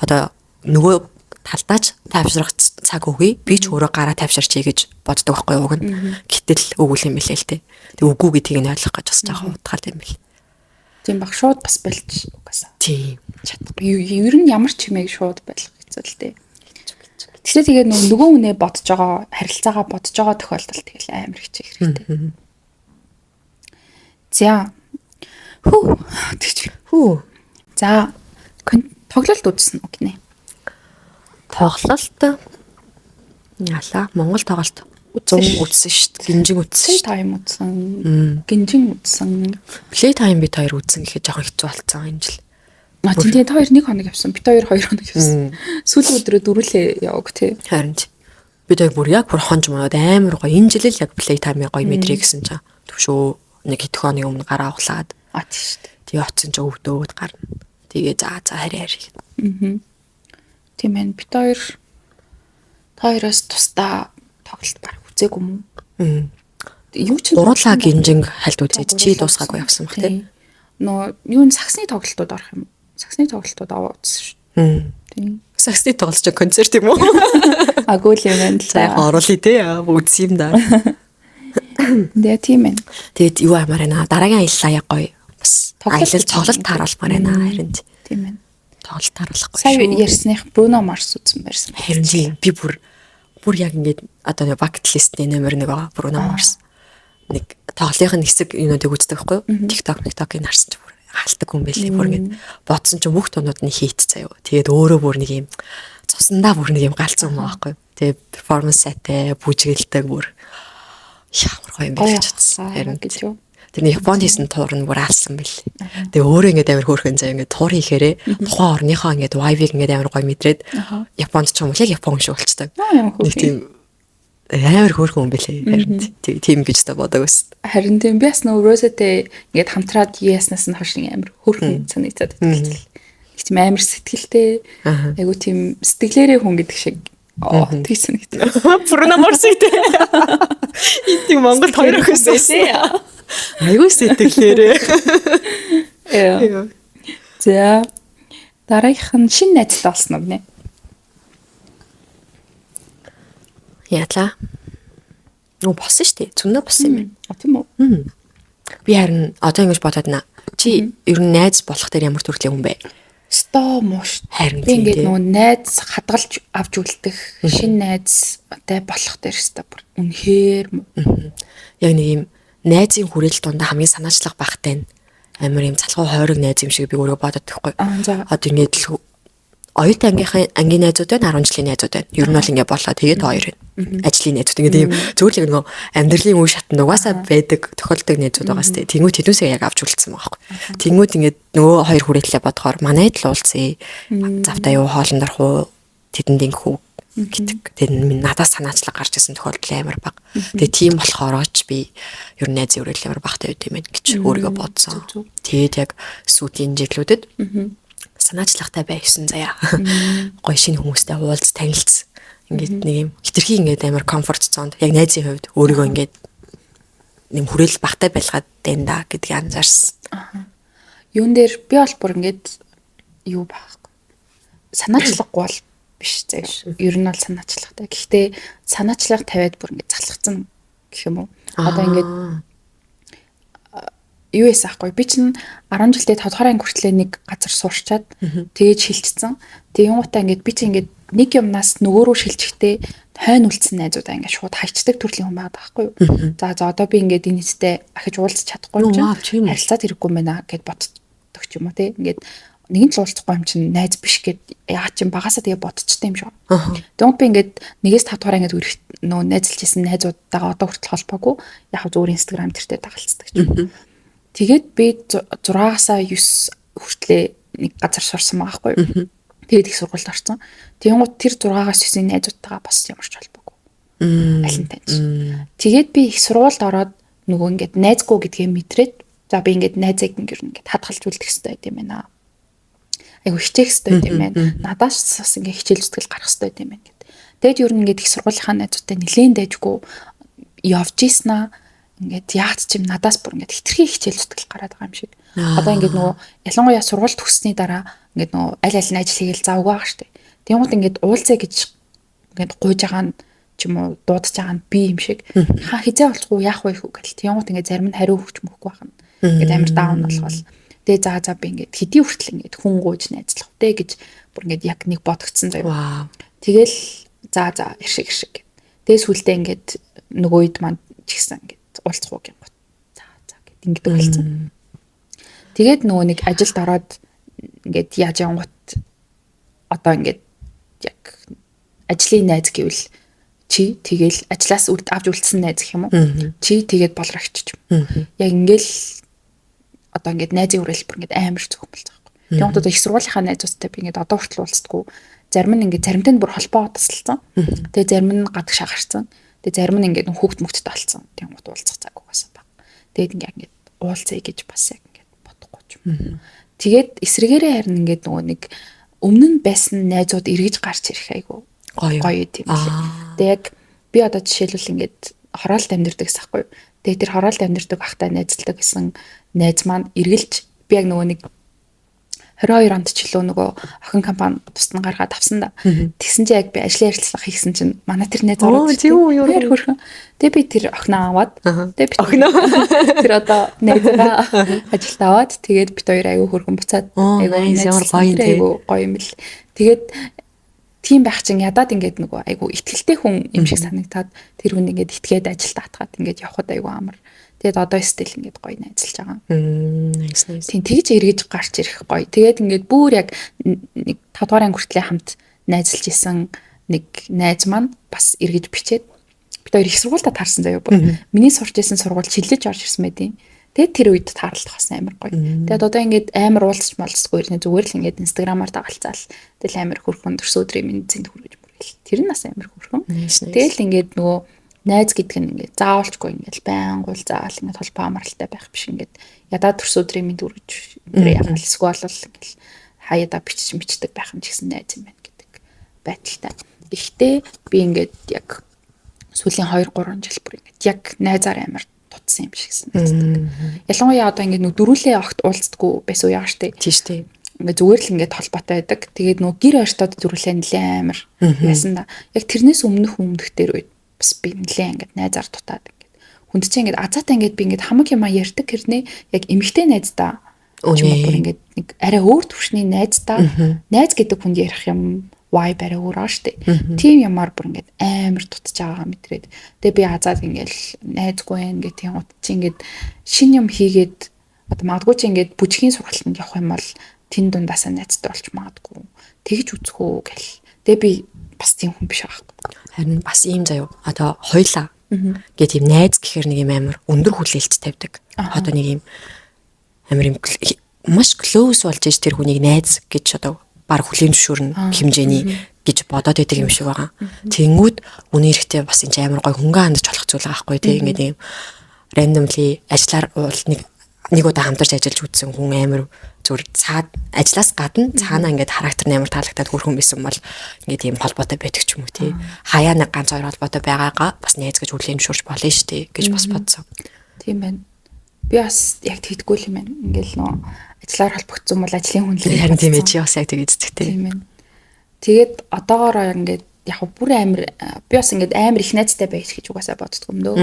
[SPEAKER 1] одоо нөгөө талдаач тайвшрах цаг өгье. Би ч өөрөө гараа тайвширчээ гэж боддог байхгүй уг нь. Гэтэл өгүүл юм билээ л те. Тэг үгүй гэдгийг нь ойлгох гэж бас жоохон утгаал юм бэл.
[SPEAKER 2] Тийм баг шууд бас байлж угаасаа.
[SPEAKER 1] Тийм.
[SPEAKER 2] Чадахгүй. Ер нь ямар ч юмэг шууд байлах хэцүү л те. Тэгэхээр тэгээд нөгөө үнэ бодож байгаа харилцаагаа бодож байгаа тохиолдолд тэгэл амар хэцүү хэрэгтэй. За. Хүү. За. Тоглолт үзсэн үү гинэ?
[SPEAKER 1] Тоглолт яла Монгол тоглолт үзсэн шүү дээ. Гинжин үзсэн шүү.
[SPEAKER 2] Тайм үзсэн. Гинжин үзсэн.
[SPEAKER 1] Play time бит хоёр үзсэн гэхэд жоохон хэцүү болцсон энэ жил.
[SPEAKER 2] Тэгээд хоёр нэг хоног явсан. Бит хоёр 2 хоног явсан. Сүүлийн өдрөө дөрүлээ яваг тий.
[SPEAKER 1] Харин бид хоёр бүр яг бүр хонж моноод амар гоё. Энэ жил л яг play time гоё мэдрээ гэсэн чинь. Төвшөө нэг хэд хоног өмнө гараа ухлаад.
[SPEAKER 2] Тийм шүү дээ.
[SPEAKER 1] Тэгээ оцсон ч өвдөөд гарна. Тэгээ за харьяа.
[SPEAKER 2] Тийм ээ. Бит хоёроос тусдаа тоглолт баг үзээгүй юм уу? Юу ч
[SPEAKER 1] гурлаа гинжинг хальт үзээд чи дуусгаагүй явсан баг тий.
[SPEAKER 2] Нөө юу н саксны тоглолтууд орох юм. Саксны тоглолтууд аваа үзсэн шүү. Тийм.
[SPEAKER 1] Саксны тоглолт ч концерт юм уу?
[SPEAKER 2] Агуул юм байна л
[SPEAKER 1] за. Оруулъя тий. Үзсэн юм да.
[SPEAKER 2] Тэгээ тийм ээ.
[SPEAKER 1] Тэгээд юу амаар байна. Дараагийн аяллаа яг гоё. Бас тоглолт тааруулмаар байна харин.
[SPEAKER 2] Тийм ээ.
[SPEAKER 1] Тоглолт тааруулахгүй.
[SPEAKER 2] Сая ярьсных Bruno Mars үзсэн байсан.
[SPEAKER 1] Харин би бүр яг ингээд одоо нэг bucket list-ний нэмэр нэг байгаа Bruno Mars. Нэг тоглолтын хэсэг юунуудыг үздэг байхгүй юу? TikTok-ыг харсан ч бүр хаалтдаг хүн байлээ. Бүр ингээд бодсон ч бүх тунууд нь хийт заяа. Тэгээд өөрөө бүр нэг юм цусандаа бүр нэг юм галзуу юм байхгүй юу? Тэгээд performance сайтай, бүжгэлдэг бүр ямар гоё юм бэ гэж бодсон. Харин гэж юу? Тэр Японд хийсэн тур нь бүр алсан бэл. Тэгээ өөрөө ингээд амар хөөрхөн заяа ингээд тур хийхээрээ тухайн орныхоо ингээд vibe-ийг ингээд амар гоё мэдрээд Японд ч юм уу яг Япон шиг болчдаг. Нэг тийм амар хөөрхөн юм бэлээ. Харин тийм гэж та бодог байсан.
[SPEAKER 2] Харин тийм би бас нөгөө Rosette ингээд хамтраад яаснаас нь хойш амар хөөрхөн санагдаад байдаг. Их тийм амар сэтгэлтэй. Айгу тийм сэтгэлээрээ хүн гэдэг шиг тийсэн гэдэг.
[SPEAKER 1] Bruno Mars гэдэг. Энэ тийм Монголд хоёр охин байсан. Айгу сэтгэлээрээ.
[SPEAKER 2] За дараагийнх нь шинэ найзтай болсон уу гинэ?
[SPEAKER 1] Яатлаа. Нөө болсон шүү дээ. Зүнэ болсон юм.
[SPEAKER 2] Тийм үү?
[SPEAKER 1] Би харин одоо ингэж бодоод наа. Чи ер нь найз болох дээр ямар төрлийн хүн бэ?
[SPEAKER 2] Стоо мууш.
[SPEAKER 1] Харин
[SPEAKER 2] би ингээд нөгөө найз хадгалж авч үлдэх шинэ найзтай болох дээр өстой бүр үнэхээр
[SPEAKER 1] яг нэг юм найзын хүрээлэл дундаа хамгийн санаачлах багтай амар юм залхуу хойрог найз юм шиг би өөрөө бодоод байхгүй. Одоо ингээд л оюутан ангийн найзууд байна, 10 жилийн найзууд байна. Ер нь бол ингэ болоо тэгээд хоёр байна. Ажлын найзууд ингэ тийм зөвхөн нөгөө амьдралын үе шатнд угаасаа байдаг тохиолдог найзууд байгаа сте. Тэнгүүд тэднээсээ яг авч үлдсэн байгаа байхгүй. Тэнгүүд ингэ нөгөө хоёр хүрээлэлээ бодохоор манайд л уулзъя. Завтаа юу хоолнд орох уу? Тэдэнд ингэхүү гэдэг. Тэр надаас санаачлаг гарч ирсэн тохиолдол амар баг. Тэгээ тийм болохоор ч би ер нь найзын хүрээлэл амар багтай байд юм байна гэж өөрийгөө бодсон. Тэгээд яг сүүлийн жилүүдэд санаачлагтай байсан заяа. Гоё шинэ хүмүүстэй уулз танилцсан. Ингээд нэг юм хитрхи ингээд амар комфорт зонд яг найзын хувьд өөрийгөө ингээд нэм хүрээлэл багтай байлгаад байна да гэдгийг анзаарсан.
[SPEAKER 2] Юун дээр би бол бүр ингээд юу байхгүй. Санаачлаггүй бол биш заяа. Ер нь бол санаачлагтай. Гэхдээ санаачлага тавиад бүр ингээд залхацсан гэх юм уу. Одоо ингээд юу ясаахгүй би чинь 10 жилдээ 5 дугаар анги хүртлээр нэг газар суурчаад тэгэж шилжчихсэн. Тэгээ юугаатай ингээд би чинь ингээд нэг юмнаас нөгөө рүү шилжихдээ хойно үлдсэн найзуудаа ингээд шууд хайчдаг төрлийн хүн байдаг байхгүй юу. За одоо би ингээд энэ нэстээ ахиж уулзах чадахгүй юм чинь харилцаад хэрэггүй юм байна гэд боддог ч юм уу те. Ингээд нэгэн ч уулзахгүй юм чинь найз биш гэд яа чинь багасаа тэгээ бодчихтой юм шүү. Тэгвэл би ингээд нэгээс 5 дугаар ангид нөө найзлж исэн найзуудтайгаа одоо хүртэл холбоогүй яг зөвөр Instagram тэртээ дагалцдаг ч юм. Тэгээд би 6-аас 9 хүртлээ нэг газар сурсан байгаа байхгүй юу. Тэгээд их сургуульд орсон. Тэнгууд тэр 6-аас 9-ийн найзуудтайгаа бас ямар ч холбоогүй. Аль нь таньж. Тэгээд би их сургуульд ороод нөгөө ингээд найзгүй гэдгээ мэдрээд за би ингээд найзыг ингээд хадгалж үлдэх хэрэгтэй байт юм байна. Айгу хичээх хэрэгтэй байт юм байна. Надаас бас ингээд хичээл зүтгэл гарах хэрэгтэй байт юм байна гэд. Тэгээд ер нь ингээд их сургуулийнхаа найзуудтай нэлээд дайжгүй явж ийснаа ингээд яац чим надаас бүр ингээд хитрхи хичээл зүтгэл гараад байгаа юм шиг. Одоо ингээд нөгөө ялангуяа сургууль төгссөний дараа ингээд нөгөө аль аль нь ажил хийгээл завгүй байгаа штэ. Тэнгууд ингээд уулзъя гэж ингээд гуйж байгаа нь ч юм уу дуудаж байгаа нь би юм шиг. Хизээ болцгүй яах вэ хүү гэл. Тэнгууд ингээд зарим нь хариу өгч мөхгүй байна. Ингээд амар даун болохол. Тэгээ за би ингээд хэдий хүртэл ингээд хүн гуйж найзлах үү гэж бүр ингээд яг нэг бодогдсон заяа. Тэгэл за иршиг. Тэгээ сүултээ ингээд нөгөө үед маань ч гэсэн ингээд уулзах уу гэх. За гэд ингээд болсон. Тэгээд нөгөө нэг ажилд ороод ингээд яаж явангууд одоо ингээд яг ажлын найз гэвэл чи тэгэл ажлаас авч үлдсэн найз гэх юм уу? Чи тэгээд болрогч юм. Яг ингээл одоо ингээд найзын хүрээлбэр ингээд амар зөвхөн болцсон байхгүй. Тэгээд одоо их сургуулийнхаа найзуудтай би ингээд одоо хүртэл уулздаггүй. Зарим нь ингээд заримтай нь бүр холбоо тасалсан. Тэгээд зарим нь гадаг шагарсан. Тэгээд зарим нь ингээд хүүхд мөхтөд болсон. Тэгээд уулзах цаг угаасаа баг. Тэгээд ингээд уулзъя гэж бас яг ингээд бодохгүй юм. Тэгээд эсрэгээрээ харин ингээд нөгөө нэг өмнө нь байсан найзууд эргэж гарч ирэх айгу гоё тийм лээ. Тэгээд яг би одоо жишээлбэл ингээд хороолт амьдэрдэг гэсэхгүй. Тэгээд тэр хороолт амьдэрдэг ахтай найзлдаг гэсэн найз маань эргэлж би яг нөгөө нэг 22 онд ч илүү нөгөө охин компани тусна гаргаад авсан да. Тэгсэн чи яг би ажлын ярилцлага хийсэн чинь манай тэр найз ороод хөрхөн. Тэгээ би тэр охиноо аваад тэгээ би тэр одоо найзгаа ажилд аваад тэгээд бид хоёр аягүй хөрхөн буцаад аягүй гоё юм л. Тэгээд тийм байх чинь ядаад ингээд нөгөө аягүй ихтгэлтэй хүн юм шиг санагдаад тэр хүн ингээд итгээд ажилд атгаад ингээд явхад аягүй амар. Тэгээд одоо стил ингээд гоё найзалж байгаа.
[SPEAKER 1] Nice.
[SPEAKER 2] Тийм тэгж эргэж гарч ирэх гоё. Тэгээд ингээд бүр яг нэг 5 дугаар анги хүртлээр хамт найзалж исэн нэг найз маань бас эргэж бичээд бид хоёр их сургуультай таарсан заяа бүр. Миний сурч исэн сургууль чилж орж ирсэн байдیں۔ Тэгээд тэр үед таарлах бас амар гоё. Тэгээд одоо ингээд амар уулзч молцгүй ирнэ зүгээр л ингээд инстаграмаар дагалцаал. Тэгэл амар хөрхөн төрс өдрийн минь зэнд хүргэж мөргөл. Тэр нь бас амар хөрхөн. Тэгэл ингээд нөгөө найз гэдэг нь ингээд заавалчгүй ингээд байнгуул заавал ингээд холбоо амралтай байх биш ингээд ядаа төрс өдрийн минь дүргэж тэр яагаад эсвэл ингээд хаяада бичдэг байх юм ч гэсэн найз юм байна гэдэг байдалтай. Гэхдээ би ингээд яг сүүлийн 2-3 жил бүр ингээд яг найзаар амар тутсан юм шиг санагддаг. Ялангуяа одоо ингээд нэг дөрүлээ огт уулздаггүй байсан уу яа штэ.
[SPEAKER 1] Тийм штэ.
[SPEAKER 2] Ингээд зүгээр л ингээд холбоотой байдаг. Тэгээд нөгөө гэр ойртоод дөрүлээ нэлээ амар яасан да. Яг тэрнээс өмнөх дээр үед бас би нэлээ ингээд найзаар дутаад ингээд хүнд чинь ингээд азаатай ингээд би ингээд хамаг юм ярьдаг хэрнээ яг эмэгтэй найздаа бүр ингээд нэг арай өөр төвшний найздаа найз гэдэг хүнд ярих юм вай барай өөр ааштай. Тийм юмар бүр ингээд амар дутж байгаа мэдрээд. Тэгээ би азаад ингээд найзгүй ингээд тийм ут чи ингээд шин юм хийгээд одоо магадгүй чи ингээд бүжгийн сургалтанд явах юм бол тэн дундаасаа найзтай болж магадгүй. Тэгж үзэхөө гэл. Тэгээ би бас тийм хүн биш байгаа.
[SPEAKER 1] Харин бас ийм заяа. Одоо хоёлаа гэх тийм найз гэхэр нэг юм амар өндөр хүлээлт тавьдаг. Одоо нэг юм амар юм маш close болж иж тэр хүнийг найз гэж одоо баг хүлийн зөвшөөрнө хэмжээний гэж бодоод байдаг юм шиг байгаа. Тэнгүүд үнэ хэрэгтэй бас энэ амар гой хөнгөн хандж болох зүйл байгаа байхгүй тийм ингээд юм randomly ажиллаар нэг удаа хамтарч ажиллаж үзсэн хүн амар зүгээр цаад ажлаас гадна цаанаа ингээд характер нь амар таалагдаад хөрхөн байсан бол ингээд тийм холбоотой байдаг ч юм уу тий. Хаяа нэг ганц хоёр холбоотой байгаагаа бас найз гэж хүлийн зөвшөөрч болно шүү дээ гэж бас бодсон.
[SPEAKER 2] Тийм байна. Би бас яг тэгдэггүй юм байна. Ингээл нөө ажлаар холбогдсон бол ажлын хүн л
[SPEAKER 1] харин тийм ээ чи бас яг тэг эзэхтэй.
[SPEAKER 2] Тийм байна. Тэгээд одоогоор ингээд яг бүр амар би бас ингээд амар их найзтай байж гэж угаасаа боддгоо юм дөө.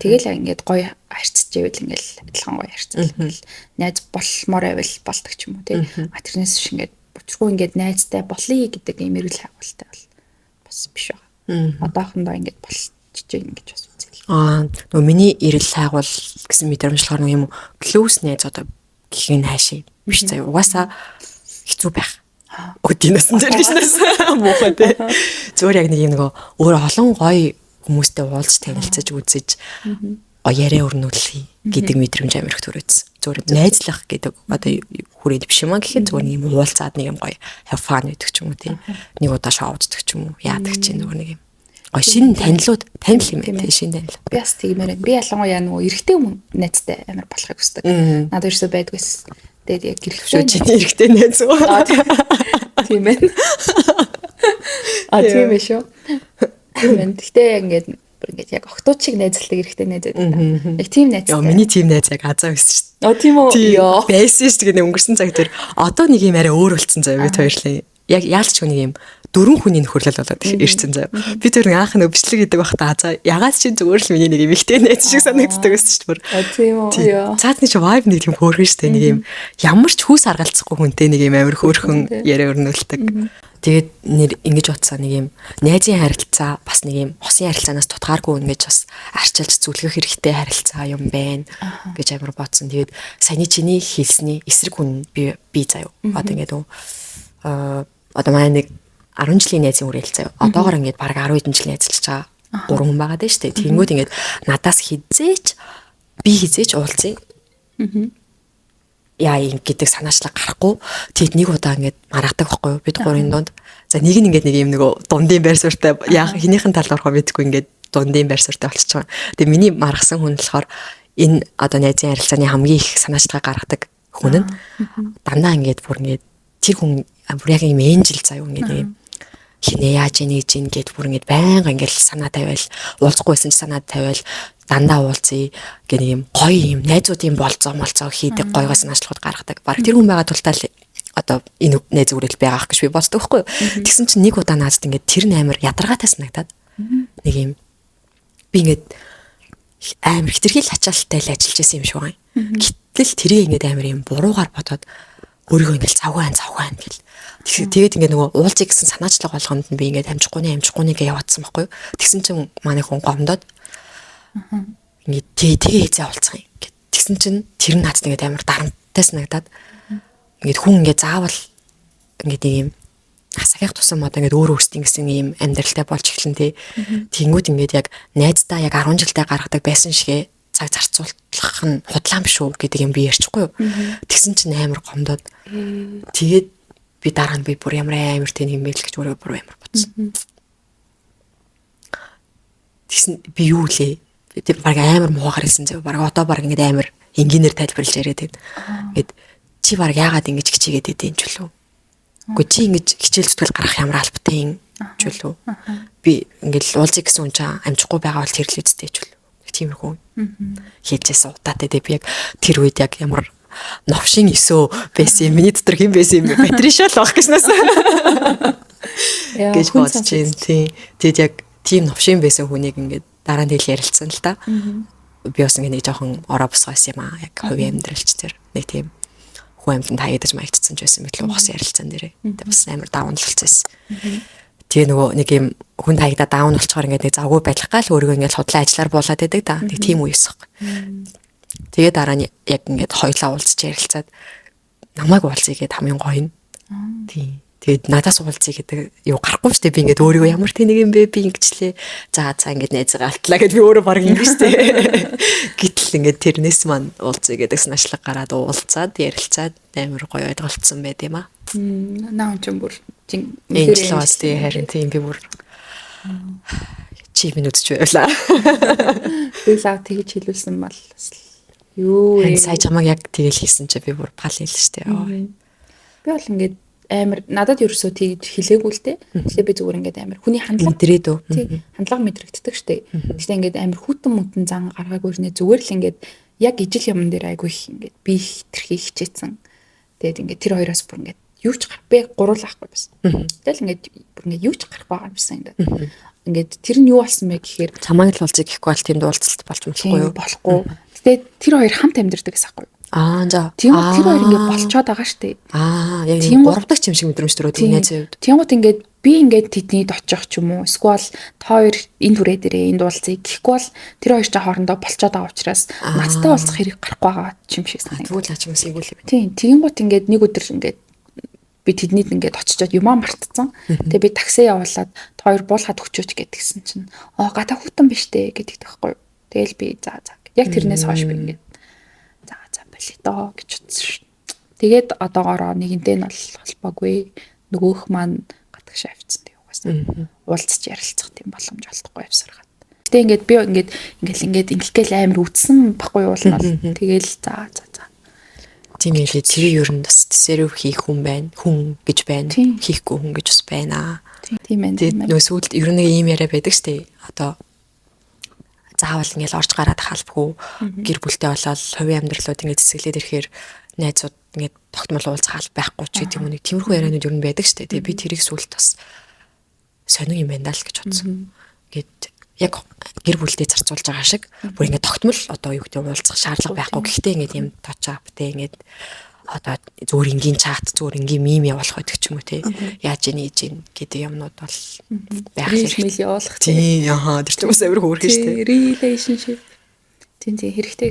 [SPEAKER 2] Тэгэл ингээд гоё харьцаж ивэл ингээд адилхан гоё харьцал. Найз болмоор байвал болдог ч юм уу тий. Тэрнээс биш ингээд бүчргүй ингээд найзтай болъё гэдэг юм эргэл хаагуултай бол бас биш байгаа. Одоохондоо ингээд болчихж байна гэж бас үзэл.
[SPEAKER 1] Нөгөө миний эргэл хаагуул гэсэн мэдрэмжлэгээр нэг юм close найз одоо гэх нь хаашаа биш заяа. Угаасаа хэцүү байх. Өдийнээс нь зэрэгчнээс муухай тий. Зүгээр яг нэг юм нөгөө өөр олон гоё хүмүүстэй уулз танилцаж үзэж яриа өрнүүлэх гэдэг мэдрэмж амар их төрөөдсөн. Зүгээр найзлах гэдэг одоо хүрээд биш юм аа гэхэд зүгээр нэг юм уулзаад нэг юм гоё have fun гэдэг ч юм уу тий. Нэг удаа шоуддаг ч юм уу яадаг чинь нөгөө нэг юм гоё шинэ танилуд танил юм байна тий шинэ танил.
[SPEAKER 2] Би бас тиймээр би ялангуяа нөгөө эрэгтэй хүн найзтай амар болохыг хүсдэг. Надад ерөөсөө байдгүйс. Тэгээд яг гэрэлшөөж
[SPEAKER 1] эрэгтэй найз уу.
[SPEAKER 2] Тийм ээ. Тийм ээ шүү. Гэхдээ ингээд яг октод шиг найзлдаг эрэгтэй найз байдаг. Яг тийм найз.
[SPEAKER 1] Яа миний тийм найз яг азаа байсан шүү дээ.
[SPEAKER 2] Тийм үү. Яа.
[SPEAKER 1] Байсан шүү дээ өнгөрсөн цаг дээр одоо нэг юм арай өөр болцсон заяа бид хоёрлаа. Яг яалч нэг юм 4 хүний нөхөрлөл болоод ирсэн заяа. Би тэр анх нь бичлэг хийдэг байхдаа за ягаад чи зүгээр л миний нэг юм ихтэй найз шиг санагддаг байсан шүү дээ.
[SPEAKER 2] Тийм үү.
[SPEAKER 1] Цаадны чи vibe нэг юм хөөрхөн шүү дээ. Нэг юм ямар ч хүүс аргалцахгүй хүнтэй нэг юм амар хөөрхөн яриа өрнөлдөг. Тэгээд нэр ингэж утсаа нэг юм найзын харилцаа бас нэг юм хосын харилцаанаас тутгааргүй ингэж бас арчилж зүлгэх хэрэгтэй харилцаа юм байна гэж амар бодсон. Тэгээд саяны чиний хэлсний эсрэг хүн би заяа. Одоо ингээд одоо манай нэг 10 жилийн найзын үрэл заяа. Одоогоор ингээд бараг 10 хэдэн жил найзалж байгаа 3 хүн байгаа дээ шүү дээ. Тэнгүүд ингээд надаас хизээч уулзъя. Яа юм гэдэг санаачлаг гарахгүй. Тэгэд нэг удаа ингээд маргадаг байхгүй юу? Бид 3-ын дунд. За нэг нь ингээд нэг юм нэг дундын байр суурьтай яа хинийхэн талд орохоо мэдгүй ингээд дундын байр суурьтай болчихж байгаа. Тэгээ миний маргасан хүн болохоор энэ одоо найзын харилцааны хамгийн их санаачлага гаргадаг хүн нь дандаа ингээд бүр ингээд тэр хүн бүр яг юм энжил заяа ингээд хинээ яаж ийж ийн гэд бүр ингээд байнга ингээд санаа тавиал уулзахгүйсэн ч санаа тавиал дандаа уулзъя гэх юм гоё юм найзуудын болцоо хийдэг гойгоос нашлахад гаргадаг. Бараг тэр хүн байгаа тултаа л одоо энэ найз үрэл байгаах гэж би боддог байхгүй юу. Тэгсэн чинь нэг удаа наадад ингээд тэр амар ядаргаатай санагдаад нэг юм би ингээд амар хитрхийл ачаалттай л ажиллаж байсан юм шиг байна. Гэтэл тэрийг ингээд амар юм буруугаар бодоод өөрийгөө ингээд завгаан гэл. Тэгээд ингээд нөгөө уулзъя гэсэн санаачлаг болгонд нь би ингээд амжихгүй гэж яваадсан байхгүй юу. Тэгсэн чинь манай хүн гомдоод ингээд тэгээ хэзээ уулзах юм гэд. Тэгсэн чинь тэр нь надад ингээд амар дарамттай санагдаад ингээд хүн ингээд заавал ингээд нэг юм асагих тусам одоо ингээд өөр өөрсдийн гэсэн юм амьдралтай болж эхлэн тий. Тэнгүүд ингээд яг найздаа яг 10 жилдээ гаргадаг байсан шигэ цаг зарцуулах нь худлаан биш үү гэдэг юм би ярьчихгүй юу. Тэгсэн чинь амар гомдоод тэгээд би дараа нь би бүр амар тэн юм байл гэж өөрөө бүр амар бодсон. Тэгсэн би юу лээ? Тэр баг амар муугаар хэлсэн зав. Баг одоо баг ингээд амар энгийнээр тайлбарлаж яриад байд. Ингээд чи баг яагаад ингэж хичээгээд идэв ч үлээ. Үгүй чи ингэж хичээл зүтгэл гаргах ямар албатай юм ч үлээ. Би ингээд уулзъя гэсэн хүн чинь амжихгүй байгаа бол тэрлээ зүтэй ч үлээ. Тиймэрхүү хийжсэн удаатай би яг тэр үед яг ямар новшин өсөө байсан юм. Миний дотор хэн байсан юм бэ? Патришал болох гэснээс. Гэж бодож чинь тий. Тэгэд яг тийм новшин байсан хүнийг ингээд дараа нь тэл ярилцсан л да. Би бас ингээд нэг жоохон ороо босгоос юм аа. Яг хувийн амьдралч тэр нэг тийм хүн амьтанд хаягдаж маягдсан ч байсан мэт л угаас ярилцсан дээрээ. Тэгээ бас амар даунлалцсан. Тэгээ нөгөө нэг юм хүн таягдаа даун болчоор ингээд нэг завгүй байх гал өөрийгөө ингээд худлаа ажиллаар буулаад байдаг да. Нэг тийм үеэс. Тэгээ дараа нь яг ингээд хоёлаа уулзч ярилцаад намайг уулзъя гэд хамгийн гоё нь. Тийм. Тэгээд надаас уулзъя гэдэг юу гарахгүй штэ би ингээд өөрийгөө ямар тийм нэг юм бэ би ингэчлээ. За ингээд найзгаа алтлаа гэд би өөрөө баг ингэ штэ. Гэтэл ингээд тэрнээс маань уулзъя гэдэг санаачлаг гараад уулзаад ярилцаад амар гоё ойлголцсон байт юм аа.
[SPEAKER 2] Наа ч юм бүр
[SPEAKER 1] энэчлээс тий харин тийм би бүр чи минут ч байлаа.
[SPEAKER 2] Би лав тэгж хэлүүлсэн бол юу
[SPEAKER 1] вэ? Сая чамаг яг тэгэл хийсэн чи би бүр гал хэлсэн штэ.
[SPEAKER 2] Би бол ингээд амар надад ерөөсөө тэгж хэлээгүй л дээ. Тэгэхээр би зүгээр ингээд амар хүний хандлага
[SPEAKER 1] мэдрээд үү?
[SPEAKER 2] Тий. Хандлага мэдрэгддэг штэ. Гэхдээ ингээд амар хүтэн мүтэн зан гаргаагүй нэ зүгээр л ингээд яг ижил юмн дээр айгүй их ингээд би хитрхи хичээсэн. Тэгээд ингээд тэр хоёроос бүр ингээд юу ч гарахгүй гуруулахгүй байсан. Тэгэл ингээд бүр ингээд юу ч гарахгүй байгаа юм байсан ингээд. Ингээд тэр нь юу болсон бэ гэхээр
[SPEAKER 1] чамайг л уулзъя гэхгүй бол тэнд уулзалт болж болохгүй юу?
[SPEAKER 2] Болохгүй. Тэгээд тэр хоёр хамт амьдэрдэг гэсэн байхгүй юу?
[SPEAKER 1] За.
[SPEAKER 2] Тийм тэр хоёр ингээд болцоод байгаа штэ.
[SPEAKER 1] Яг тийм гуравдагч юм шиг мэдрэмж төрөө тийм найзын хувьд.
[SPEAKER 2] Тэнгуут ингээд би ингээд тэднийд очих ч юм уу эсвэл та хоёр энэ түрээ дээрээ энд уулзъя гэхгүй бол тэр хоёр ч хоорондоо болцоод байгаа учраас надтай уулзах хэрэг гарахгүй байгаа юм шиг санагдав.
[SPEAKER 1] Тэгвэл аач юмс игүүл юм.
[SPEAKER 2] Тийм тэнгуут ингээд нэг өдөр ингээд би тэднийд ингээд очичоод юмаа мартцсан. Тэгээ би такси явуулаад та хоёр буулгаад өгчөөч гэдгсэн чинь гадаа хүүтэн биш дээ гэдэг таахгүй. Тэгэл би за яг тэрнээс хойш би ингээд за болидоо гэж утсан шүү. Тэгээд одоогоороо нэгэнтэй нь бол холбоогүй нөгөөх маань гадагш авцсан тийм угаасаа уулзч ярилцах тийм боломж олдохгүй явсаргаад. Гэтэ ингээд би ингээд ингээл амар үтсэн баггүй уулна бол тэгэл за
[SPEAKER 1] тийм ээ тэр ер нь бас десерв хийх хүн байна. Хүн гэж байна. Хийхгүй хүн гэж бас байна.
[SPEAKER 2] Тийм ээ.
[SPEAKER 1] Нөө сүүлд ер нь ийм яриа байдаг штэ. Одоо заавал ингээл орж гараад халбгүй гэр бүлтэй болоод хувийн амьдралууд ингээд цэцгэлээд ирэхээр найзууд ингээд тогтмол уулзах алба байхгүй ч гэдэг юм нэг тиймэрхүү ярианууд ер нь байдаг штэ. Тэгээ би тэрийг сүүлд бас сонин юм байна л гэж бодсон. Ингээд яг гэр бүлдээ зарцуулж байгаа шиг бүр ингээд тогтмол одоо юу гэдэг уулзах шаардлага байхгүй. Гэхдээ ингээд юм touch up те ингээд одоо зүгээр энгийн чат зүгээр энгийн мим явуулах байдаг ч юм уу те. Яаж ийн ийж ийн гэдэг юмнууд бол байх
[SPEAKER 2] хэрэгтэй явуулах.
[SPEAKER 1] Тийм яхаа тэр ч бас амар хөөрхөн шүү дээ.
[SPEAKER 2] Relationship. Тийм хэрэгтэй.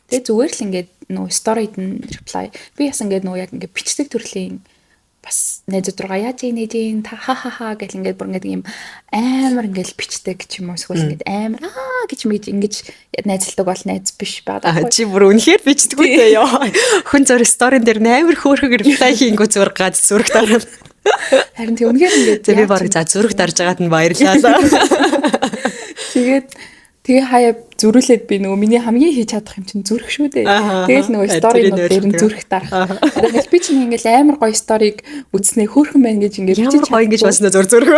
[SPEAKER 2] Тэгээ зүгээр л ингээд нөө story-д нь reply. Би бас ингээд нөө яг ингээд бичдэг төрлийн бас найзууд руугаа яаж ийм та ха гэл ингээд бүр ингээд юм амар ингээд бичдэг ч юм уу эсвэл ингээд амар гэж ингэж найзалдаг бол найз биш байдаг.
[SPEAKER 1] Чи бүр үнэхээр бичдэг үү яа. Хүн зөр сторин дээр амар хөөрхөг reply хийнгүү зураг гад зүрх дараад.
[SPEAKER 2] Харин тэг үнэхээр ингээд
[SPEAKER 1] би бараг за зүрх дарж байгаад нь баярлалаа.
[SPEAKER 2] Тэгээ хаяа зүрүүлээд би нөгөө миний хамгийн хийж чадах юм чинь зүрх шүү дээ. Тэгэл нөгөө сторинууд дээр нь зүрх дарах. Тэгэл би чинь ингээл амар гоё сториг үзснээ хөөрхөн байна гэж ингээд
[SPEAKER 1] ямар гоё ингэж басна зүрх.
[SPEAKER 2] Зүрх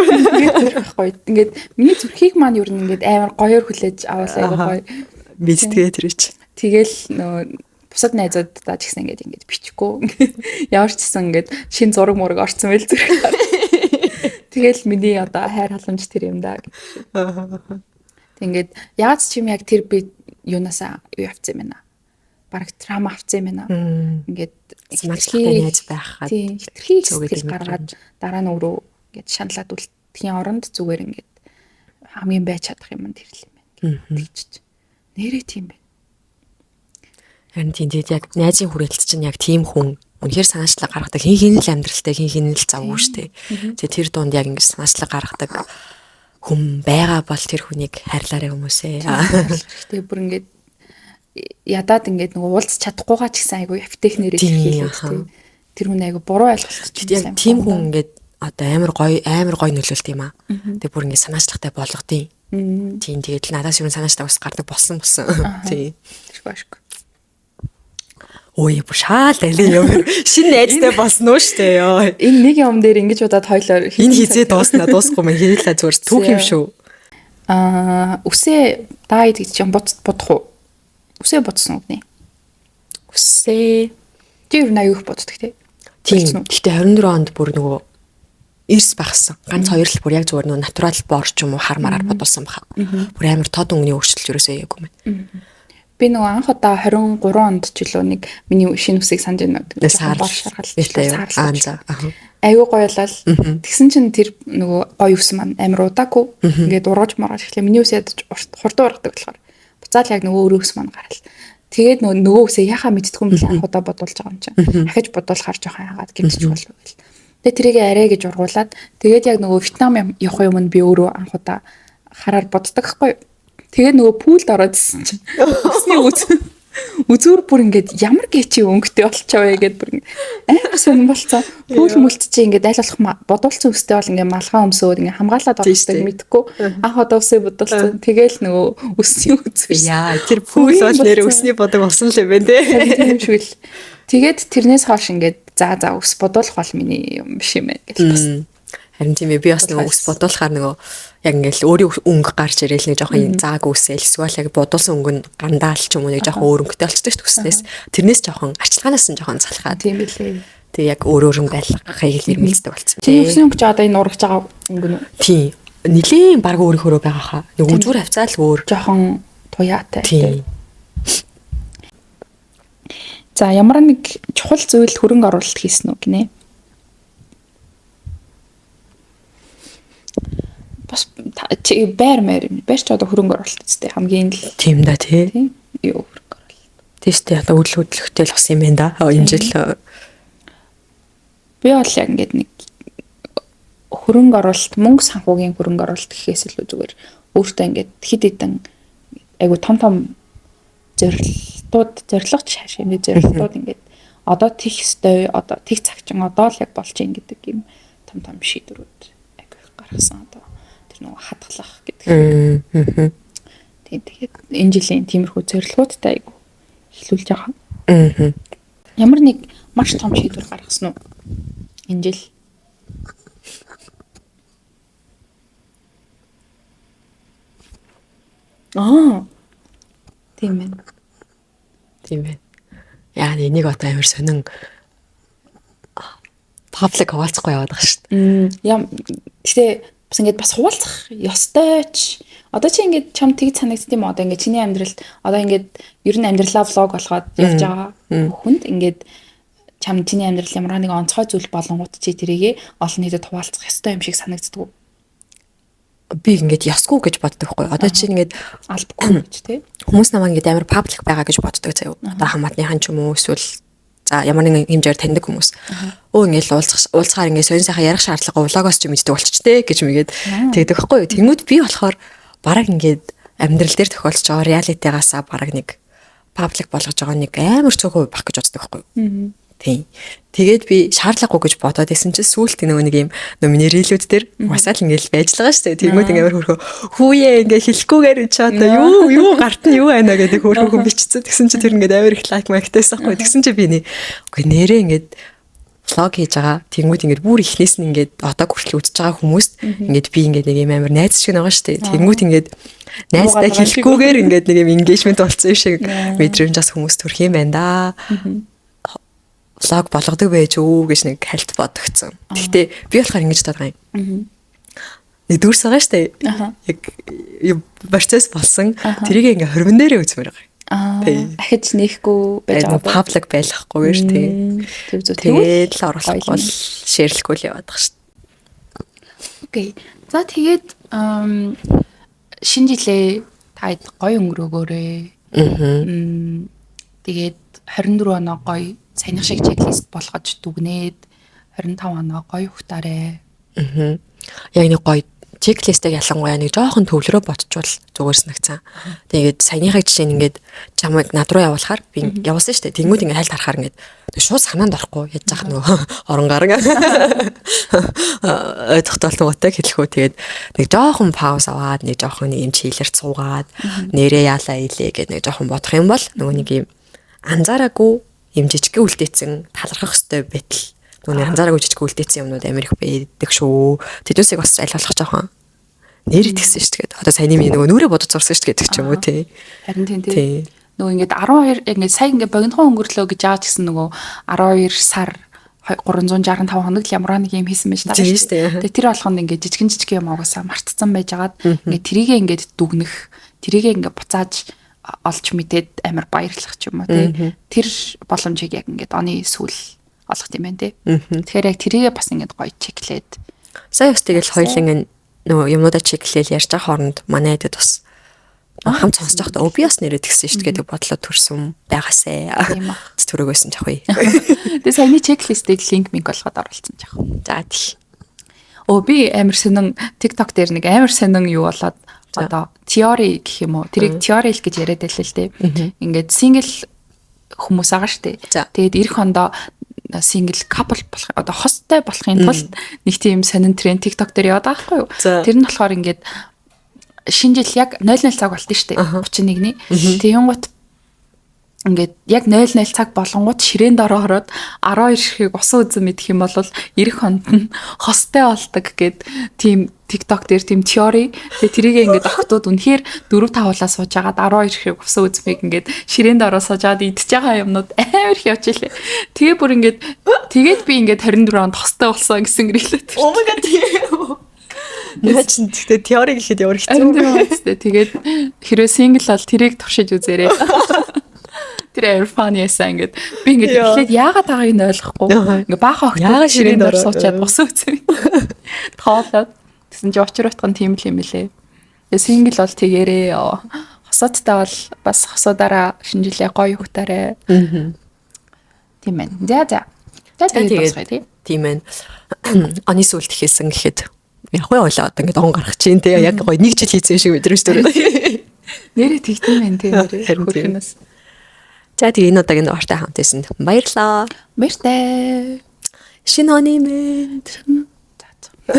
[SPEAKER 2] гоё. Ингээд миний зүрхийг маань юу нэг ингээд амар гоёор хүлээж аваалаа гоё.
[SPEAKER 1] Мэдтгээ тэр чи.
[SPEAKER 2] Тэгэл нөгөө бусад найзуудаа ч гэсэн ингээд бичихгүй. Ямар ч гэсэн ингээд шин зураг мураг орцсон байл зүрх. Тэгэл миний одоо хайр халамж тэр юм даа. Ингээд яаж ч юм яг тэр би юунасаа юу авцсан юм байна. Бараг трама авцсан юм байна. Ингээд
[SPEAKER 1] санаачлалтай найз байхад
[SPEAKER 2] тийм хитрхи сэтгэл гаргаад дараа нь өөрөө ингээд шаналаад үлдэхийн оронд зүгээр ингээд хамгийн байж чадах юм тэрл юм байна. Тэгчих. Нэрээ тийм байна.
[SPEAKER 1] Харин тийм яг найзын хүрээлт чинь яг тийм хүн үнэхээр санаачлал гаргадаг хин л амьдралтай хин л завгүй штэ. Тэгээ тэр дунд яг ингээд санаачлал гаргадаг хүн байгаа бол тэр хүнийг хайрлаарай хүмүүсээ.
[SPEAKER 2] Гэхдээ бүр ингээд ядаад ингээд нөгөө уулз чадахгүйгаа ч гэсэн айгүй автехнэрээ хэлээ. Тэр хүн айгүй буруу ойлголт
[SPEAKER 1] чинь. Яг тийм хүн ингээд одоо амар гоё нөлөөлт юм аа. Тэгээ бүр ингээд санаачлагтай болгодیں۔ Тийм тэгээд л надаас юу санаачтай бас гардаг болсон. Тийм.
[SPEAKER 2] Тэр башгүй.
[SPEAKER 1] Ой бүр шаал алей юм. Шинэ найзтай болсон уу штэ ёо.
[SPEAKER 2] Энэ нэг юм дээр ингэж удаад хойлоор
[SPEAKER 1] энэ хизээ дуусахгүй мэн хэлээ зүгээр түүх юм шүү.
[SPEAKER 2] Үсээ дайд гэж юм бодох уу? Үсээ бодсон уу гинэ?
[SPEAKER 1] Үсээ
[SPEAKER 2] тэр нь аюух боддог тий.
[SPEAKER 1] Тийм. Гэтэ 24 онд бүр нөгөө эрс багсан. Ганц хоёр л бүр яг зүгээр нөгөө натурал борч юм уу хар мараар бодулсан баха. Бүр амар тод өнгөний өөрчлөлт юусоо яг юм байна.
[SPEAKER 2] Би нөгөө анх удаа 23 онд ч үлээ нэг миний шинэ үсийг санд байна.
[SPEAKER 1] Бор шаргал.
[SPEAKER 2] Аюу гоёлал. Тэгсэн чинь тэр нөгөө гоё үс маань амар удаагүй. Ингээд ургаж маргаж эхлэв. Миний үс ядаж хурдан ургадаг болохоор. Буцаал яг нөгөө өөрөө үс маань гарал. Тэгээд нөгөө үсээ яхаа мэдтгүй юм биш анх удаа бодуулж байгаа юм чинь. Ахиж бодуулахар жоохон яагаад гэмтэж болов гэл. Тэгээд тэрийг арай гэж ургуулад тэгээд яг нөгөө Вьетнам явах юм нь би өөрөө анх удаа хараар боддог хгүй. Тэгээд нөгөө пүүлд ороодсэн чинь усны үзүүр бүр ингээд ямар гэчи өнгөтэй болчихвээ гэд бүр амар сонирн болцсон. Пүүл мүлт чи ингээд аль болох бодуулсан үстэй бол ингээд малгай өмсөөд ингээд хамгаалаад орчихдаг мэдхгүй. Анх удаа үсээ бодуулсан. Тэгээл нөгөө үсний үзүүр.
[SPEAKER 1] Яа тэр пүүл бол нэр үсний бодог болсон л юм байна те.
[SPEAKER 2] Тийм шүү л. Тэгээд тэрнээс хойш ингээд за ус бодуулах бол миний юм биш юм байна гэж бас.
[SPEAKER 1] Харин тийм ээ би бас нөгөө ус бодуулахаар нөгөө яг ингээл өөрийн өнгө гарч ирээл нэг жоохон зааг үсэл эсвэл яг бодуулсан өнгө нь гандаал ч юм уу нэг жоохон өөр өнгөтэй болчихдог шүү төснөөс тэрнээс жоохон арчилгаанаас нь жоохон залхаад
[SPEAKER 2] тийм билээ.
[SPEAKER 1] Тэг яг өөр байлгахыг ирмэлцдэг болсон.
[SPEAKER 2] Тийм үсний өнгө ч одоо энэ урагж байгаа өнгө нь.
[SPEAKER 1] Тийм. Нилийн баг өөрөөр байгаа хаа. Нэг үзүүр хавцаал өөр
[SPEAKER 2] жоохон туяатай. Тийм. За ямар нэг чухал зүйл хөрөнгө оруулалт хийсэн үү гинэ? Бас байрч одоо хөрөнгө оруулалт үстэй хамгийн л
[SPEAKER 1] тийм да тий.
[SPEAKER 2] Юу хөрөнгө оруулалт.
[SPEAKER 1] Тийштэй одоо үйл хөдлөлттэй л болсон юм байна да. Энэ жил
[SPEAKER 2] би бол яг ингээд нэг хөрөнгө оруулалт мөнгө санхүүгийн хөрөнгө оруулалт гэхээс илүү зүгээр өөртөө ингээд хэд хэдэн айгу том зорилгоч хааш юм зорилгоуд ингээд одоо тех стой одоо тех цагчин одоо л яг болж ийн гэдэг юм том шийдвэрүүд айгу их гаргасан одоо тэр нөгөө хадгалах гэдэг. Тэгээд энэ жилийн тиймэрхүү зорилгоудтай айгу эхлүүлж байгаа. Ямар нэг маш том шийдвэр гаргасан уу энэ жил? Тийм ээ.
[SPEAKER 1] Тийм ээ. Яа энийг одоо амар сонин паблик хаваалцахгүй яваад байгаа шүү дээ.
[SPEAKER 2] Гэтэ бас ингээд бас хуваалцах ёстой ч. Одоо чи ингээд чам тийг санагдсан юм одоо ингээд чиний амьдралд одоо ингээд ер нь амьдралаа влог болгоод явж байгаа хүнд ингээд чам чиний амьдрал ямар нэг онцгой зүйл болонгууд чи тэрийгээ олон нийтэд хуваалцах ёстой юм шиг санагддаг.
[SPEAKER 1] Би ингээд ясгүй гэж боддог байхгүй. Одоо чи ингээд
[SPEAKER 2] албагүй гэж тий.
[SPEAKER 1] Хүмүүс намайг ингээд амар паблик байгаа гэж боддог заяа. Одоо хамаатныхан ч юм уу эсвэл за ямар нэгэн хэмжээр таньдаг хүмүүс. Ингээд уулзахаар ингээд сонь сайхан ярих шаардлагагүй влогоос ч мэддэг болчихтэй гэж мэгээд тэгдэг байхгүй. Тэнгүүд би болохоор бараг ингээд амьдрал дээр тохиолдож байгаа реалитигаасаа бараг нэг паблик болгож байгаа нэг амар цөөхөн байх гэж боддог байхгүй. Тийм. Тэгээд би шаардлагагүй гэж бодоод исэн чинь сүүлд нөгөө нэг юм миний рилүүд дээр масаал ингээл байж байгаа шүү дээ. Тэнгүүд ингээд хөрхөө хүүе ингээд хэлэхгүйгээр чи одоо юу гарт нь юу байна гэдэг хөрхөө бичсэн. Тэгсэн чи тэр ингээд амар их лайк магтайсан байхгүй. Тэгсэн чи би үгүй нэрээ ингээд влог хийж байгаа. Тэнгүүд ингээд бүр ихнээс нь ингээд одоо хүртэл үзэж байгаа хүмүүст ингээд би ингээд нэг юм амар найз шиг байгаа шүү дээ. Тэнгүүд ингээд найзтай хэлэхгүйгээр ингээд нэг юм engagement болсон юм шиг мэдрэмж бас хүмүүс төрх юм байна да. Влог болгодог байж үү гэж нэг хальт бодогцсон. Гэхдээ би болохоор ингэж бодож байгаа юм. Нэг дүрс байгаа шүү дээ. Яг процесс болсон. Тэрийг ингээ хорвон дээрээ үзмээр байгаа.
[SPEAKER 2] Ахиж нээхгүй байж байгаа.
[SPEAKER 1] Паблик байлгахгүй шүү дээ.
[SPEAKER 2] Тэр зүг.
[SPEAKER 1] Тэгээд л оруулахгүй шеэрлэхгүй л яваад байгаа шүү дээ.
[SPEAKER 2] Окей. За тэгээд шинэ жилээ таад гоё өнгөрөөгөөрэй. Тэгээд 24 оноо гоё саяных шиг чеклист болгож дүгнээд 25 оноо гоё ухтаарэ.
[SPEAKER 1] Яг нэг гоё чеклистийг ялангуяа нэг жоохон төвлөрөө ботчвол зүгээр санагцсан. Тэгээд саяныхаа жишээ нь ингээд чамайг над руу явуулахаар би явуулсан шүү дээ. Тэнгүүд ингээд хальт харахаар ингээд шууд санаанд орохгүй яаж заах нөгөө орон гараг тогтоолтгоотой хэлэхүү. Тэгээд нэг жоохон пауз аваад нэг жоохон нэг юм чийлэрч суугаад нэрээ яалаа илээ гэдэг нэг жоохон бодох юм бол нөгөө нэг юм анзаараагүй юм жижиг үлдээсэн талархах хөстэй байтал нөгөө анзаараагүй жижиг үлдээсэн юмнууд Америк байдаг шүү. Тэдүүсийг бас аль болох жоохон нэр итгэсэн шүү дээ. Одоо саяны миний нөгөө нүрээ бодож зурсан шүү гэдэг ч юм уу тий.
[SPEAKER 2] Харин тий. Нөгөө ингээд 12 ингээд сая ингээд богинохон өнгөрлөө гэж яаж гисэн нөгөө 12 сар 365 хоног л ямар нэг юм хийсэн байж байгаа шүү дээ. Тэгээ тэр болгонд ингээд жижигэн юм угаасаа мартцсан байжгаад ингээд трийгээ ингээд дүгнэх, трийгээ ингээд буцааж олж мэдээд амар баярлах ч юм уу тий. Тэр боломжийг яг ингээд оны сүүл олгох юм байна тий. Тэгэхээр яг тэрийгээ бас ингээд гоё чеклээд.
[SPEAKER 1] Сая бас тэгэл хоёлын нөгөө юмудаа чеклээл ярьж байгаа хооронд манай хэдэд бас хамт сонсож байхдаа би бас нэрээ тэгсэн шүү дээ бодлоо төрсөн байгаасаа. Төрөг байсан жах вэ.
[SPEAKER 2] Тэгээ саяны чеклистийг линк минь болгоод оруулсан жах.
[SPEAKER 1] За тий.
[SPEAKER 2] Би амар сонин TikTok дээр нэг амар сонин юу болоод одоо теори гэх юм уу тэрийг теори л гэж яриад байлаа л дээ. Ингээд сингл хүмүүс байгаа штэ. Тэгээд эх хондоо сингл couple болох одоо хосттой болохын тулд нэг тийм сонин тренд TikTok дээр яваад байгаа байхгүй юу? Тэр нь болохоор ингээд шинэ жил яг 00 цаг болт нь штэ 31-ний. Тэгэнгუთ ингээд яг 00 цаг болонгууд ширээнд ороод 12 ширхийг усан үзэн мэдэх юм бол 90 хонд нь хостой болдог гэд тийм TikTok дээр тийм теори. Тэгээ тэрийг ингээд охтууд үнэхээр 4-5-уулаа сууж агаад 12 ширхийг усан үзмийг ингээд ширээнд ороо суужаад идчихэж байгаа юмнууд амар их явж илээ. Тэгээ бүр ингээд тэгээд би ингээд 24 онд хостой болсон гэсэн гэрэлээ.
[SPEAKER 1] Oh my god. Яа ч тэгтээ теори гэхэд ямар
[SPEAKER 2] хэцүү. Тэгээд хэрвээ сингл бол тэрийг туршиж үзээрэй. Тэр air fun ясаа ингээд би ингээд эхлээд яагаад байгааг нь ойлгохгүй ингээд баахан охтоо ширээнд ор суучаад бос үзээ. Тоолоод тэгсэн чи учир утга нь тийм л юм лээ. Тэгээ сингл бол тэгээрээ хосоодтай бол бас хосоодаараа шинэ жилээ гоё хутаарэ. Тийм ээ. За. Тэгээд
[SPEAKER 1] тийм ээ. Оны сүлд хэлсэн гэхэд яг гоё ойлоо одоо ингээд он гарах чинь те яг гоё нэг жил хийсэн шиг мэдрэмж төрөө.
[SPEAKER 2] Нэрээ тэгтэн байна те нэрээ.
[SPEAKER 1] За тэгээ энэ удаагийн дугаартай хамт байсан. Баярлалаа.
[SPEAKER 2] Баяртай.
[SPEAKER 1] Шинэ оны мэнд.
[SPEAKER 2] За.